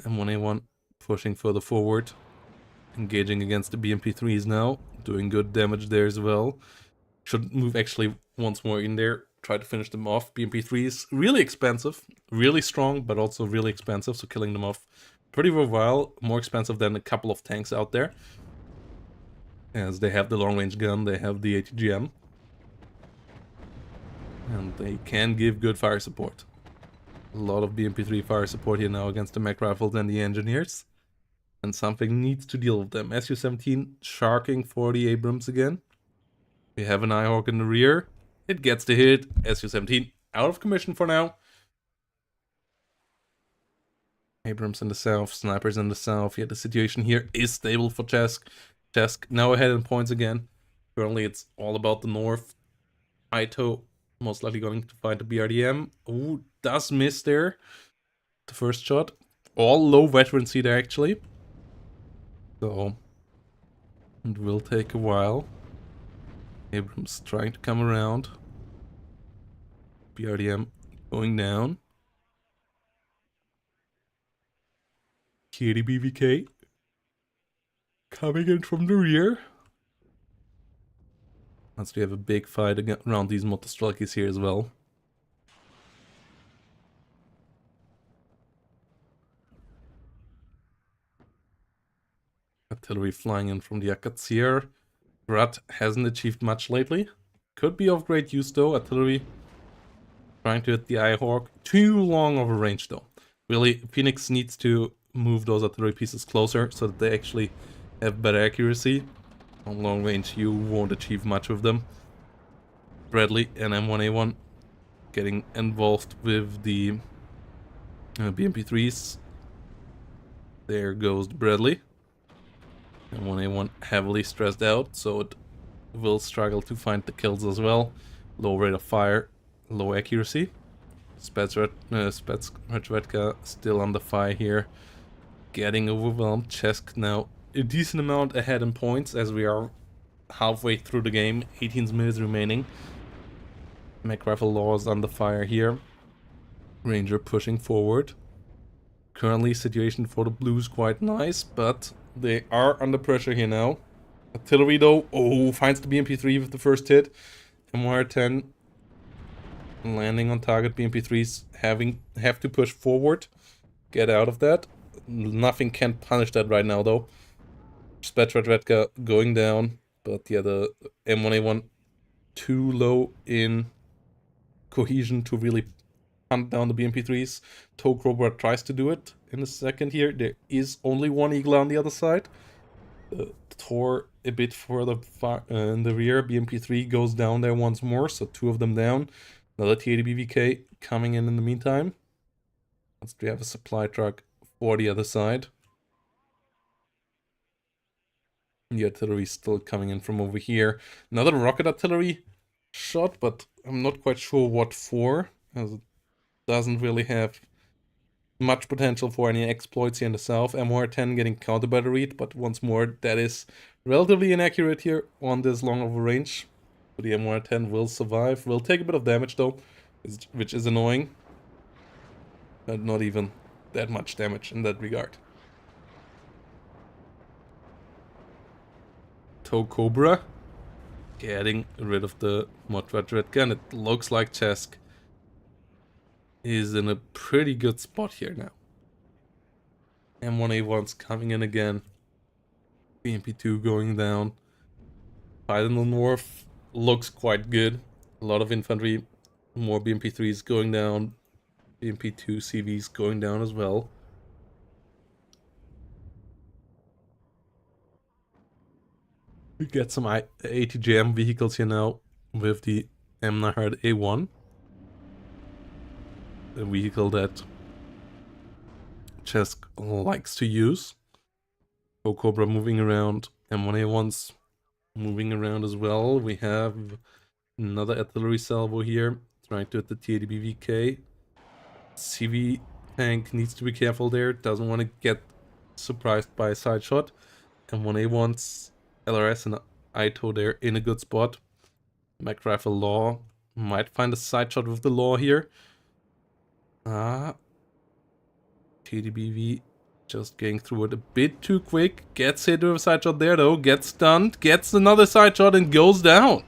M1A1 pushing further forward. Engaging against the BMP3s now. Doing good damage there as well. Should move actually once more in there. Try to finish them off. BMP3s really expensive. Really strong, but also really expensive. So killing them off pretty worthwhile. More expensive than a couple of tanks out there. As they have the long range gun. They have the ATGM. And they can give good fire support. A lot of BMP3 fire support here now against the mech rifles and the engineers. And something needs to deal with them. Su-17 sharking for the Abrams again. We have an Nighthawk in the rear. It gets the hit. Su-17 out of commission for now. Abrams in the south, snipers in the south. Yeah, the situation here is stable for Chesk. Chesk now ahead in points again. Currently it's all about the north. Ito most likely going to find the BRDM. Ooh, does miss there. The first shot. All low veterancy there actually. So it will take a while. Abrams trying to come around. BRDM going down. Kitty BVK coming in from the rear. Once we have a big fight around these Motostrakis here as well. artillery flying in from the Akatsir. Grad hasn't achieved much lately. Could be of great use though. Artillery trying to hit the Eyehawk. Too long of a range though. Really, Phoenix needs to move those artillery pieces closer so that they actually have better accuracy. On long range, you won't achieve much with them. Bradley and M1A1 getting involved with the BMP3s. There goes Bradley. M1A1 heavily stressed out, so it will struggle to find the kills as well. Low rate of fire, low accuracy. Spetsredka still under fire here. Getting overwhelmed. Chesk now a decent amount ahead in points as we are halfway through the game. 18 minutes remaining. Mac Rifle Law is under fire here. Ranger pushing forward. Currently situation for the Blues quite nice, but they are under pressure here now. Artillery though, finds the BMP3 with the first hit. MR10 landing on target. BMP3s have to push forward. Get out of that. Nothing can punish that right now though. Spetsredka going down, but yeah, the M1A1 too low in cohesion to really hunt down the BMP3s. Tow Cobra tries to do it in a second here. There is only one Eagle on the other side. Tor a bit further in the rear. BMP3 goes down there once more, so two of them down. Another T-80 BVK coming in the meantime. Let's do have a supply truck for the other side. The artillery still coming in from over here. Another rocket artillery shot, but I'm not quite sure what for, as it doesn't really have much potential for any exploits here in the south. MR10 getting counter batteried, but once more, that is relatively inaccurate here on this long of a range. So the MR10 will survive. Will take a bit of damage though, which is annoying. But not even that much damage in that regard. Tow Cobra getting rid of the Modred gun. It looks like Chesk is in a pretty good spot here now. M1A1's coming in again. BMP2 going down. Fight in the north looks quite good. A lot of infantry. More BMP3s going down. BMP2 CVs going down as well. We get some ATGM vehicles here now with the M900 A1. A vehicle that Chesk likes to use. Cobra moving around. M1A1's moving around as well. We have another artillery salvo here trying to hit the T-80 BVK. CV tank needs to be careful there. Doesn't want to get surprised by a side shot. M1A1's LRS and Ito there in a good spot. Mac Rifle Law might find a side shot with the Law here. TDBV just getting through it a bit too quick. Gets hit with a side shot there though. Gets stunned. Gets another side shot and goes down.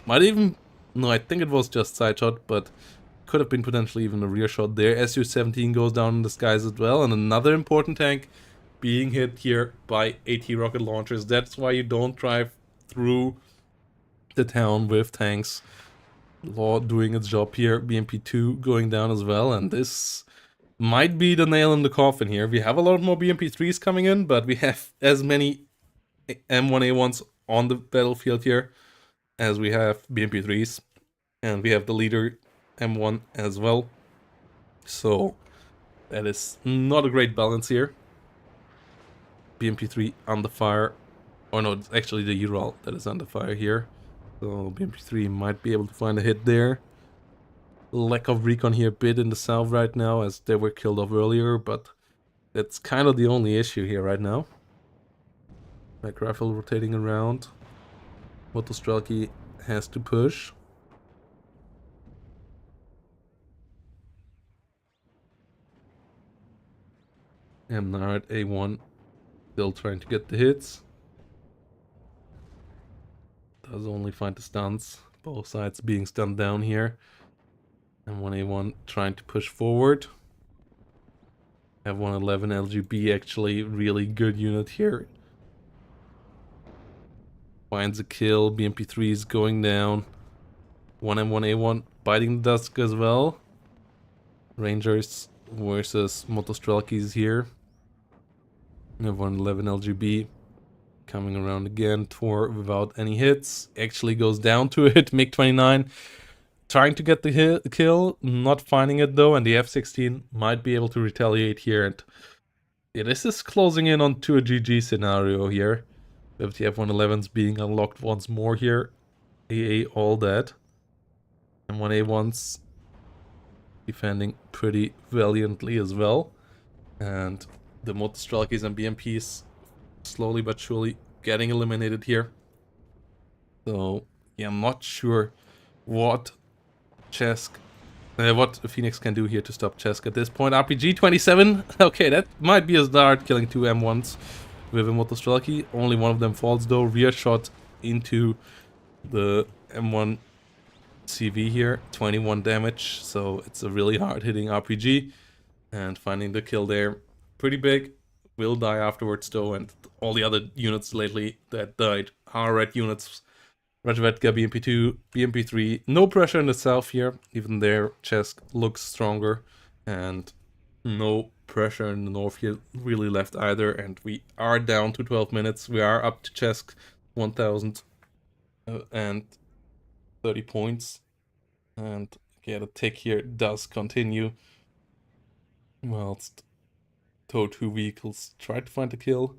Might even... No, I think it was just side shot, but could have been potentially even a rear shot there. Su-17 goes down in the skies as well. And another important tank being hit here by AT rocket launchers. That's why you don't drive through the town with tanks. Law doing its job here. BMP2 going down as well. And this might be the nail in the coffin here. We have a lot more BMP3s coming in, but we have as many M1A1s on the battlefield here as we have BMP3s. And we have the leader M1 as well. So that is not a great balance here. BMP3 under fire. Oh no, it's actually the Ural that is under fire here. So BMP3 might be able to find a hit there. Lack of recon here a bit in the south right now as they were killed off earlier, but that's kind of the only issue here right now. Mac Rifle rotating around. Motostrelki has to push. M900 A1 still trying to get the hits. Does only find the stuns. Both sides being stunned down here. M1A1 trying to push forward. F111 LGB actually really good unit here. Finds a kill. BMP3 is going down. 1M1A1 biting the dusk as well. Rangers versus Motostrelkis here. We have 111 LGB coming around again. Tor without any hits. Actually goes down to it. MiG-29 trying to get the kill. Not finding it though. And the F-16 might be able to retaliate here. And yeah, this is closing in on to a GG scenario here. With the F-111s being unlocked once more here. AA all dead. And 1A1s defending pretty valiantly as well. And the Motostrelkis and BMPs slowly but surely getting eliminated here. So, yeah, I'm not sure what Chesk, what Phoenix can do here to stop Chesk at this point. RPG 27, okay, that might be a start, killing two M1s with a Motostrelki. Only one of them falls though, rear shot into the M1 CV here, 21 damage, so it's a really hard hitting RPG. And finding the kill there, pretty big. Will die afterwards though, and all the other units lately that died are red units. Rajavetka, BMP2, BMP3. No pressure in the south here, even there Chesk looks stronger. And no pressure in the north here really left either. And we are down to 12 minutes. We are up to Chesk 1030 points. And yeah, the tick here does continue. Whilst tow 2 vehicles try to find the kill.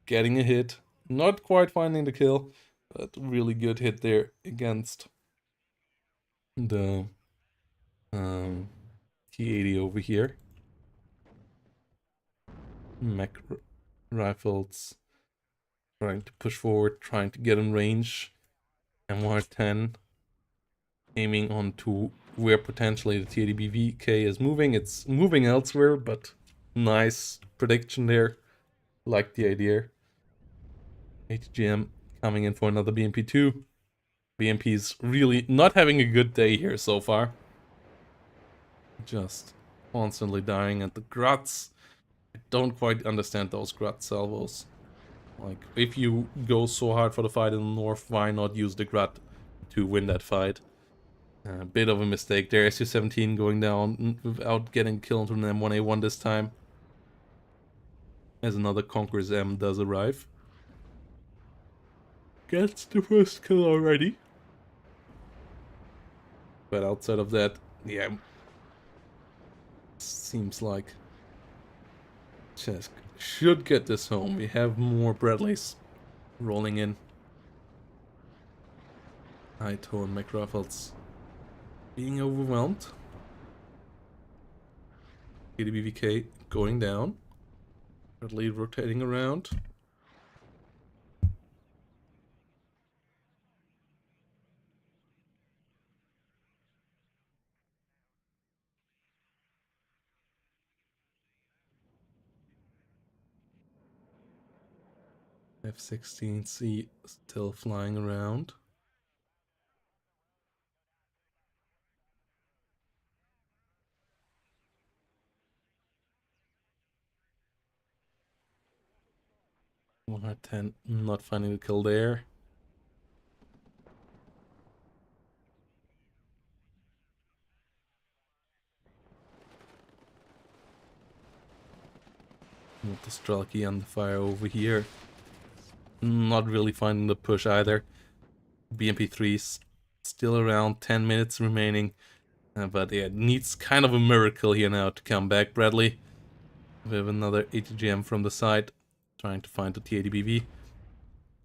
Getting a hit. Not quite finding the kill. But really good hit there against the T-80 over here. Mech rifles trying to push forward, trying to get in range. MR10 aiming onto where potentially the T-80BVK is moving. It's moving elsewhere, but nice prediction there. Like the idea. HGM coming in for another BMP2. BMP's really not having a good day here so far. Just constantly dying at the Gruts. I don't quite understand those Grut salvos. Like, if you go so hard for the fight in the north, why not use the Grut to win that fight? A bit of a mistake there. SU-17 going down without getting killed into an M1A1 this time. As another Conqueror's M does arrive. Gets the first kill already. But outside of that, yeah, seems like Chesk should get this home. We have more Bradleys rolling in. Ito and McRaffles being overwhelmed. KDBVK going down. Bradley rotating around. F-16C still flying around. MR10 not finding the kill there. Motostrelki on the fire over here. Not really finding the push either. BMP3's still around, 10 minutes remaining. But yeah, it needs kind of a miracle here now to come back. Bradley with another ATGM from the side, trying to find the T-80BV.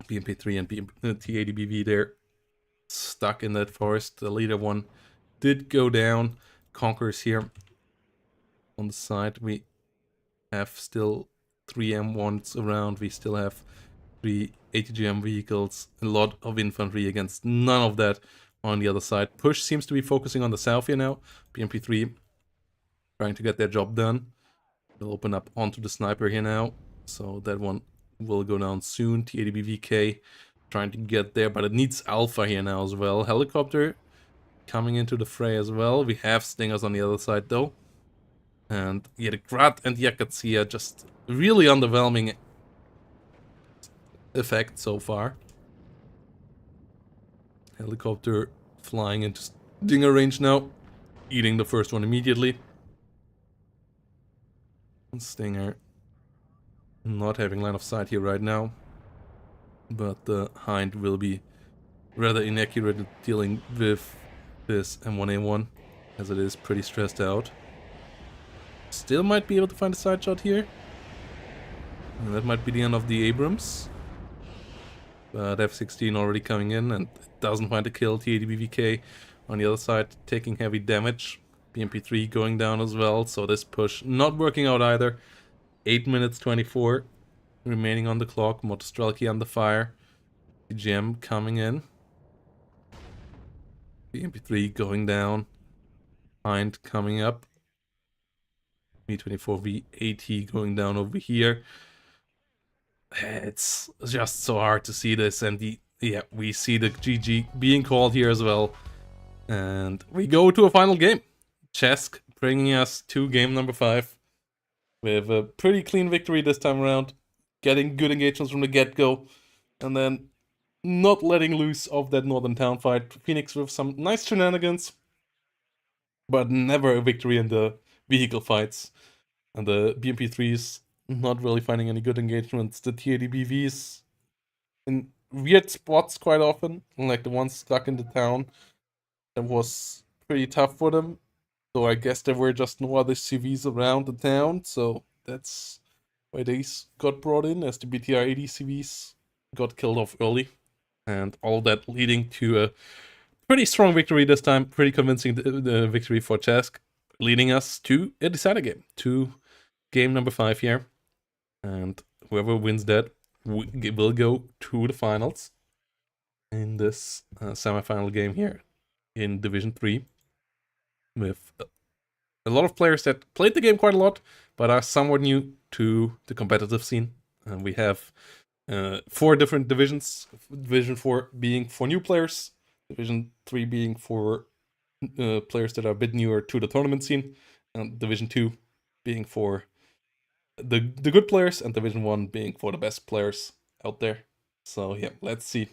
BMP3 and T-80BV there, stuck in that forest. The leader one did go down. Conquerors here on the side. We have still 3 M1s around. We still have 3 ATGM vehicles. A lot of infantry against none of that on the other side. Push seems to be focusing on the south here now. BMP3 trying to get their job done. They'll open up onto the sniper here now. So that one will go down soon. T-80BVK trying to get there, but it needs Alpha here now as well. Helicopter coming into the fray as well. We have Stingers on the other side though. And yeah, the Grat and the Yakatsia just really underwhelming effect so far. Helicopter flying into stinger range now. Eating the first one immediately. Stinger not having line of sight here right now. But the Hind will be rather inaccurate at dealing with this M1A1, as it is pretty stressed out. Still might be able to find a side shot here. And that might be the end of the Abrams. But F-16 already coming in and doesn't find a kill. T-80BVK on the other side taking heavy damage. BMP-3 going down as well, so this push not working out either. 8 minutes 24 remaining on the clock. Motostrelki under fire. GM coming in. BMP-3 going down. Hind coming up. V-24V-AT going down over here. It's just so hard to see this, and we see the GG being called here as well. And we go to a final game. Chesk bringing us to game number 5 with a pretty clean victory this time around, getting good engagements from the get-go, and then not letting loose of that northern town fight. Phoenix with some nice shenanigans, but never a victory in the vehicle fights. And the BMP-3s not really finding any good engagements. The T-80BVs in weird spots quite often, like the ones stuck in the town. That was pretty tough for them. So I guess there were just no other CVs around the town, so that's why these got brought in, as the BTR-80 CVs got killed off early. And all that leading to a pretty strong victory this time, pretty convincing the victory for Chesk, leading us to a decider game, to game number 5 here. And whoever wins that will go to the finals in this semifinal game here in Division 3 with a lot of players that played the game quite a lot, but are somewhat new to the competitive scene. And we have 4 different divisions. Division 4 being for new players, Division 3 being for players that are a bit newer to the tournament scene, and Division 2 being for the good players, and Division 1 being for the best players out there. So yeah, let's see.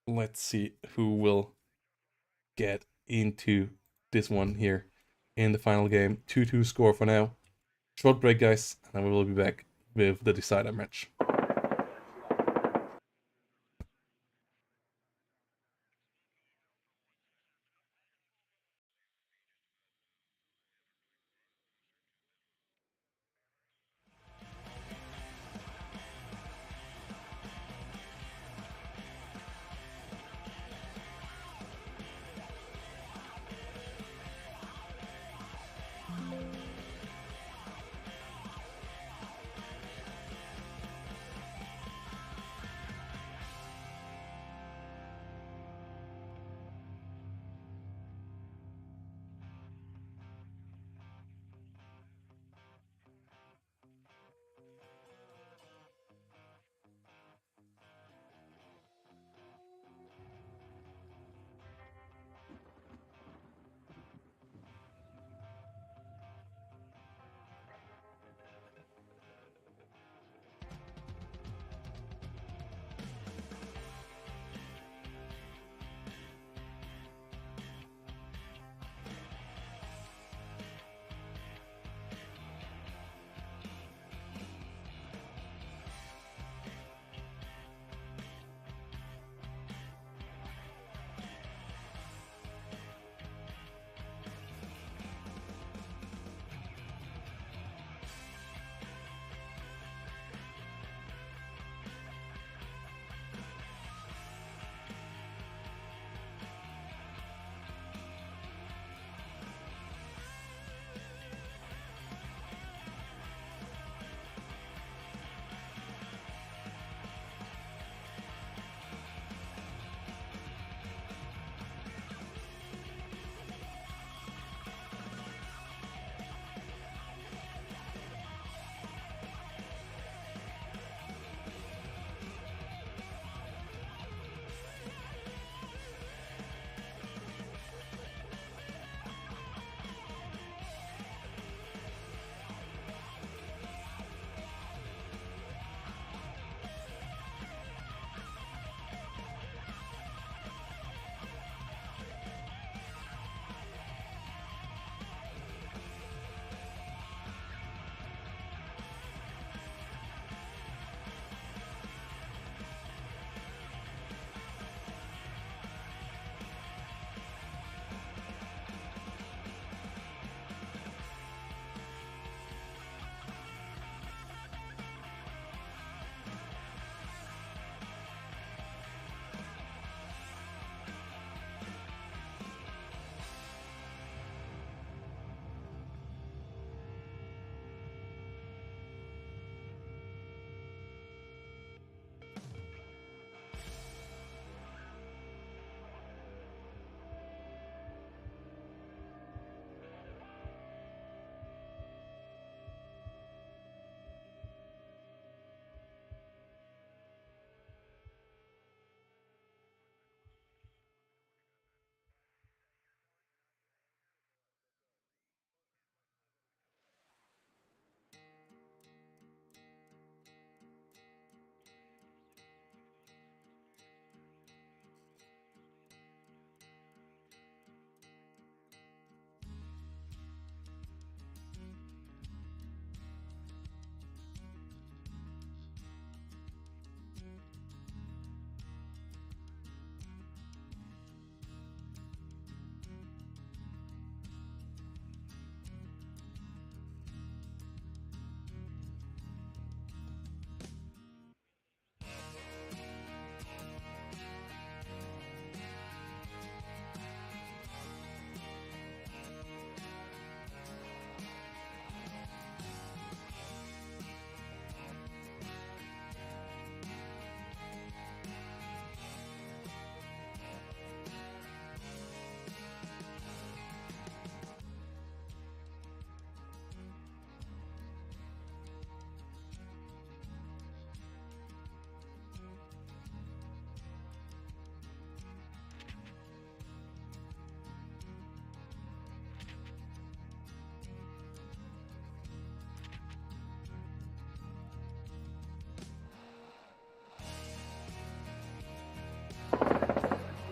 Let's see who will get into this one here in the final game. 2-2 score for now. Short break, guys, and we will be back with the decider match.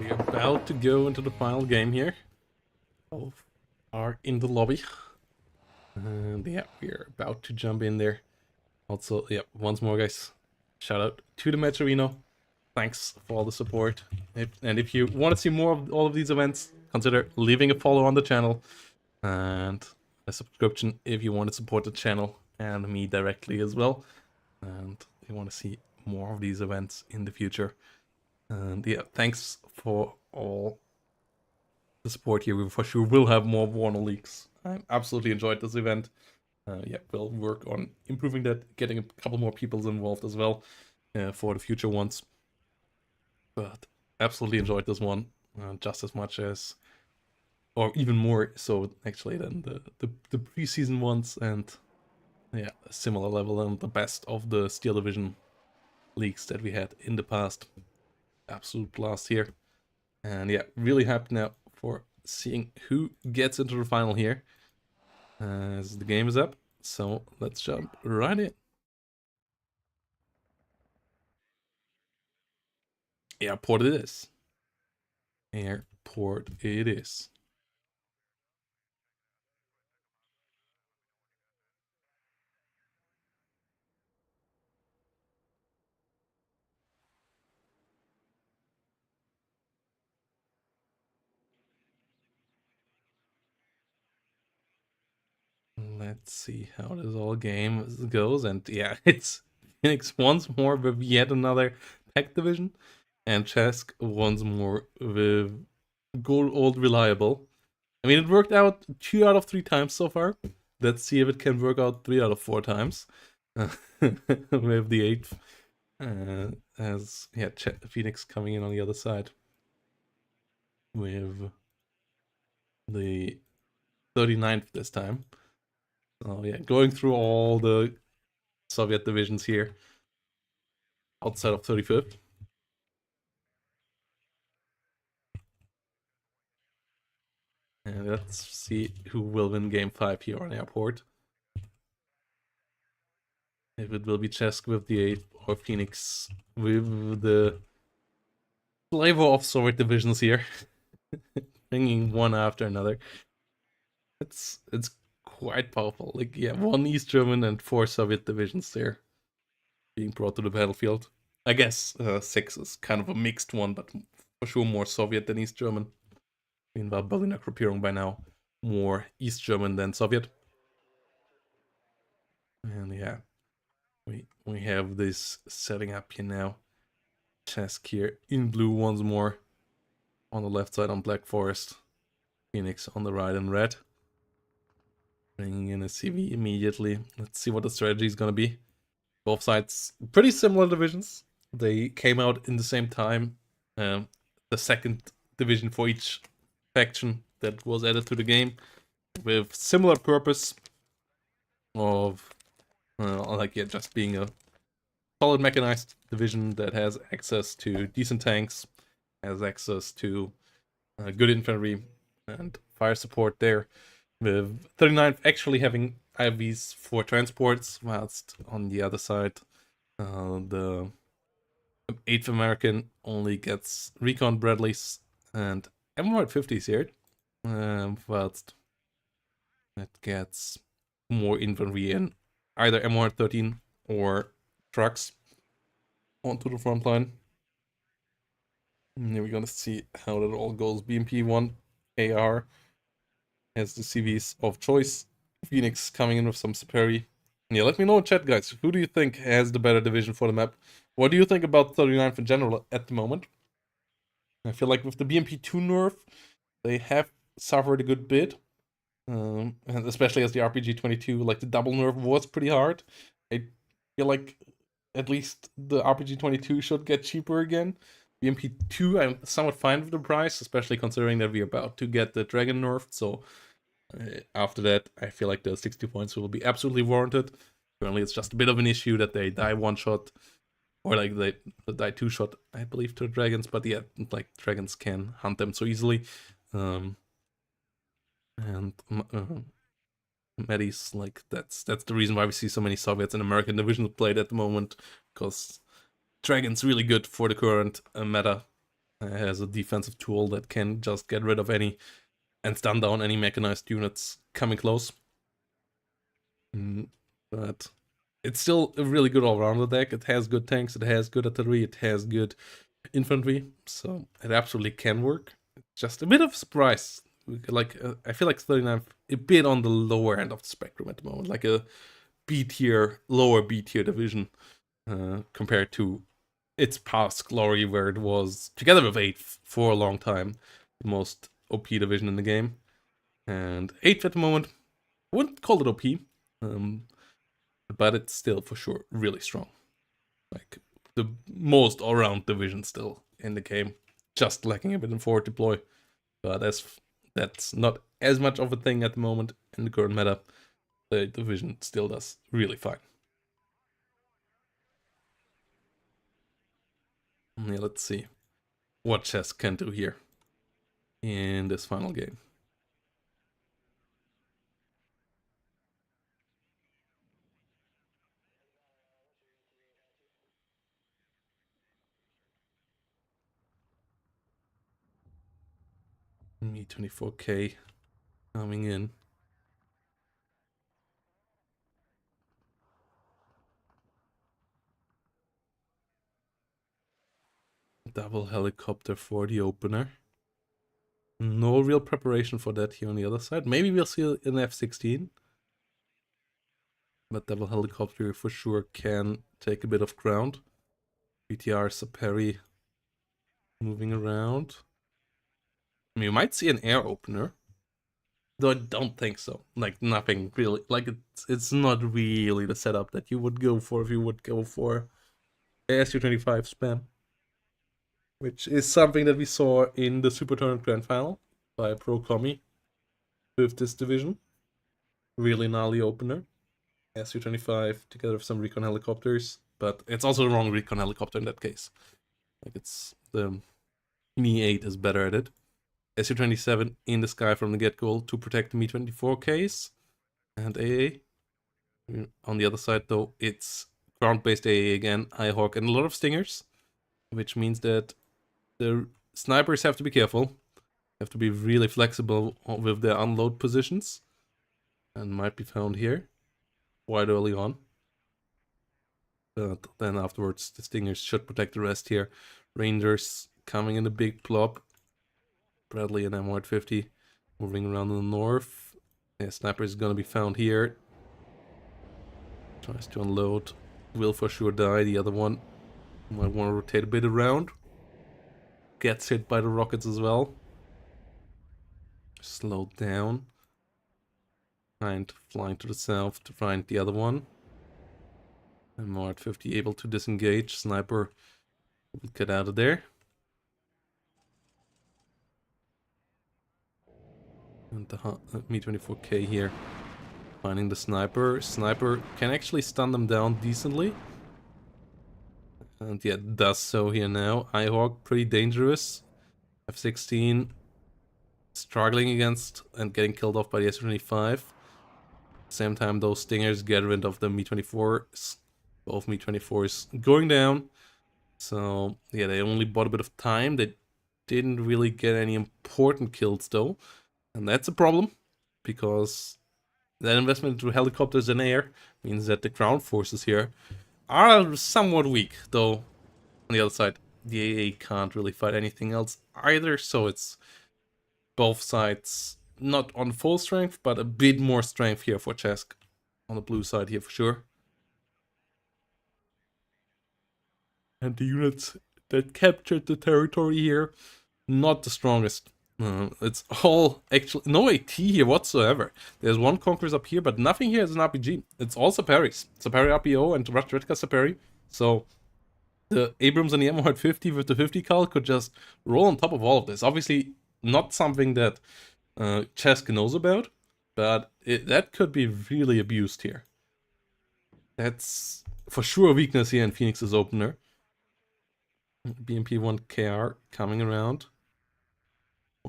we're about to go into the final game here. Both are in the lobby. And yeah, we're about to jump in there. Also, yeah, once more, guys, shout out to the Metro Reno. Thanks for all the support. And if you want to see more of all of these events, consider leaving a follow on the channel and a subscription if you want to support the channel and me directly as well. And you want to see more of these events in the future. And yeah, thanks for all the support here. We for sure will have more Warner leaks. I absolutely enjoyed this event. Yeah, we'll work on improving that, getting a couple more people involved as well for the future ones. But absolutely enjoyed this one just as much as, or even more so actually than the preseason ones, and yeah, a similar level and the best of the Steel Division leagues that we had in the past. Absolute blast here. And yeah, really happy now for seeing who gets into the final here as the game is up. So let's jump right in. Airport it is. Airport it is. Let's see how this all game goes. And yeah, it's Phoenix once more with yet another tech division, and Chesk once more with good old reliable. I mean, it worked out 2 out of 3 times so far. Let's see if it can work out 3 out of 4 times with the 8th. As yeah, Phoenix coming in on the other side with the 39th this time. So yeah, going through all the Soviet divisions here outside of 35th. And let's see who will win game 5 here on Airport. If it will be Chesk with the 8th or Phoenix with the flavor of Soviet divisions here. Bringing one after another. It's quite powerful. Like, yeah, 1 East German and 4 Soviet divisions there being brought to the battlefield. I guess 6 is kind of a mixed one, but for sure more Soviet than East German. Meanwhile, Berliner Gruppierung by now more East German than Soviet. And yeah, we have this setting up here now. Chesk here in blue once more. On the left side on Black Forest. Phoenix on the right in red. Bringing in a CV immediately. Let's see what the strategy is going to be. Both sides, pretty similar divisions. They came out in the same time. The second division for each faction that was added to the game. With similar purpose of, like, yeah, just being a solid mechanized division that has access to decent tanks, has access to good infantry and fire support there, with 39th actually having IVs for transports, whilst on the other side, the 8th American only gets recon Bradleys and M150s here, whilst it gets more infantry in either M113 or trucks onto the front line. And here we're gonna see how that all goes. BMP1 AR has the CVs of choice. Phoenix coming in with some Superi. Yeah, let me know in chat, guys. Who do you think has the better division for the map? What do you think about 39th in general at the moment? I feel like with the BMP2 nerf, they have suffered a good bit. And especially as the RPG-22, like the double nerf was pretty hard. I feel like at least the RPG-22 should get cheaper again. BMP2, I'm somewhat fine with the price, especially considering that we're about to get the Dragon nerfed. So after that, I feel like the 60 points will be absolutely warranted. Currently, it's just a bit of an issue that they die 1 shot, or like they die 2 shot, I believe, to the dragons. But yeah, like dragons can hunt them so easily. And Medis, like that's the reason why we see so many Soviets and American divisions played at the moment, because Dragon's really good for the current meta. Has a defensive tool that can just get rid of any and stun down any mechanized units coming close. But it's still a really good all-rounder deck. It has good tanks, it has good artillery, it has good infantry, so it absolutely can work. It's just a bit of a surprise. Like I feel like 39 a bit on the lower end of the spectrum at the moment, like a B tier, lower B tier division compared to its past glory, where it was together with 8th for a long time, the most OP division in the game. And 8th at the moment, I wouldn't call it OP, but it's still for sure really strong. Like the most all-round division still in the game, just lacking a bit in forward deploy. But that's not as much of a thing at the moment in the current meta. The division still does really fine. Yeah, let's see what Chesk can do here in this final game. Me 24k coming in. Double helicopter for the opener. No real preparation for that here on the other side. Maybe we'll see an F-16. But double helicopter for sure can take a bit of ground. BTR Saperi moving around. I mean, you might see an air opener. Though I don't think so. Like, nothing really. Like, it's not really the setup that you would go for if you would go for SU-25 spam. Which is something that we saw in the Super Tournament Grand Final by Pro Commie with this division. Really gnarly opener. SU-25 together with some recon helicopters. But it's also the wrong recon helicopter in that case. Like, it's the Mi-8 is better at it. SU-27 in the sky from the get-go to protect the Mi-24Ks and AA. On the other side, though, it's ground-based AA again, Ihawk, and a lot of stingers, which means that the snipers have to be careful, have to be really flexible with their unload positions, and might be found here quite early on. But then afterwards, the stingers should protect the rest here. Rangers coming in a big plop. Bradley and M150 moving around in the north. Yeah, sniper is gonna be found here. Tries to unload. Will for sure die. The other one might want to rotate a bit around. Gets hit by the rockets as well. Slowed down. And flying to the south to find the other one. And M150 able to disengage. Sniper will get out of there. And the Mi-24K here finding the sniper. Sniper can actually stun them down decently. And yeah, does so here now. Ihawk, pretty dangerous. F-16 struggling against and getting killed off by the S-25. Same time, those stingers get rid of the Mi-24s. Both Mi-24s going down. So yeah, they only bought a bit of time. They didn't really get any important kills though. And that's a problem, because that investment into helicopters and air means that the ground forces here are somewhat weak, though on the other side, the AA can't really fight anything else either, so it's both sides not on full strength, but a bit more strength here for Chesk on the blue side here for sure. And the units that captured the territory here, not the strongest. It's all actually no AT here whatsoever. There's one Conquerors up here, but nothing here is an RPG. It's all Saperis. Saperi RPO and Ratritka Saperi. So the Abrams and the M150 with the 50 cal could just roll on top of all of this. Obviously, not something that Chesk knows about, but that could be really abused here. That's for sure a weakness here in Phoenix's opener. BMP-1KR coming around.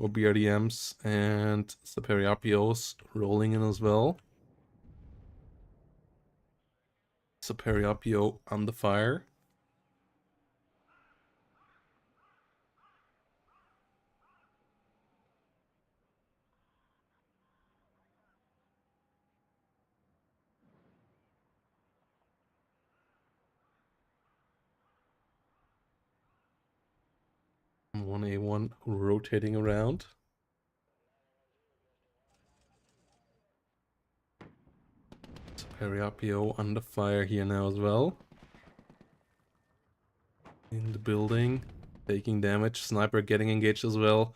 Or BRDMs and Saperi RPOs rolling in as well. Saperi RPO under fire. 1A1 rotating around. Periapio under fire here now as well. In the building, taking damage. Sniper getting engaged as well.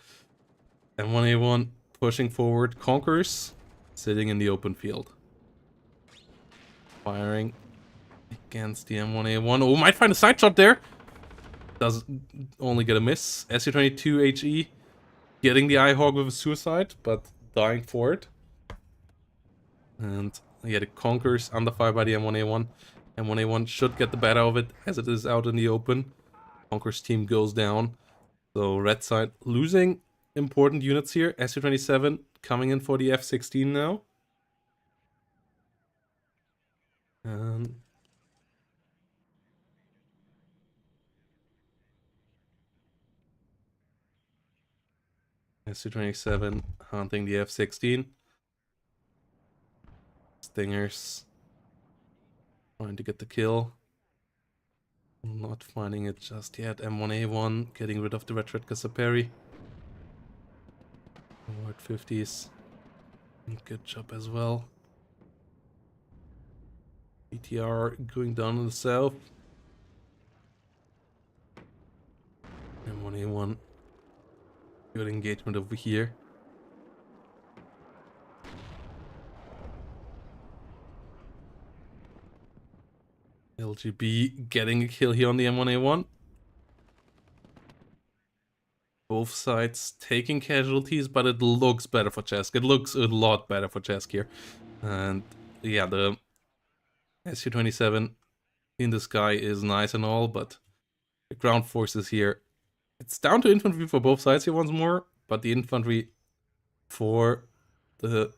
M1A1 pushing forward. Conquers sitting in the open field. Firing against the M1A1. Oh, might find a side shot there. Does only get a miss. SU-22 HE getting the Eyehawk with a suicide, but dying for it. And yeah, the Conquers under fire by the M1A1. M1A1 should get the better of it as it is out in the open. Conquers team goes down. So red side losing important units here. SU-27 coming in for the F-16 now. And SU-27 hunting the F-16. Stingers trying to get the kill. Not finding it just yet. M1A1 getting rid of the red Kasaperi. White 50s. Good job as well. BTR going down in the south. M1A1. Good engagement over here. LGB getting a kill here on the M1A1. Both sides taking casualties, but it looks better for Chesk. It looks a lot better for Chesk here. And yeah, the SU-27 in the sky is nice and all, but the ground forces here, it's down to infantry for both sides here once more, but the infantry for the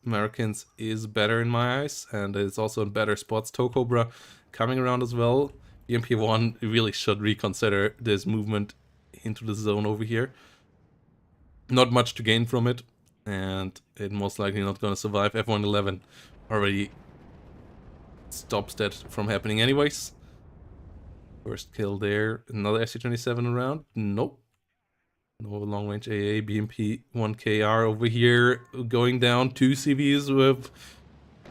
Americans is better in my eyes, and it's also in better spots. Tokobra coming around as well. BMP-1 really should reconsider this movement into the zone over here. Not much to gain from it, and it most likely not going to survive. F111 already stops that from happening anyways. First kill there. Another SU-27 around. Nope. No long-range AA. BMP 1KR over here going down. 2 CVs with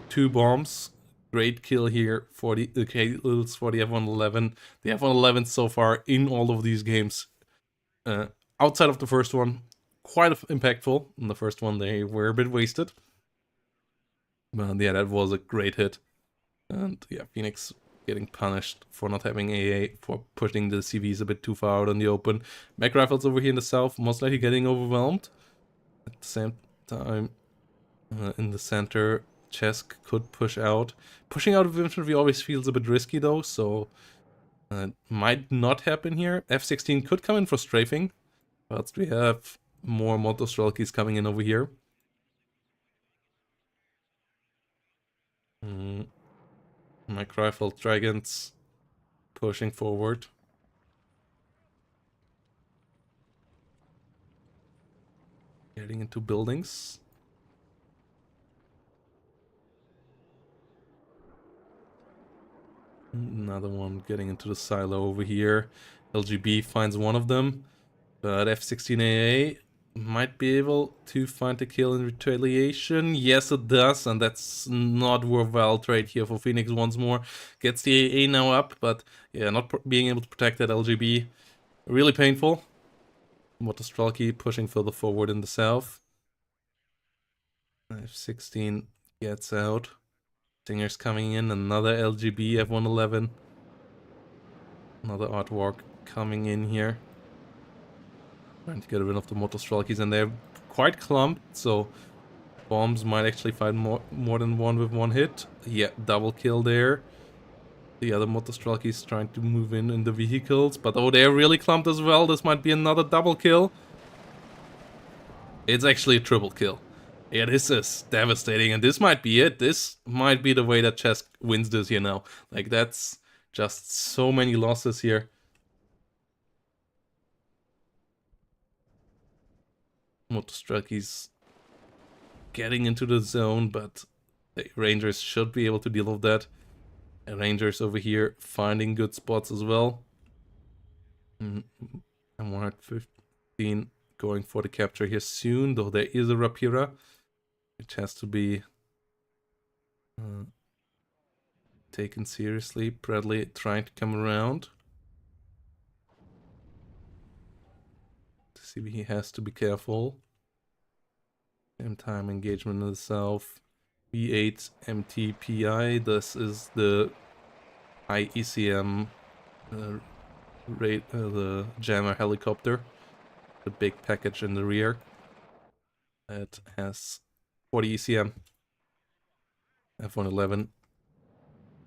2 bombs. Great kill here for the K-Littles for the F111. The F111 so far in all of these games, outside of the first one, quite impactful. In the first one, they were a bit wasted. But yeah, that was a great hit. And yeah, Phoenix getting punished for not having AA, for pushing the CVs a bit too far out in the open. Mech Rifles over here in the south, most likely getting overwhelmed. At the same time, in the center, Chesk could push out. Pushing out of infantry always feels a bit risky though, so it might not happen here. F-16 could come in for strafing, but we have more Motostrelkis coming in over here. Mech Rifle Dragons pushing forward. Getting into buildings. Another one getting into the silo over here. LGB finds one of them, but F-16AA might be able to find a kill in retaliation. Yes, it does, and that's not worthwhile trade here for Phoenix once more. Gets the AA now up, but yeah, not being able to protect that LGB. Really painful. Motostrelki pushing further forward in the south. F-16 gets out. Stinger's coming in, another LGB F-111. Another artwork coming in here. Trying to get rid of the Motostrelkis, and they're quite clumped, so bombs might actually find more than one with one hit. Yeah, double kill there. The other Motostrelkis trying to move in the vehicles, but oh, they're really clumped as well. This might be another double kill. It's actually a triple kill. Yeah, this is devastating, and this might be it. This might be the way that Chesk wins this here now. Like, that's just so many losses here. Motostrelkis getting into the zone, but the Rangers should be able to deal with that. And Rangers over here finding good spots as well. And 150. F16 going for the capture here soon, though there is a Rapira, which has to be taken seriously. Bradley trying to come around. He has to be careful. Same time, engagement in the south. B8 MTPI. This is the IECM the jammer helicopter. The big package in the rear. That has 40 ECM. F111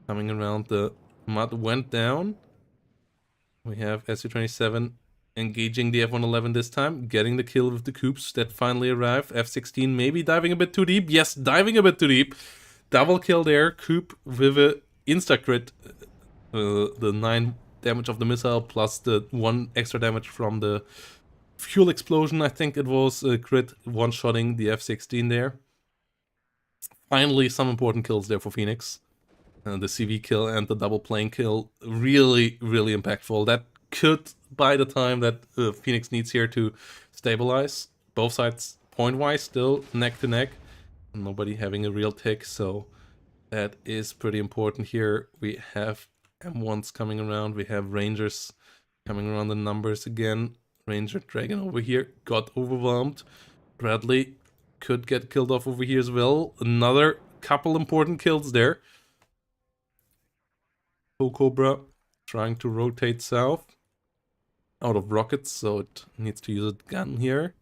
coming around. The mud went down. We have SU-27 engaging the F-111 this time, getting the kill with the coops that finally arrived. F-16 maybe diving a bit too deep. Yes, diving a bit too deep. Double kill there. Coop with a insta-crit. The 9 damage of the missile plus the 1 extra damage from the fuel explosion. I think it was a crit one-shotting the F-16 there. Finally, some important kills there for Phoenix. The CV kill and the double plane kill, really, really impactful. That could, by the time that Phoenix needs here to stabilize, both sides point-wise still neck to neck. Nobody having a real tick, so that is pretty important here. We have M1s coming around. We have Rangers coming around the numbers again. Ranger Dragon over here got overwhelmed. Bradley could get killed off over here as well. Another couple important kills there. Cobra trying to rotate south out of rockets, so it needs to use a gun here.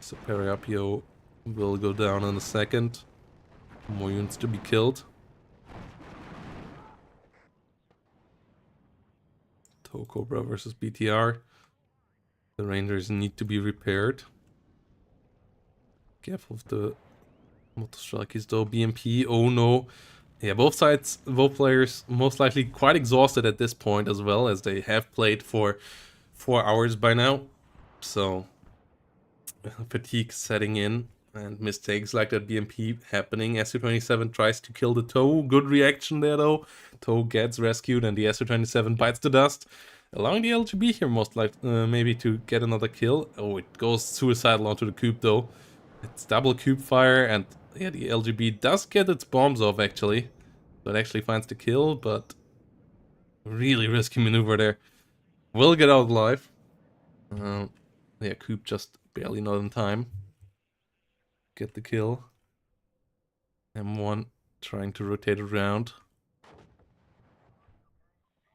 So Periapio will go down in a second. More units to be killed. Cobra versus BTR. The Rangers need to be repaired. Careful of the Motostrikes though. BMP, oh no. Yeah, both sides, both players most likely quite exhausted at this point as well, as they have played for 4 hours by now. So fatigue setting in and mistakes like that BMP happening. SU-27 tries to kill the TOW. Good reaction there though. TOW gets rescued and the SU-27 bites the dust, allowing the LGB here most likely maybe to get another kill. Oh, it goes suicidal onto the Coop though. It's double Coop fire, and yeah, the LGB does get its bombs off actually. So it actually finds the kill, but really risky maneuver there. Will get out alive. Yeah, Coop just barely not in time. Get the kill. M1 trying to rotate around.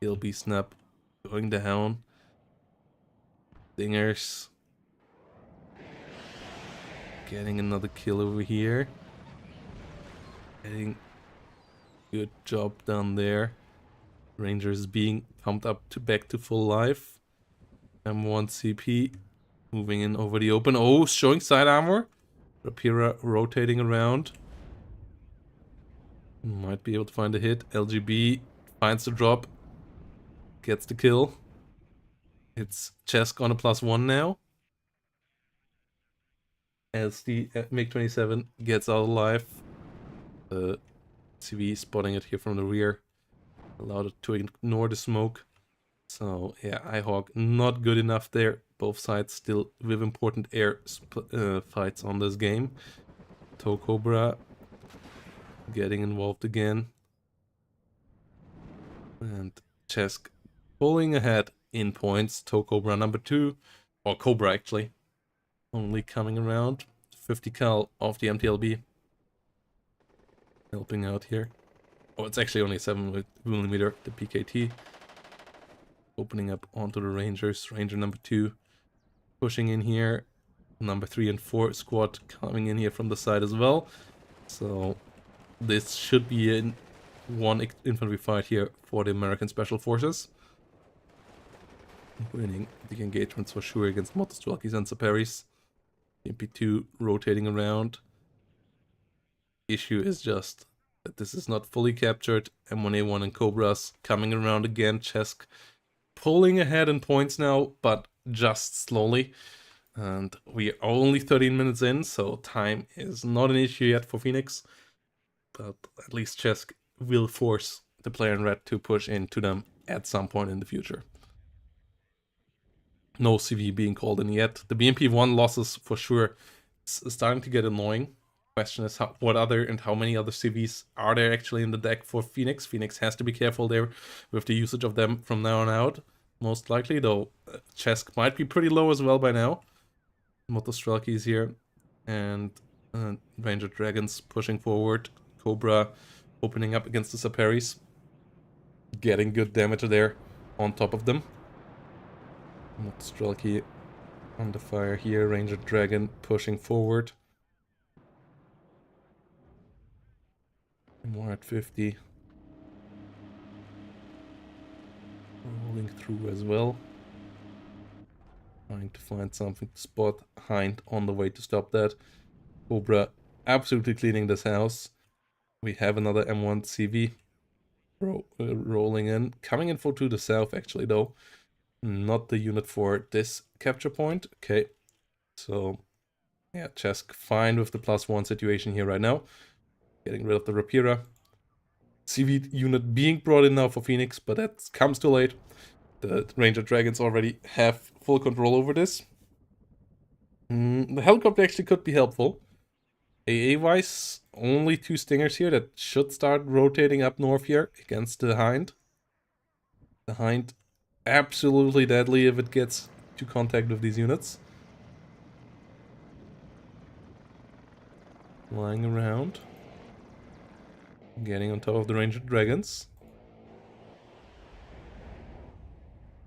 B snap going down. Dingers. Getting another kill over here. Getting good job done there. Rangers being pumped up to back to full life. M1 CP moving in over the open. Oh, showing side armor. Rapira rotating around. Might be able to find a hit. LGB finds the drop. Gets the kill. It's Chesk on a +1 now. As the MiG-27 gets out alive. CV spotting it here from the rear. Allowed it to ignore the smoke. So yeah, iHawk not good enough there. Both sides still with important air fights on this game. Cobra getting involved again. And Chesk pulling ahead in points. Cobra number 2. Or Cobra actually. Only coming around. 50 cal off the MTLB. Helping out here. Oh, it's actually only 7mm, the PKT. Opening up onto the Rangers. Ranger number 2 pushing in here. Number 3 and 4 squad coming in here from the side as well. So this should be one infantry fight here for the American Special Forces. Winning the engagements for sure against Motostrikes and Saperis. MP2 rotating around. Issue is just that this is not fully captured. M1A1 and Cobras coming around again. Chesk pulling ahead in points now, but just slowly. And we are only 13 minutes in, so time is not an issue yet for Phoenix. But at least Chesk will force the player in red to push into them at some point in the future. No CV being called in yet. The BMP1 losses for sure starting to get annoying. Question is how many other CVs are there actually in the deck for Phoenix? Phoenix has to be careful there with the usage of them from now on out. Most likely, though, Chesk might be pretty low as well by now. Motostrelki is here, and Ranger Dragons pushing forward. Cobra opening up against the Saperis, getting good damage there on top of them. Motostrelki under fire here. Ranger Dragon pushing forward. More at 50. Rolling through as well. Trying to find something to spot. Hind on the way to stop that. Cobra absolutely cleaning this house. We have another M1 CV rolling in. Coming in for to the south actually though. Not the unit for this capture point. Okay. So yeah, Chesk fine with the +1 situation here right now. Getting rid of the Rapira. CV unit being brought in now for Phoenix, but that comes too late. The Ranger Dragons already have full control over this. The helicopter actually could be helpful. AA-wise, only 2 Stingers here that should start rotating up north here against the Hind. The Hind absolutely deadly if it gets to contact with these units. Flying around. Getting on top of the Ranger Dragons.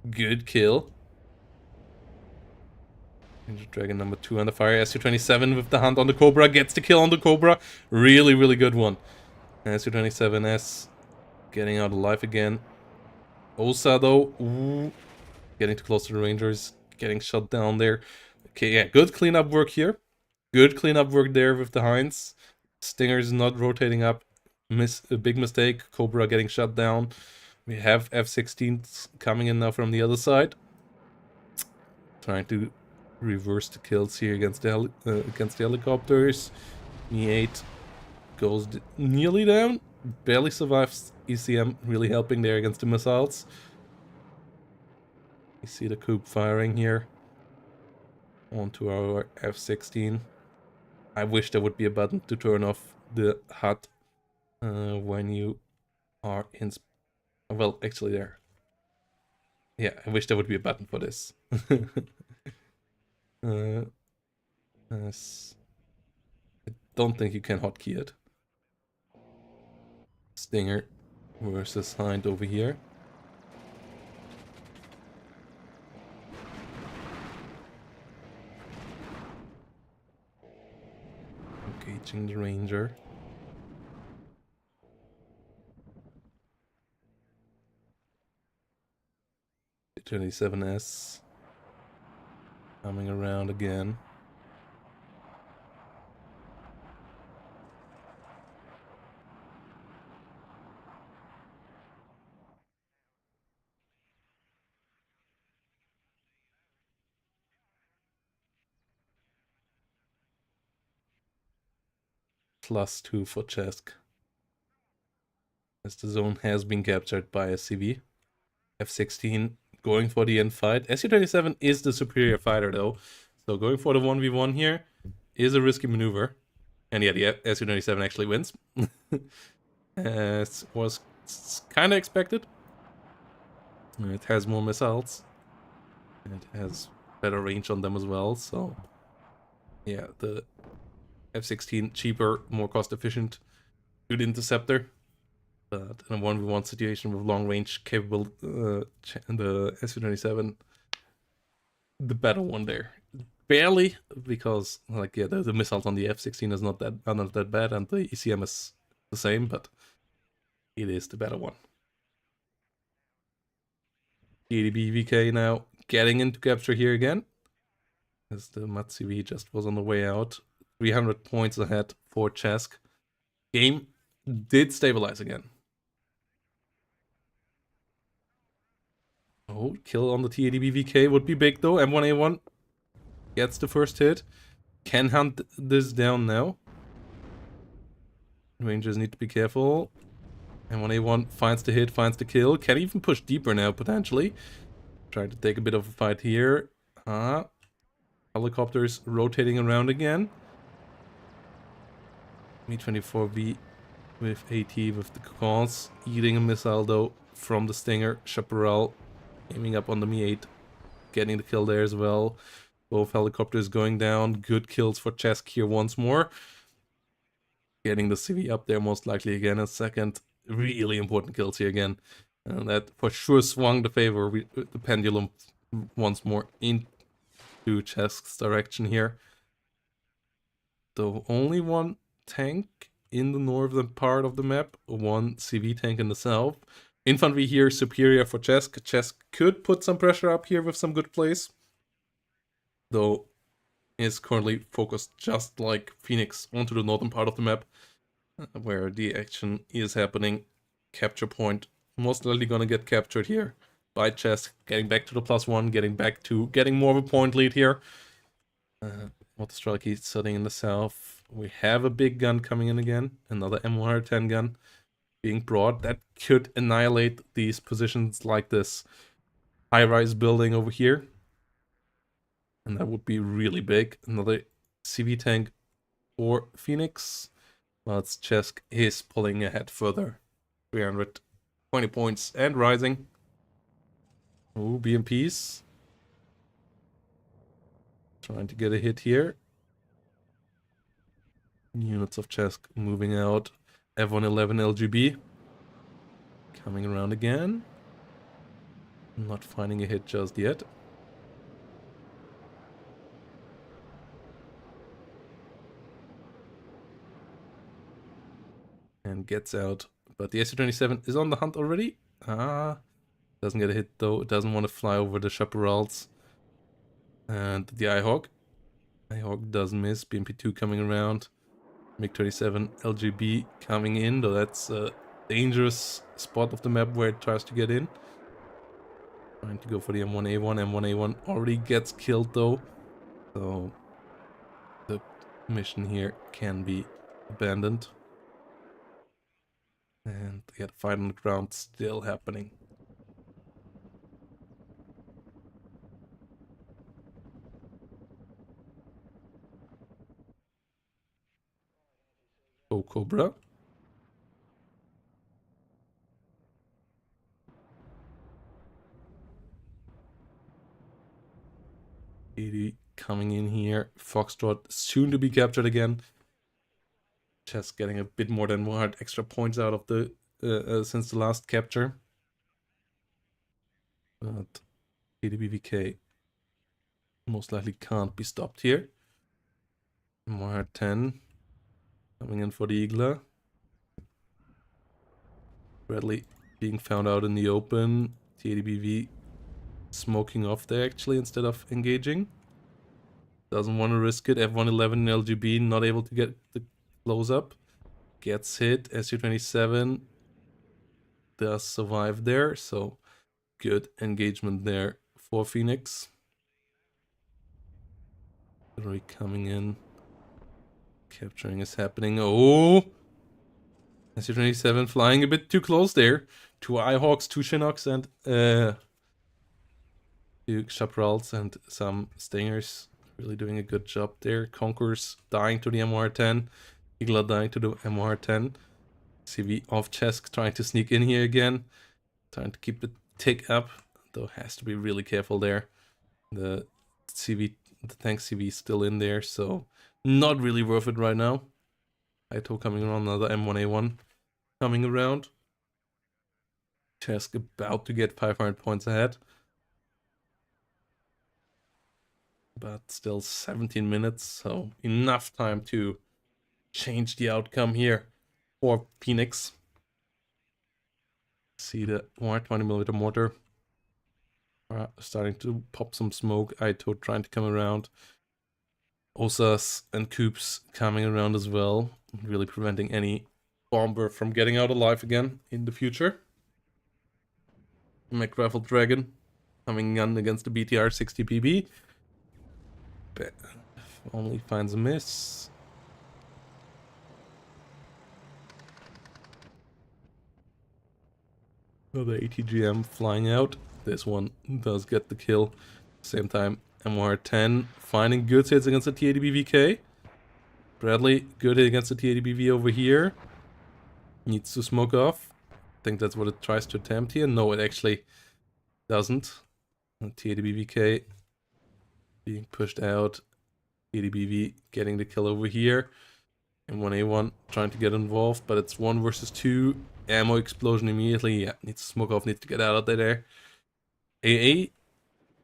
Good kill. Ranger Dragon number 2 under fire. SU-27 with the hunt on the Cobra. Gets the kill on the Cobra. Really, really good one. SU-27S getting out alive again. Osa though. Ooh. Getting too close to the Rangers. Getting shut down there. Okay, yeah. Good cleanup work here. Good cleanup work there with the Hinds. Stingers not rotating up. A big mistake. Cobra getting shut down. We have F-16s coming in now from the other side. Trying to reverse the kills here against the helicopters. E8 goes nearly down. Barely survives ECM, really helping there against the missiles. You see the coup firing here onto our F-16. I wish there would be a button to turn off the HUD when you are in... Well, actually there. Yeah, I wish there would be a button for this. Yes. I don't think you can hotkey it. Stinger versus Hind over here. Engaging the Ranger. The 27S coming around again. +2 for Chesk, as the zone has been captured by a CV. F-16 going for the end fight. SU-27 is the superior fighter though, so going for the 1v1 here is a risky maneuver. And yeah, the SU-27 actually wins. As was kind of expected. It has more missiles. It has better range on them as well, so yeah, the F-16 cheaper, more cost efficient, good interceptor. But in a 1v1 situation with long range capable, the SU-27, the better one there. Barely, because like yeah, the missiles on the F-16 is not that bad, and the ECM is the same, but it is the better one. TDBVK now getting into capture here again, as the Matsivi just was on the way out. 300 points ahead for Chesk. Game did stabilize again. Oh, kill on the TADBVK would be big though. M1A1 gets the first hit. Can hunt this down now. Rangers need to be careful. M1A1 finds the hit, finds the kill. Can even push deeper now, potentially. Trying to take a bit of a fight here. Helicopters rotating around again. Me-24V with AT with the calls. Eating a missile though from the Stinger. Chaparral aiming up on the Me-8. Getting the kill there as well. Both helicopters going down. Good kills for Chesk here once more. Getting the CV up there most likely again a second. Really important kills here again. And that for sure swung the favor. The pendulum once more into Chesk's direction here. Though only one tank in the northern part of the map. One CV tank in the south. Infantry here superior for Chesk. Chesk could put some pressure up here with some good plays. Though is currently focused just like Phoenix onto the northern part of the map. Where the action is happening. Capture point most likely gonna get captured here by Chesk, getting back to the +1, getting more of a point lead here. Water Strike is sitting in the south. We have a big gun coming in again, another M110 gun being brought. That could annihilate these positions like this high-rise building over here. And that would be really big. Another CV tank for Phoenix. But Chesk is pulling ahead further. 320 points and rising. Oh, BMPs. Trying to get a hit here. Units of Chesk moving out. F111 LGB. Coming around again. Not finding a hit just yet. And gets out. But the SU-27 is on the hunt already. Doesn't get a hit though. It doesn't want to fly over the chaparrals. And the iHawk. iHawk does miss. BMP-2 coming around. MiG-27 LGB coming in, though that's a dangerous spot of the map where it tries to get in. Trying to go for the M1A1. M1A1 already gets killed though. So the mission here can be abandoned. And the fight on the ground still happening. Oh, Cobra. Coming in here. Foxtrot soon to be captured again. Just getting a bit more than 100 extra points out of the since the last capture. But ADBVK most likely can't be stopped here. 110 coming in for the Eagler. Bradley being found out in the open. TADBV smoking off there actually instead of engaging. Doesn't want to risk it. F111 LGB not able to get the close up. Gets hit. SU-27 does survive there. So good engagement there for Phoenix. Roy coming in. Capturing is happening. Oh! SU-27 flying a bit too close there. 2 iHawks, 2 Chinooks, and 2 Chaparrals and some Stingers. Really doing a good job there. Conquerors dying to the MR10. Igla dying to the MR10. CV off Chesk trying to sneak in here again. Trying to keep the tick up. Though has to be really careful there. The tank CV is still in there, so not really worth it right now. Ito coming around, another M1A1 coming around. Chesk about to get 500 points ahead. But still 17 minutes, so enough time to change the outcome here for Phoenix. See the 120mm mortar starting to pop some smoke. Ito trying to come around. Osas and Coops coming around as well, really preventing any bomber from getting out alive again in the future. McRaffle Dragon coming in against the BTR 60PB. Only finds a miss. Another ATGM flying out. This one does get the kill. Same time, MR10 finding good hits against the T80BVK. Bradley, good hit against the T80BV over here. Needs to smoke off. I think that's what it tries to attempt here. No, it actually doesn't. T80BVK being pushed out. T80BV getting the kill over here. And 1A1 trying to get involved, but it's 1 versus 2. Ammo explosion immediately. Yeah, needs to smoke off, needs to get out of there. AA,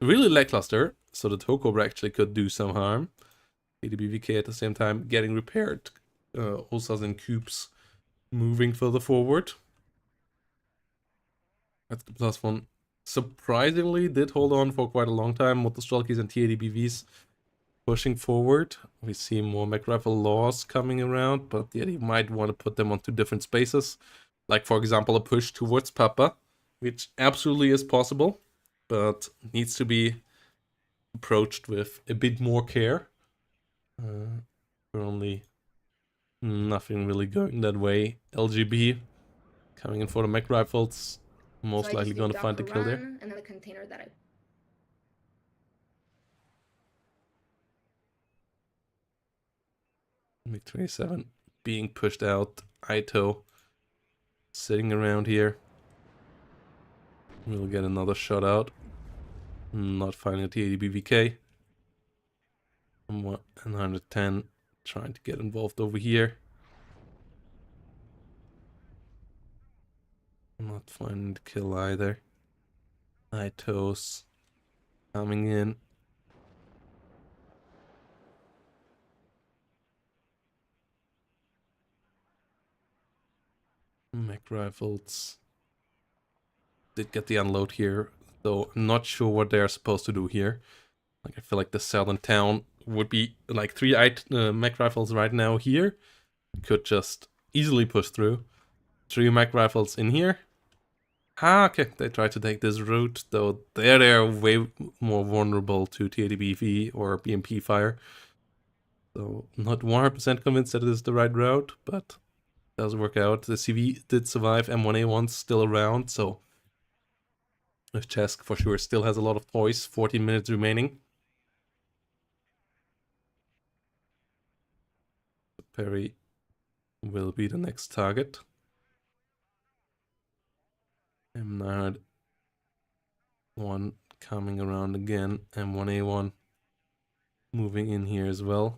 really lackluster, so the toe cobra actually could do some harm. ADBVK at the same time getting repaired. Osas and cubes moving further forward. That's the +1. Surprisingly, did hold on for quite a long time. Motostrelkis and TADBVs pushing forward. We see more MacRifle laws coming around, but yeah, you might want to put them onto different spaces. Like, for example, a push towards Papa, which absolutely is possible, but needs to be approached with a bit more care. Currently, nothing really going that way. LGB coming in for the mech rifles. Most likely going to find the kill there. And then the container that I... MiG-27 being pushed out. Ito sitting around here. We'll get another shot out. Not finding a T80BVK. And 110 trying to get involved over here. Not finding the kill either. Itos coming in. Mech rifles. Did get the unload here, though I'm not sure what they're supposed to do here. Like, I feel like the southern town would be like 3 mech rifles right now here. Could just easily push through. 3 mech rifles in here. Ah, okay, they tried to take this route, though they're way more vulnerable to TADBV or BMP fire. So, not 100% convinced that it is the right route, but it does work out. The CV did survive, M1A1's still around, so if Chesk for sure still has a lot of toys, 14 minutes remaining. Perry will be the next target. M901 coming around again. M1A1 moving in here as well.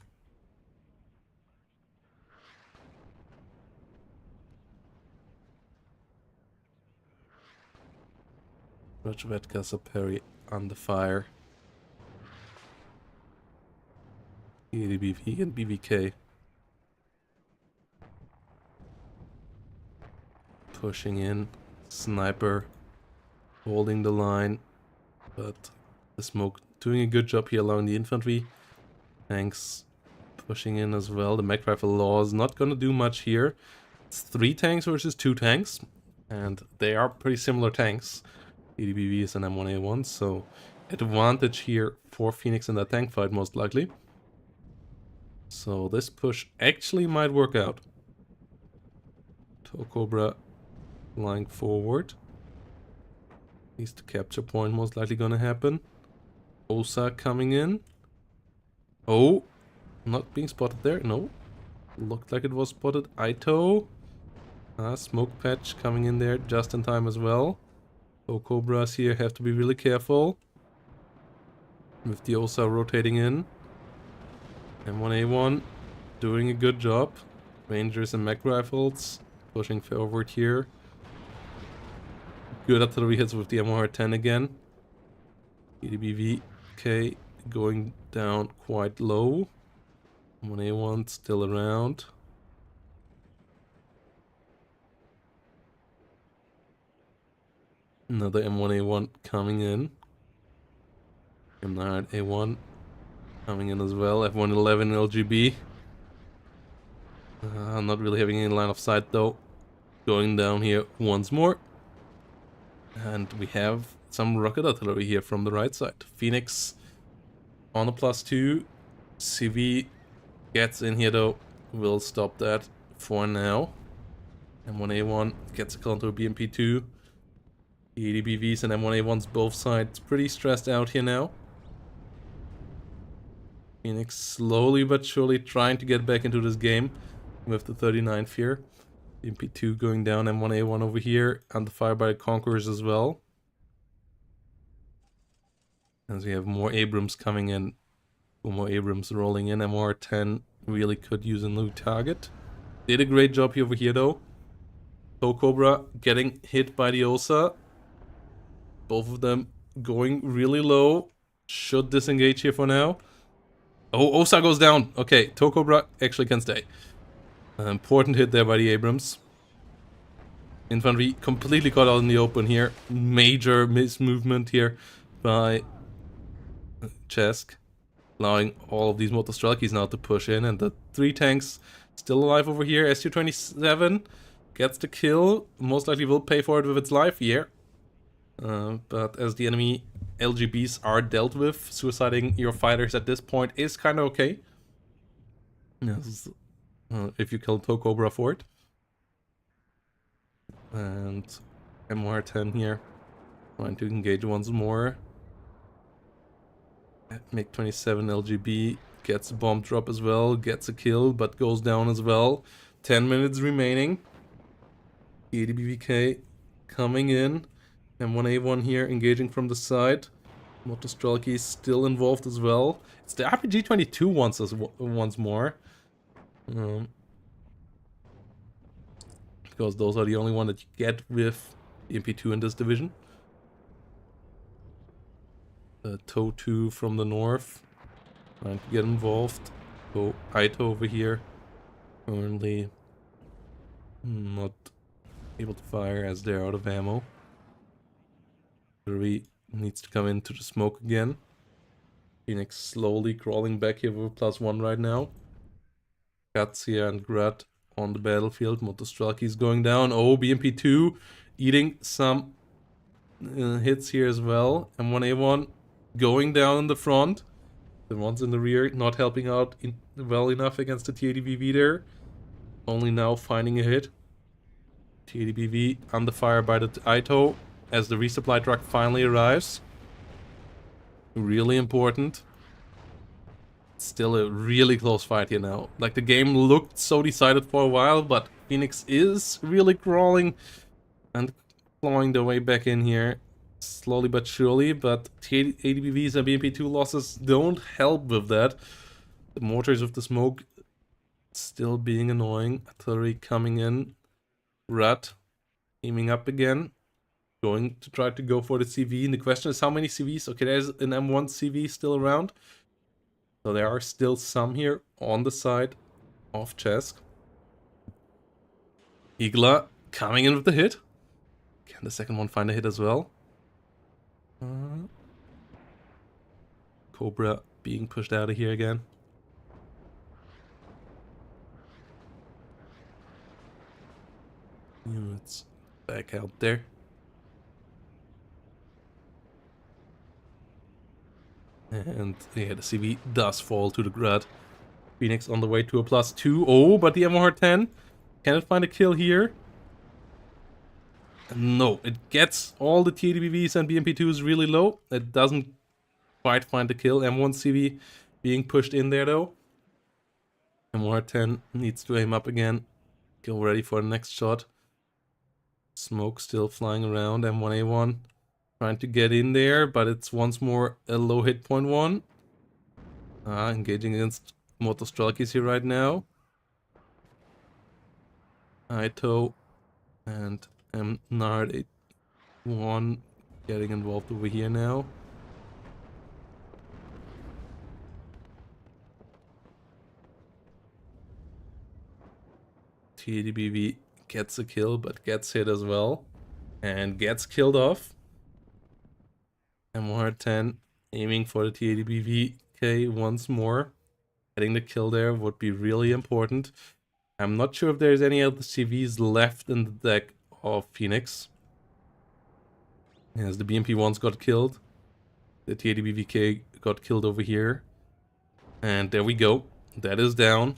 Rajvetka Perry under fire. EDBV and BVK pushing in. Sniper holding the line, but the smoke doing a good job here allowing the infantry. Tanks pushing in as well. The mech rifle law is not gonna do much here. It's 3 tanks versus 2 tanks, and they are pretty similar tanks. EDBVs and M1A1, so advantage here for Phoenix in that tank fight most likely. So this push actually might work out. Cobra flying forward. At least the capture point most likely gonna happen. Osa coming in. Oh, not being spotted there. No, looked like it was spotted. Ito. Smoke patch coming in there just in time as well. So Cobras here have to be really careful. With the Osa rotating in. M1A1 doing a good job. Rangers and mech rifles pushing forward here. Good artillery hits with the MR10 again. EDBVK going down quite low. M1A1 still around. Another M1A1 coming in. M9A1 coming in as well. F111 LGB. Not really having any line of sight though. Going down here once more. And we have some rocket artillery here from the right side. Phoenix on a +2. CV gets in here though. We'll stop that for now. M1A1 gets a counter BMP2. The ADBVs and M1A1s both sides pretty stressed out here now. Phoenix slowly but surely trying to get back into this game with the 39 fear. MP2 going down, M1A1 over here, and the fire by the Conquerors as well. As we have more Abrams coming in. More Abrams rolling in. MR10 really could use a new target. Did a great job over here though. Toe Cobra getting hit by the Osa. Both of them going really low. Should disengage here for now. Oh, Osa goes down. Okay, Toe Cobra actually can stay. Important hit there by the Abrams. Infantry completely caught out in the open here. Major mismovement here by Chesk. Allowing all of these motor Strelkies now to push in. And the 3 tanks still alive over here. SU-27 gets the kill. Most likely will pay for it with its life here. But as the enemy LGBs are dealt with, suiciding your fighters at this point is kind of okay. Yes, if you kill Toe Cobra for it. And MR10 here, trying to engage once more. MiG-27 LGB gets a bomb drop as well, gets a kill, but goes down as well. 10 minutes remaining. ADBVK coming in. M1A1 here engaging from the side. Motostrelki still involved as well. It's the RPG-22 once more. Because those are the only one that you get with the MP2 in this division. Toe 2 from the north. Trying to get involved. So Aito over here. Currently not able to fire as they're out of ammo. Three needs to come into the smoke again. Phoenix slowly crawling back here with +1 right now. Katsia and Grad on the battlefield. Motostrelki is going down. Oh, BMP2 eating some hits here as well. M1A1 going down in the front. The ones in the rear not helping out well enough against the TADBV there. Only now finding a hit. TADBV under fire by the Aito as the resupply truck finally arrives. Really important. Still a really close fight here now. Like, the game looked so decided for a while, but Phoenix is really crawling and clawing their way back in here. Slowly but surely, but ADBVs and BMP2 losses don't help with that. The mortars with the smoke still being annoying. Artillery coming in. Rat aiming up again. Going to try to go for the CV. And the question is how many CVs? Okay, there's an M1 CV still around. So there are still some here on the side of Chesk. Igla coming in with the hit. Can the second one find a hit as well? Cobra being pushed out of here again. Units back out there. And yeah, the CV does fall to the Grad. Phoenix on the way to a +2. Oh, but the MR10. Can it find a kill here? No, it gets all the TADBVs and BMP2s really low. It doesn't quite find the kill. M1 CV being pushed in there though. MR10 needs to aim up again. Go ready for the next shot. Smoke still flying around. M1A1 trying to get in there, but it's once more a low hit point one. Engaging against Motostrelkis here right now. Aito and Nard 81 getting involved over here now. TADBV gets a kill, but gets hit as well. And gets killed off. MR10 aiming for the TADBV once more. Getting the kill there would be really important. I'm not sure if there's any other CVs left in the deck of Phoenix. Yes, the BMP1s got killed. The TADBVK got killed over here. And there we go. That is down.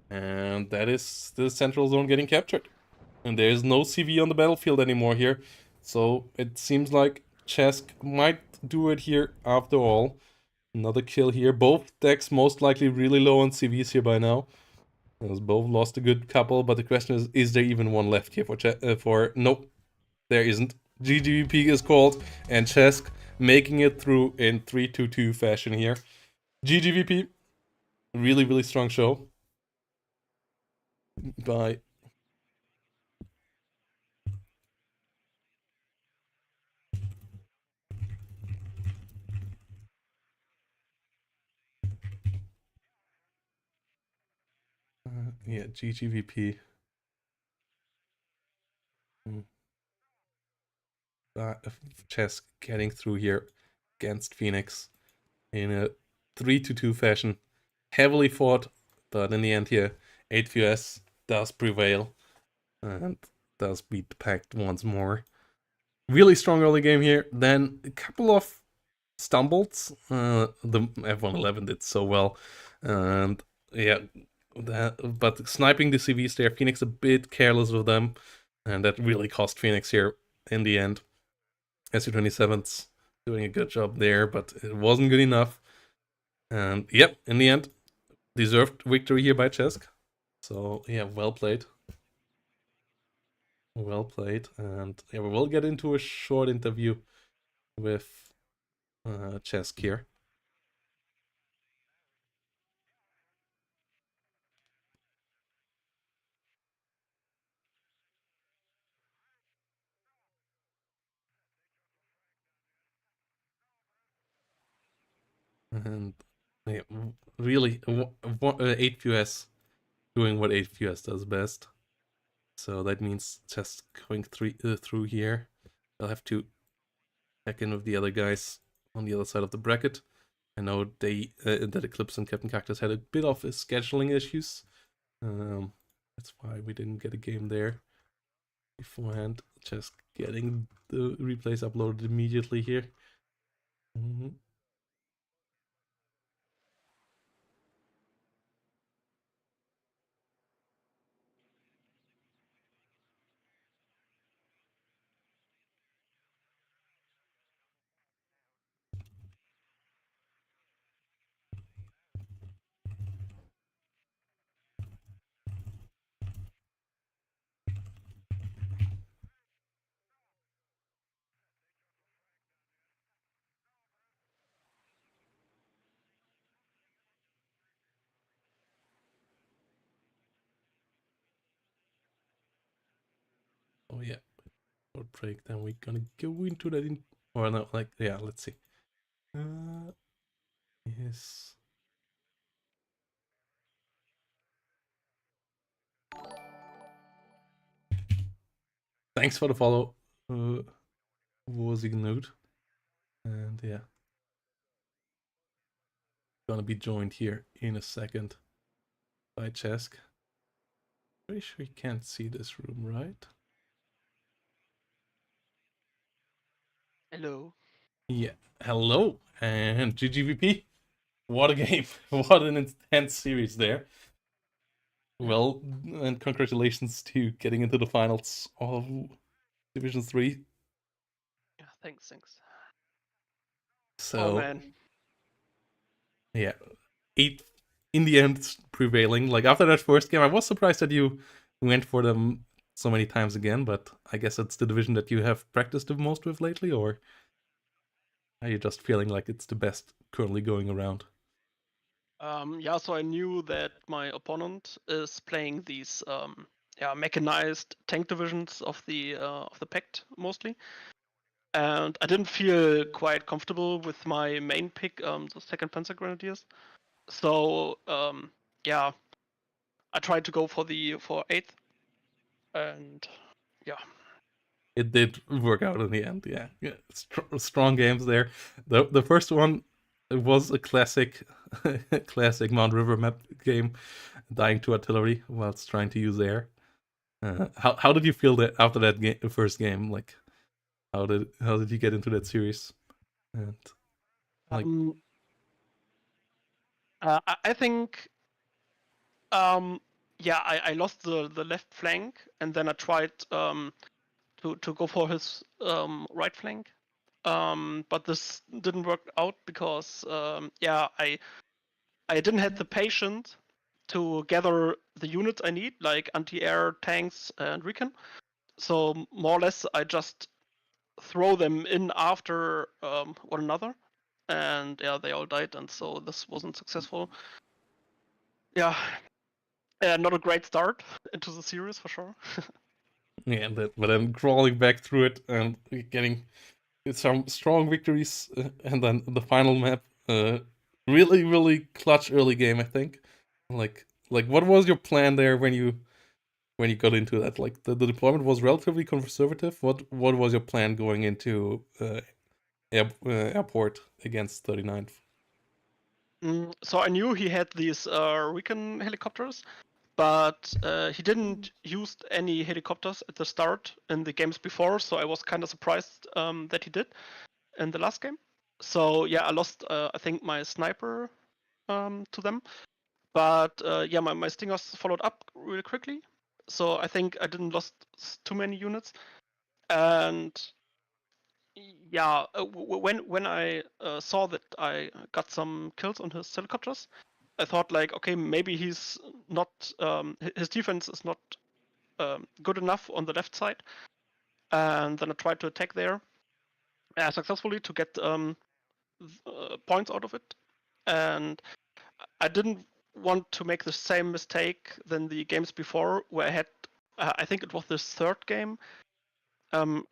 And that is the central zone getting captured. And there's no CV on the battlefield anymore here. So it seems like Chesk might do it here after all. Another kill here. Both decks most likely really low on CVs here by now. As both lost a good couple, but the question is there even one left here for nope, there isn't. GGVP is called, and Chesk making it through in 3-2-2 fashion here. GGVP, really, really strong show. By yeah, GGVP. Chesk getting through here against Phoenix in a 3-2-2 fashion. Heavily fought, but in the end here, 8VS does prevail and does beat the Pact once more. Really strong early game here. Then a couple of stumbles. The F111 did so well. And yeah, but sniping the CVs there, Phoenix a bit careless with them. And that really cost Phoenix here in the end. SU27's doing a good job there, but it wasn't good enough. And yep, in the end, deserved victory here by Chesk. So yeah, well played. Well played. And yeah, we will get into a short interview with Chesk here. And yeah, really, 8QS doing what 8QS does best. So that means just going through here. I'll have to check in with the other guys on the other side of the bracket. I know that Eclipse and Captain Cactus had a bit of scheduling issues. That's why we didn't get a game there beforehand. Just getting the replays uploaded immediately here. Mm-hmm. Oh yeah, short break. Then we're gonna go into that or no, like yeah. Let's see. Yes. Thanks for the follow. Was ignored. And yeah, gonna be joined here in a second by Chesk. Pretty sure you can't see this room, right? Hello. Yeah. Hello and GGVP. What a game! What an intense series there. Yeah. Well, and congratulations to getting into the finals of Division 3. Yeah, thanks. Oh So, man. yeah, 8 in the end prevailing. Like, after that first game, I was surprised that you went for them so many times again, but I guess it's the division that you have practiced the most with lately, or are you just feeling like it's the best currently going around? Yeah, so I knew that my opponent is playing these mechanized tank divisions of the Pact mostly. And I didn't feel quite comfortable with my main pick, the second Panzer Grenadiers. So yeah, I tried to go for eighth, and yeah. It did work out in the end, yeah. Strong games there. The first one was a classic, classic Mount River map game, dying to artillery whilst trying to use air. How did you feel that after that first game? Like, how did you get into that series? And like, Um, I think yeah, I lost the left flank, and then I tried to go for his right flank. but this didn't work out because yeah, I didn't have the patience to gather the units I need, like anti-air, tanks, and recon. So more or less, I just throw them in after one another, and yeah, they all died, and so this wasn't successful. Yeah, not a great start into the series for sure. Yeah, but then crawling back through it and getting some strong victories, and then the final map, really really clutch early game, I think. Like what was your plan there when you got into that? Like the deployment was relatively conservative. What was your plan going into airport against 39th? So I knew he had these recon helicopters, but he didn't use any helicopters at the start in the games before, so I was kind of surprised that he did in the last game. So yeah, I lost I think my sniper to them, but yeah, my stingers followed up really quickly. So I think I didn't lost too many units, and yeah, when I saw that I got some kills on his helicopters, I thought like, okay, maybe he's not his defense is not good enough on the left side, and then I tried to attack there successfully to get points out of it, and I didn't want to make the same mistake than the games before, where I had I think it was this third game. Um,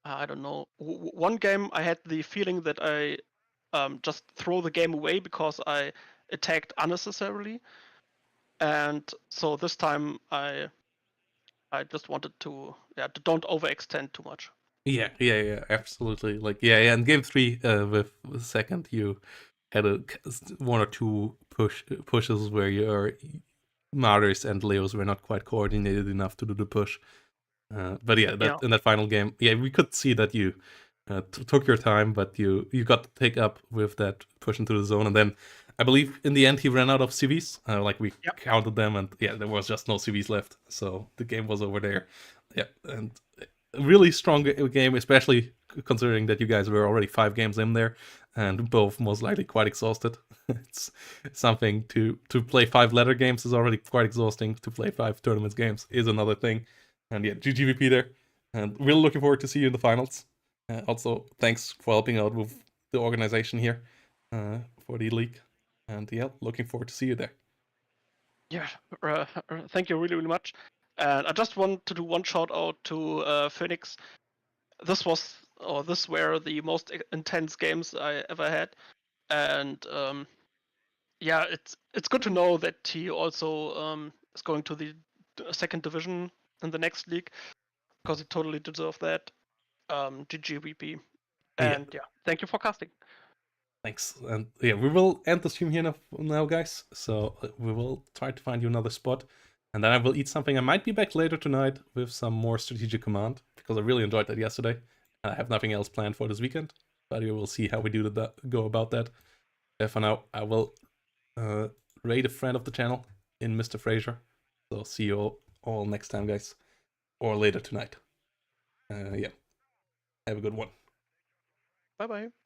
I don't know. One game I had the feeling that I just throw the game away because I attacked unnecessarily, and so this time I just wanted to don't overextend too much. Yeah, absolutely. Like yeah, and game three, with the second, you had one or two pushes where your Mars and Leos were not quite coordinated enough to do the push. But yeah, Yeah, that in that final game, yeah, we could see that you took your time, but you got to take up with that push into the zone, and then I believe in the end he ran out of CVs. Like we yeah, counted them, and yeah, there was just no CVs left, so the game was over there. Yeah, and a really strong game, especially considering that you guys were already 5 games in there, and both most likely quite exhausted. It's something to play 5 ladder games is already quite exhausting. To play 5 tournaments games is another thing. And yeah, GGVP there. And really looking forward to see you in the finals. Also, thanks for helping out with the organization here for the league. And yeah, looking forward to see you there. yeah. Thank you really really much. And I just want to do one shout out to Phoenix. This were the most intense games I ever had, and yeah, it's good to know that he also is going to the second division in the next league because he totally deserved that. GGVP, Yeah, and yeah, thank you for casting. thanks. And yeah, we will end the stream here now guys. So we will try to find you another spot. And then I will eat something. I might be back later tonight with some more strategic command because I really enjoyed that yesterday. I have nothing else planned for this weekend, but we will see how we go about that. For now, I will uh, rate a friend of the channel in Mr. Fraser. So see you all next time, guys, or later tonight. Yeah, have a good one. Bye bye.